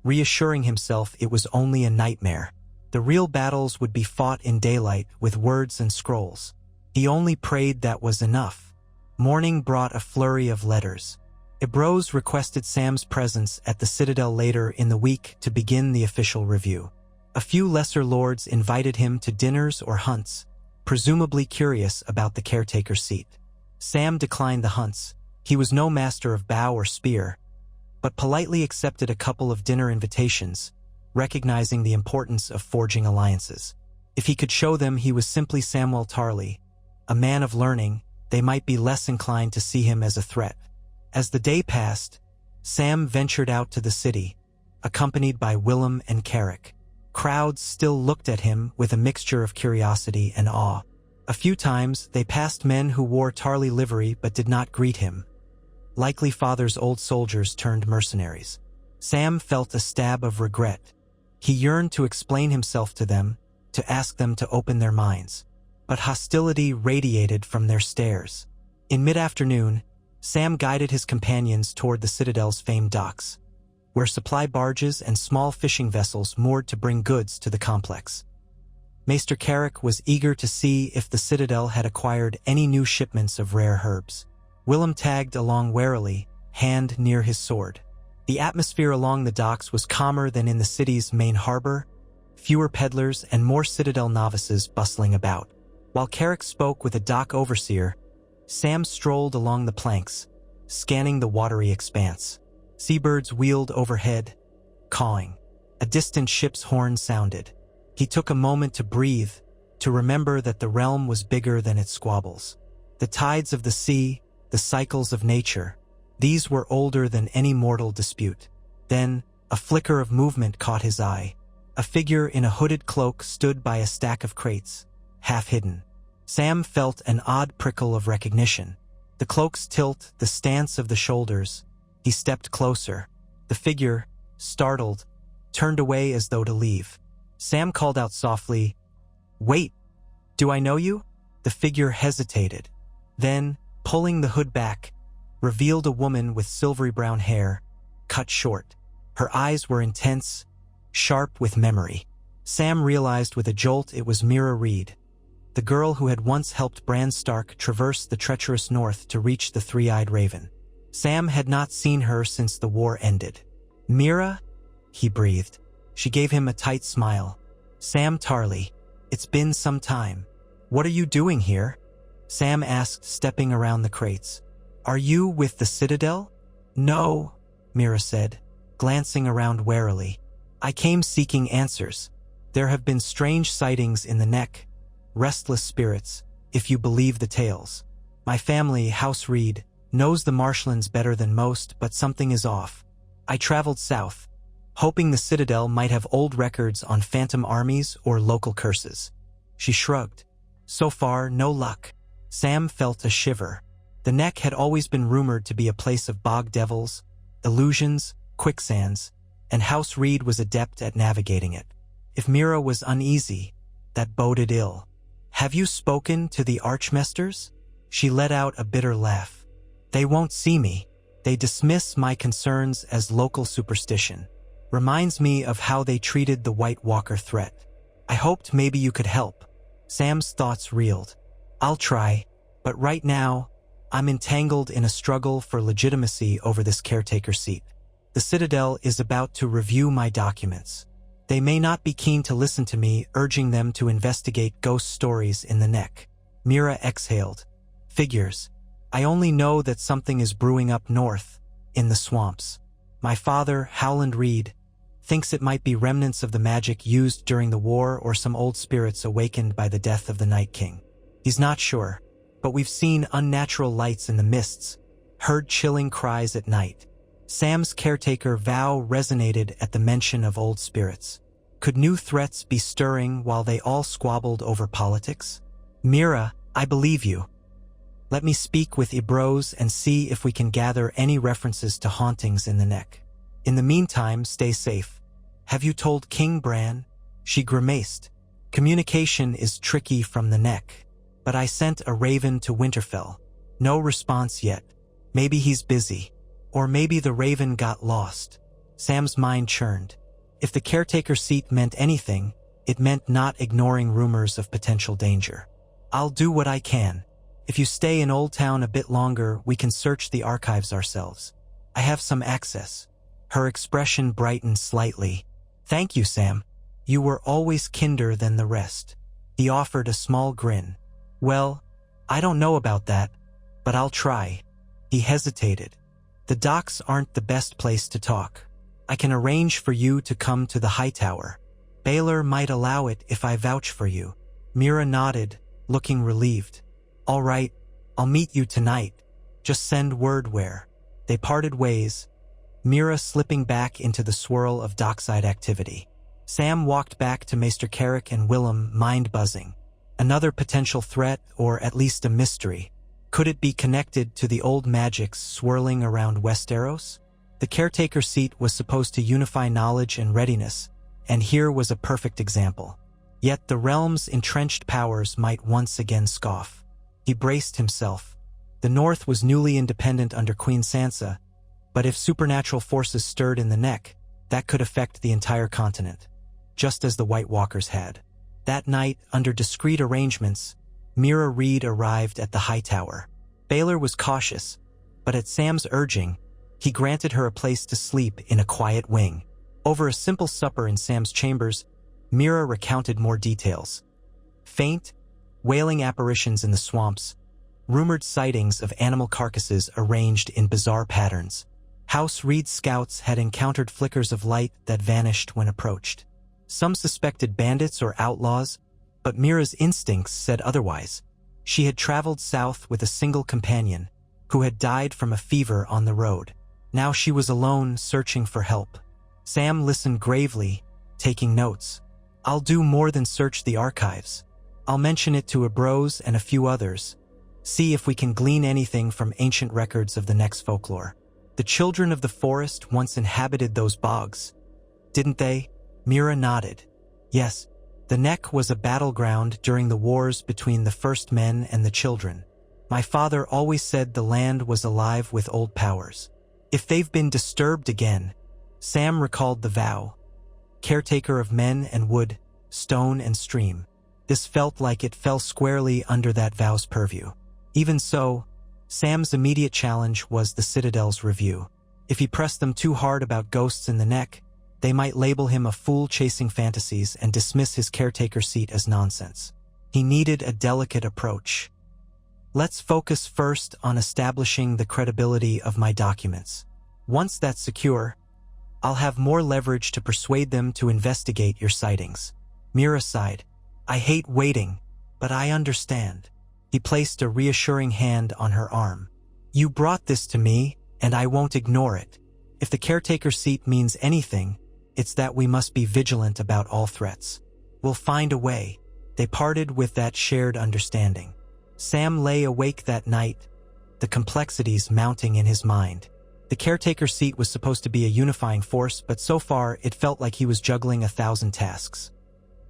reassuring himself it was only a nightmare. The real battles would be fought in daylight with words and scrolls. He only prayed that was enough. Morning brought a flurry of letters. Ibros requested Sam's presence at the Citadel later in the week to begin the official review. A few lesser lords invited him to dinners or hunts, presumably curious about the caretaker's seat. Sam declined the hunts. He was no master of bow or spear, but politely accepted a couple of dinner invitations, recognizing the importance of forging alliances. If he could show them he was simply Samwell Tarly, a man of learning, they might be less inclined to see him as a threat. As the day passed, Sam ventured out to the city, accompanied by Willem and Carrick. Crowds still looked at him with a mixture of curiosity and awe. A few times they passed men who wore Tarly livery but did not greet him. Likely father's old soldiers turned mercenaries. Sam felt a stab of regret. He yearned to explain himself to them, to ask them to open their minds. But hostility radiated from their stares. In mid-afternoon, Sam guided his companions toward the Citadel's famed docks, where supply barges and small fishing vessels moored to bring goods to the complex. Maester Carrick was eager to see if the Citadel had acquired any new shipments of rare herbs. Willem tagged along warily, hand near his sword. The atmosphere along the docks was calmer than in the city's main harbor, fewer peddlers and more Citadel novices bustling about. While Carrick spoke with a dock overseer, Sam strolled along the planks, scanning the watery expanse. Seabirds wheeled overhead, cawing. A distant ship's horn sounded. He took a moment to breathe, to remember that the realm was bigger than its squabbles. The tides of the sea, the cycles of nature, these were older than any mortal dispute. Then, a flicker of movement caught his eye. A figure in a hooded cloak stood by a stack of crates, half hidden. Sam felt an odd prickle of recognition. The cloak's tilt, the stance of the shoulders. He stepped closer. The figure, startled, turned away as though to leave. Sam called out softly, "Wait, do I know you?" The figure hesitated. Then, pulling the hood back, revealed a woman with silvery brown hair, cut short. Her eyes were intense, sharp with memory. Sam realized with a jolt it was Mira Reed, the girl who had once helped Bran Stark traverse the treacherous north to reach the three-eyed raven. Sam had not seen her since the war ended. "Mira?" he breathed. She gave him a tight smile. "Sam Tarly, it's been some time. What are you doing here?" Sam asked, stepping around the crates. "Are you with the Citadel?" "No," Mira said, glancing around warily. "I came seeking answers. There have been strange sightings in the Neck, restless spirits, if you believe the tales. My family, House Reed, knows the marshlands better than most, but something is off. I traveled south, hoping the Citadel might have old records on phantom armies or local curses." She shrugged. "So far, no luck." Sam felt a shiver. The Neck had always been rumored to be a place of bog devils, illusions, quicksands, and House Reed was adept at navigating it. If Mira was uneasy, that boded ill. "Have you spoken to the Archmesters?" She let out a bitter laugh. "They won't see me. They dismiss my concerns as local superstition. Reminds me of how they treated the White Walker threat. I hoped maybe you could help." Sam's thoughts reeled. "I'll try, but right now, I'm entangled in a struggle for legitimacy over this caretaker seat. The Citadel is about to review my documents. They may not be keen to listen to me urging them to investigate ghost stories in the Neck." Mira exhaled. "Figures. I only know that something is brewing up north, in the swamps. My father, Howland Reed, thinks it might be remnants of the magic used during the war or some old spirits awakened by the death of the Night King. He's not sure, but we've seen unnatural lights in the mists, heard chilling cries at night. Sam's caretaker vow resonated at the mention of old spirits. Could new threats be stirring while they all squabbled over politics? Mira, I believe you. Let me speak with Ibros and see if we can gather any references to hauntings in the neck. In the meantime, stay safe. Have you told King Bran? She grimaced. Communication is tricky from the neck. But I sent a raven to Winterfell. No response yet. Maybe he's busy. Or maybe the raven got lost. Sam's mind churned. If the caretaker seat meant anything, it meant not ignoring rumors of potential danger. I'll do what I can. If you stay in Old Town a bit longer, we can search the archives ourselves. I have some access. Her expression brightened slightly. Thank you, Sam. You were always kinder than the rest. He offered a small grin. Well, I don't know about that, but I'll try. He hesitated. The docks aren't the best place to talk. I can arrange for you to come to the High Tower. Baylor might allow it if I vouch for you. Mira nodded, looking relieved. All right, I'll meet you tonight. Just send word where. They parted ways, Mira slipping back into the swirl of dockside activity. Sam walked back to Maester Carrick and Willem, mind buzzing. Another potential threat, or at least a mystery. Could it be connected to the old magics swirling around Westeros? The caretaker seat was supposed to unify knowledge and readiness, and here was a perfect example. Yet the realm's entrenched powers might once again scoff. He braced himself. The North was newly independent under Queen Sansa, but if supernatural forces stirred in the neck, that could affect the entire continent, just as the White Walkers had. That night, under discreet arrangements, Mira Reed arrived at the High Tower. Baylor was cautious, but at Sam's urging, he granted her a place to sleep in a quiet wing. Over a simple supper in Sam's chambers, Mira recounted more details. Faint, wailing apparitions in the swamps, rumored sightings of animal carcasses arranged in bizarre patterns. House Reed scouts had encountered flickers of light that vanished when approached. Some suspected bandits or outlaws, but Mira's instincts said otherwise. She had traveled south with a single companion, who had died from a fever on the road. Now she was alone, searching for help. Sam listened gravely, taking notes. I'll do more than search the archives. I'll mention it to Ibros and a few others. See if we can glean anything from ancient records of the next folklore. The children of the forest once inhabited those bogs, didn't they? Mira nodded. Yes, the neck was a battleground during the wars between the first men and the children. My father always said the land was alive with old powers. If they've been disturbed again, Sam recalled the vow. Caretaker of men and wood, stone and stream. This felt like it fell squarely under that vow's purview. Even so, Sam's immediate challenge was the Citadel's review. If he pressed them too hard about ghosts in the neck, they might label him a fool chasing fantasies and dismiss his caretaker seat as nonsense. He needed a delicate approach. Let's focus first on establishing the credibility of my documents. Once that's secure, I'll have more leverage to persuade them to investigate your sightings. Mira sighed. I hate waiting, but I understand. He placed a reassuring hand on her arm. You brought this to me, and I won't ignore it. If the caretaker seat means anything, it's that we must be vigilant about all threats. We'll find a way. They parted with that shared understanding. Sam lay awake that night, the complexities mounting in his mind. The caretaker seat was supposed to be a unifying force, but so far it felt like he was juggling 1,000 tasks.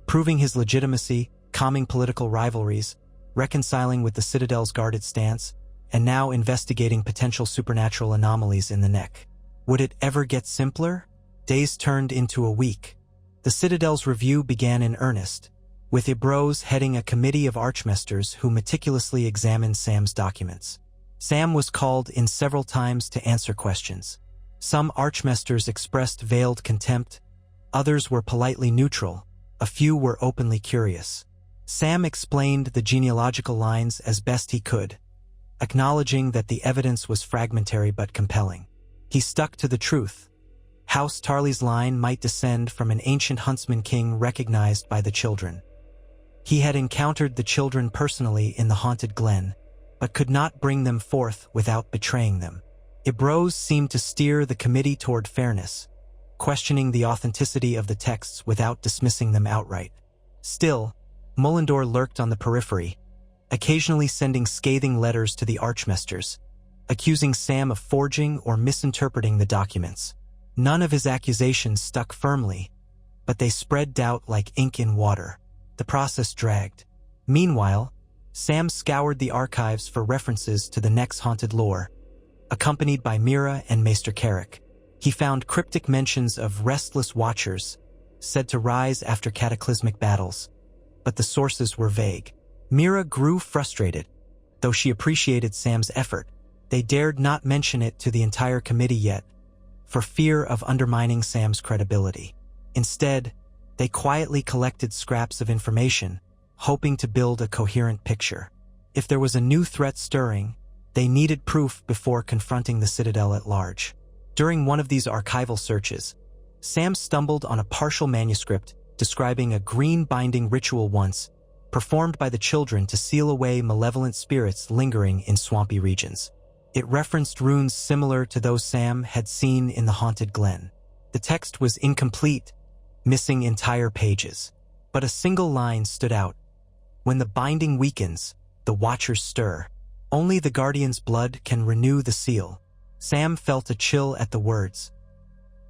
Proving his legitimacy, calming political rivalries, reconciling with the Citadel's guarded stance, and now investigating potential supernatural anomalies in the neck. Would it ever get simpler? Days turned into a week. The Citadel's review began in earnest, with Ibros heading a committee of archmasters who meticulously examined Sam's documents. Sam was called in several times to answer questions. Some archmasters expressed veiled contempt, others were politely neutral, a few were openly curious. Sam explained the genealogical lines as best he could, acknowledging that the evidence was fragmentary but compelling. He stuck to the truth. House Tarly's line might descend from an ancient huntsman king recognized by the children. He had encountered the children personally in the haunted glen, but could not bring them forth without betraying them. Ibrose seemed to steer the committee toward fairness, questioning the authenticity of the texts without dismissing them outright. Still, Mullendore lurked on the periphery, occasionally sending scathing letters to the archmasters, accusing Sam of forging or misinterpreting the documents. None of his accusations stuck firmly, but they spread doubt like ink in water. The process dragged. Meanwhile, Sam scoured the archives for references to the next haunted lore, accompanied by Mira and Maester Carrick. He found cryptic mentions of restless watchers, said to rise after cataclysmic battles, but the sources were vague. Mira grew frustrated. Though she appreciated Sam's effort, they dared not mention it to the entire committee yet, for fear of undermining Sam's credibility. Instead, they quietly collected scraps of information, hoping to build a coherent picture. If there was a new threat stirring, they needed proof before confronting the Citadel at large. During one of these archival searches, Sam stumbled on a partial manuscript describing a green binding ritual once performed by the children to seal away malevolent spirits lingering in swampy regions. It referenced runes similar to those Sam had seen in the haunted glen. The text was incomplete, missing entire pages, but a single line stood out. When the binding weakens, the watchers stir. Only the guardian's blood can renew the seal. Sam felt a chill at the words.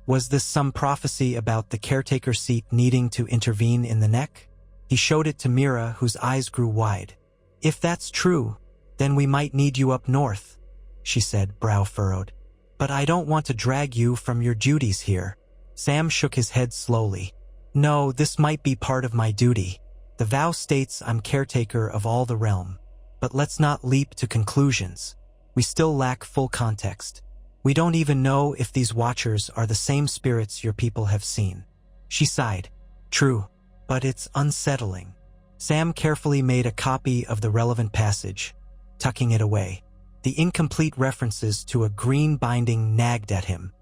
Was this some prophecy about the caretaker seat needing to intervene in the neck? He showed it to Mira, whose eyes grew wide. If that's true, then we might need you up north, she said, brow furrowed. But I don't want to drag you from your duties here. Sam shook his head slowly. No, this might be part of my duty. The vow states I'm caretaker of all the realm. But let's not leap to conclusions. We still lack full context. We don't even know if these watchers are the same spirits your people have seen. She sighed. True, but it's unsettling. Sam carefully made a copy of the relevant passage, tucking it away. The incomplete references to a green binding nagged at him.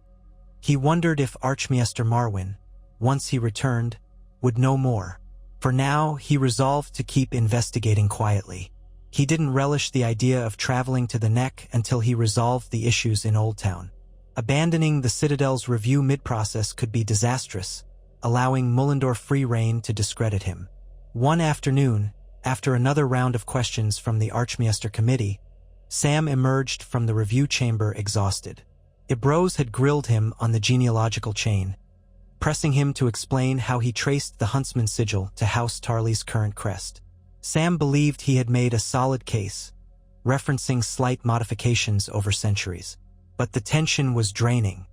He wondered if Archmaester Marwyn, once he returned, would know more. For now, he resolved to keep investigating quietly. He didn't relish the idea of traveling to the Neck until he resolved the issues in Old Town. Abandoning the Citadel's review mid-process could be disastrous, allowing Mullendore free rein to discredit him. One afternoon, after another round of questions from the Archmaester Committee, Sam emerged from the review chamber exhausted. Ibrose had grilled him on the genealogical chain, pressing him to explain how he traced the huntsman sigil to House Tarly's current crest. Sam believed he had made a solid case, referencing slight modifications over centuries. But the tension was draining.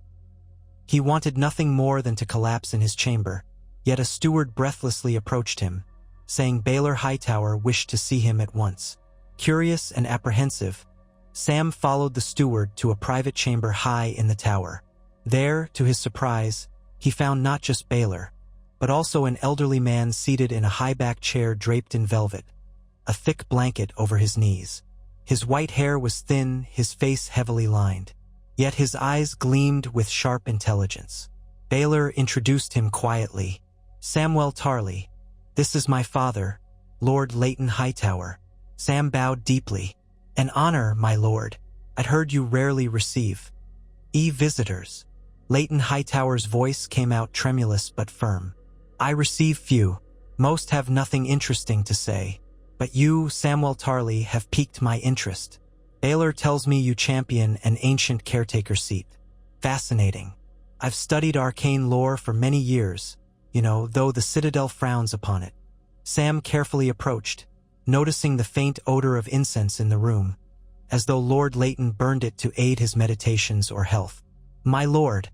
He wanted nothing more than to collapse in his chamber, yet a steward breathlessly approached him, saying Baylor Hightower wished to see him at once. Curious and apprehensive, Sam followed the steward to a private chamber high in the tower. There, to his surprise, he found not just Baylor, but also an elderly man seated in a high-backed chair draped in velvet, a thick blanket over his knees. His white hair was thin, his face heavily lined, yet his eyes gleamed with sharp intelligence. Baylor introduced him quietly. Samwell Tarly, this is my father, Lord Leighton Hightower. Sam bowed deeply. An honor, my lord. I'd heard you rarely receive visitors. Leighton Hightower's voice came out tremulous but firm. I receive few. Most have nothing interesting to say. But you, Samwell Tarly, have piqued my interest. Baylor tells me you champion an ancient caretaker seat. Fascinating. I've studied arcane lore for many years, though the Citadel frowns upon it. Sam carefully approached, noticing the faint odor of incense in the room, as though Lord Leighton burned it to aid his meditations or health. My lord,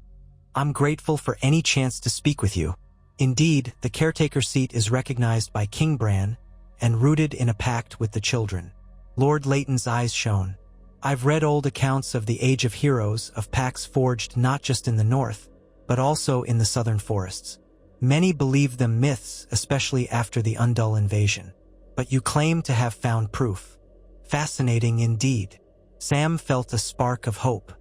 I'm grateful for any chance to speak with you. Indeed, the caretaker seat is recognized by King Bran and rooted in a pact with the children. Lord Leighton's eyes shone. I've read old accounts of the Age of Heroes, of pacts forged not just in the north, but also in the southern forests. Many believe them myths, especially after the Undul invasion. But you claim to have found proof. Fascinating indeed. Sam felt a spark of hope.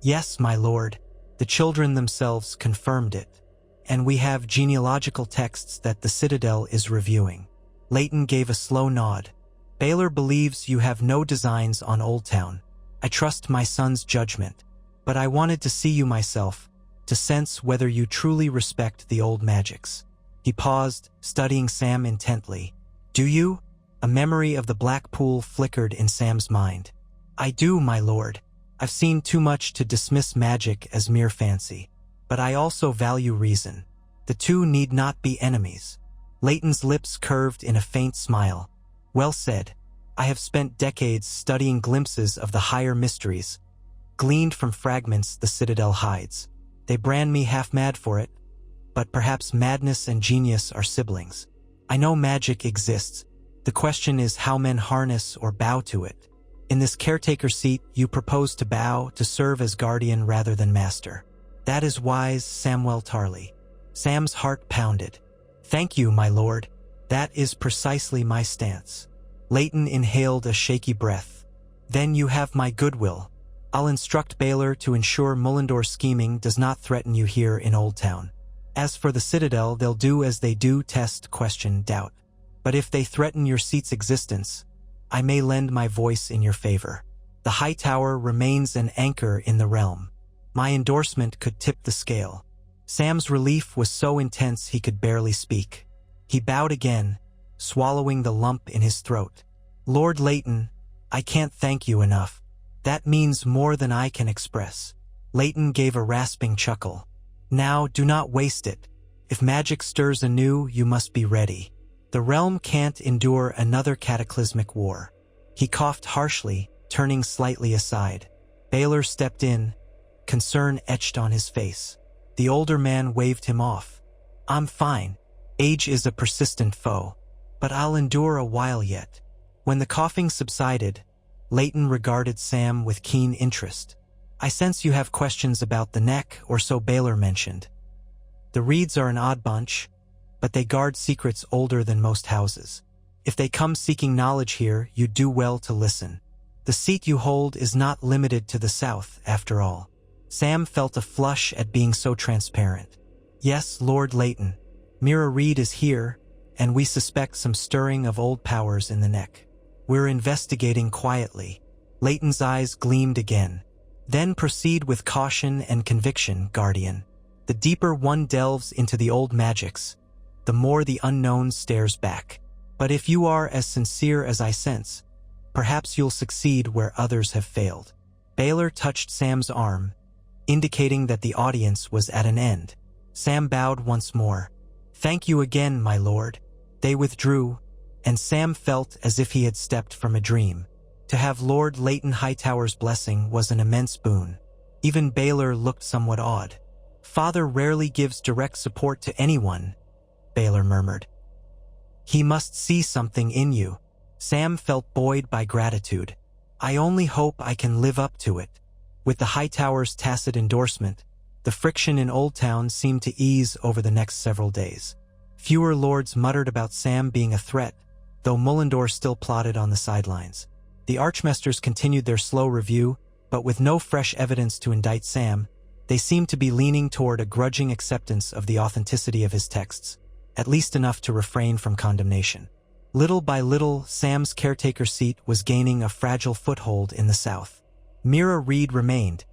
Yes, my lord. The children themselves confirmed it. And we have genealogical texts that the Citadel is reviewing. Leighton gave a slow nod. Baylor believes you have no designs on Old Town. I trust my son's judgment. But I wanted to see you myself, to sense whether you truly respect the old magics. He paused, studying Sam intently. Do you? A memory of the black pool flickered in Sam's mind. I do, my lord. I've seen too much to dismiss magic as mere fancy. But I also value reason. The two need not be enemies. Leighton's lips curved in a faint smile. Well said. I have spent decades studying glimpses of the higher mysteries, gleaned from fragments the Citadel hides. They brand me half-mad for it, but perhaps madness and genius are siblings. I know magic exists. The question is how men harness or bow to it. In this caretaker seat, you propose to bow, to serve as guardian rather than master. That is wise, Samwell Tarley. Sam's heart pounded. Thank you, my lord. That is precisely my stance. Leighton inhaled a shaky breath. Then you have my goodwill. I'll instruct Baylor to ensure Mullendor's scheming does not threaten you here in Old Town. As for the Citadel, they'll do as they do, test, question, doubt. But if they threaten your seat's existence, I may lend my voice in your favor. The High Tower remains an anchor in the realm. My endorsement could tip the scale. Sam's relief was so intense he could barely speak. He bowed again, swallowing the lump in his throat. Lord Leighton, I can't thank you enough. That means more than I can express. Leighton gave a rasping chuckle. Now, do not waste it. If magic stirs anew, you must be ready. The realm can't endure another cataclysmic war. He coughed harshly, turning slightly aside. Baylor stepped in, concern etched on his face. The older man waved him off. I'm fine. Age is a persistent foe. But I'll endure a while yet. When the coughing subsided, Leighton regarded Sam with keen interest. I sense you have questions about the neck, or so Baylor mentioned. The Reeds are an odd bunch, but they guard secrets older than most houses. If they come seeking knowledge here, you do well to listen. The seat you hold is not limited to the south, after all. Sam felt a flush at being so transparent. Yes, Lord Leighton. Mira Reed is here, and we suspect some stirring of old powers in the neck. We're investigating quietly. Leighton's eyes gleamed again. Then proceed with caution and conviction, Guardian. The deeper one delves into the old magics, the more the unknown stares back. But if you are as sincere as I sense, perhaps you'll succeed where others have failed. Baylor touched Sam's arm, indicating that the audience was at an end. Sam bowed once more. Thank you again, my lord. They withdrew, and Sam felt as if he had stepped from a dream. To have Lord Leighton Hightower's blessing was an immense boon. Even Baylor looked somewhat awed. Father rarely gives direct support to anyone, Baylor murmured. He must see something in you. Sam felt buoyed by gratitude. I only hope I can live up to it. With the Hightower's tacit endorsement, the friction in Old Town seemed to ease over the next several days. Fewer lords muttered about Sam being a threat, though Mullendor still plotted on the sidelines. The Archmasters continued their slow review, but with no fresh evidence to indict Sam, they seemed to be leaning toward a grudging acceptance of the authenticity of his texts, at least enough to refrain from condemnation. Little by little, Sam's caretaker seat was gaining a fragile foothold in the south. Mira Reed remained,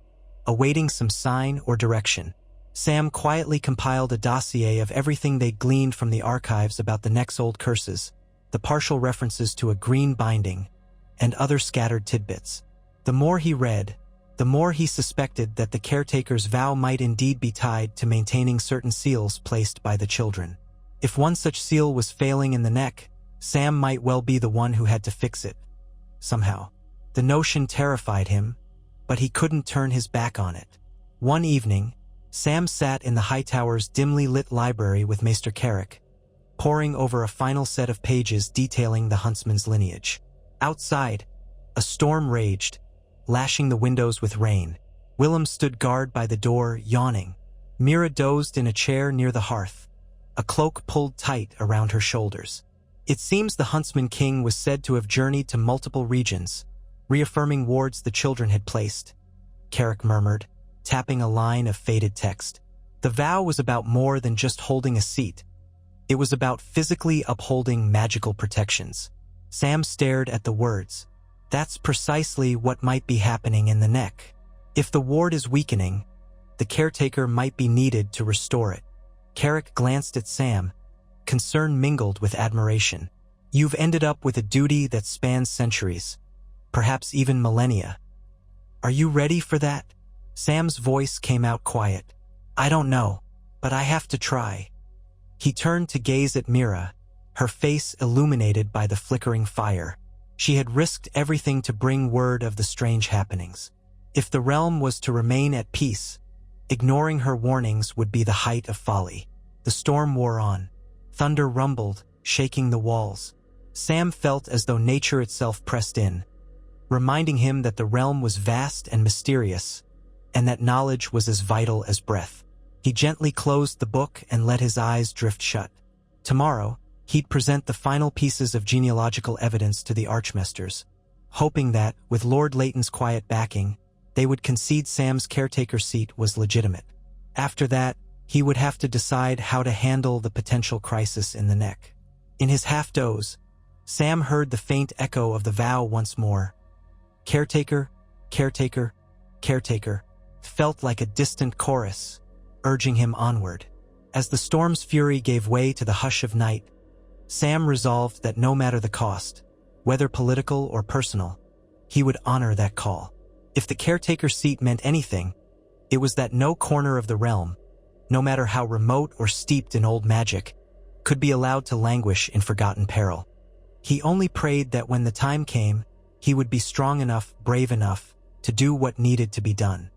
awaiting some sign or direction. Sam quietly compiled a dossier of everything they gleaned from the archives about the neck's old curses, the partial references to a green binding, and other scattered tidbits. The more he read, the more he suspected that the caretaker's vow might indeed be tied to maintaining certain seals placed by the children. If one such seal was failing in the neck, Sam might well be the one who had to fix it. Somehow. The notion terrified him, but he couldn't turn his back on it. One evening, Sam sat in the Hightower's dimly lit library with Maester Carrick, poring over a final set of pages detailing the huntsman's lineage. Outside, a storm raged, lashing the windows with rain. Willem stood guard by the door, yawning. Mira dozed in a chair near the hearth, a cloak pulled tight around her shoulders. It seems the Huntsman King was said to have journeyed to multiple regions, reaffirming wards the children had placed. Carrick murmured, tapping a line of faded text. The vow was about more than just holding a seat. It was about physically upholding magical protections. Sam stared at the words. That's precisely what might be happening in the neck. If the ward is weakening, the caretaker might be needed to restore it. Carrick glanced at Sam, concern mingled with admiration. You've ended up with a duty that spans centuries, perhaps even millennia. Are you ready for that? Sam's voice came out quiet. I don't know, but I have to try. He turned to gaze at Mira, her face illuminated by the flickering fire. She had risked everything to bring word of the strange happenings. If the realm was to remain at peace, ignoring her warnings would be the height of folly. The storm wore on. Thunder rumbled, shaking the walls. Sam felt as though nature itself pressed in, reminding him that the realm was vast and mysterious, and that knowledge was as vital as breath. He gently closed the book and let his eyes drift shut. Tomorrow, he'd present the final pieces of genealogical evidence to the Archmasters, hoping that, with Lord Leighton's quiet backing, they would concede Sam's caretaker seat was legitimate. After that, he would have to decide how to handle the potential crisis in the neck. In his half-doze, Sam heard the faint echo of the vow once more. Caretaker, caretaker, caretaker, felt like a distant chorus, urging him onward. As the storm's fury gave way to the hush of night, Sam resolved that no matter the cost, whether political or personal, he would honor that call. If the caretaker seat meant anything, it was that no corner of the realm, no matter how remote or steeped in old magic, could be allowed to languish in forgotten peril. He only prayed that when the time came, he would be strong enough, brave enough, to do what needed to be done.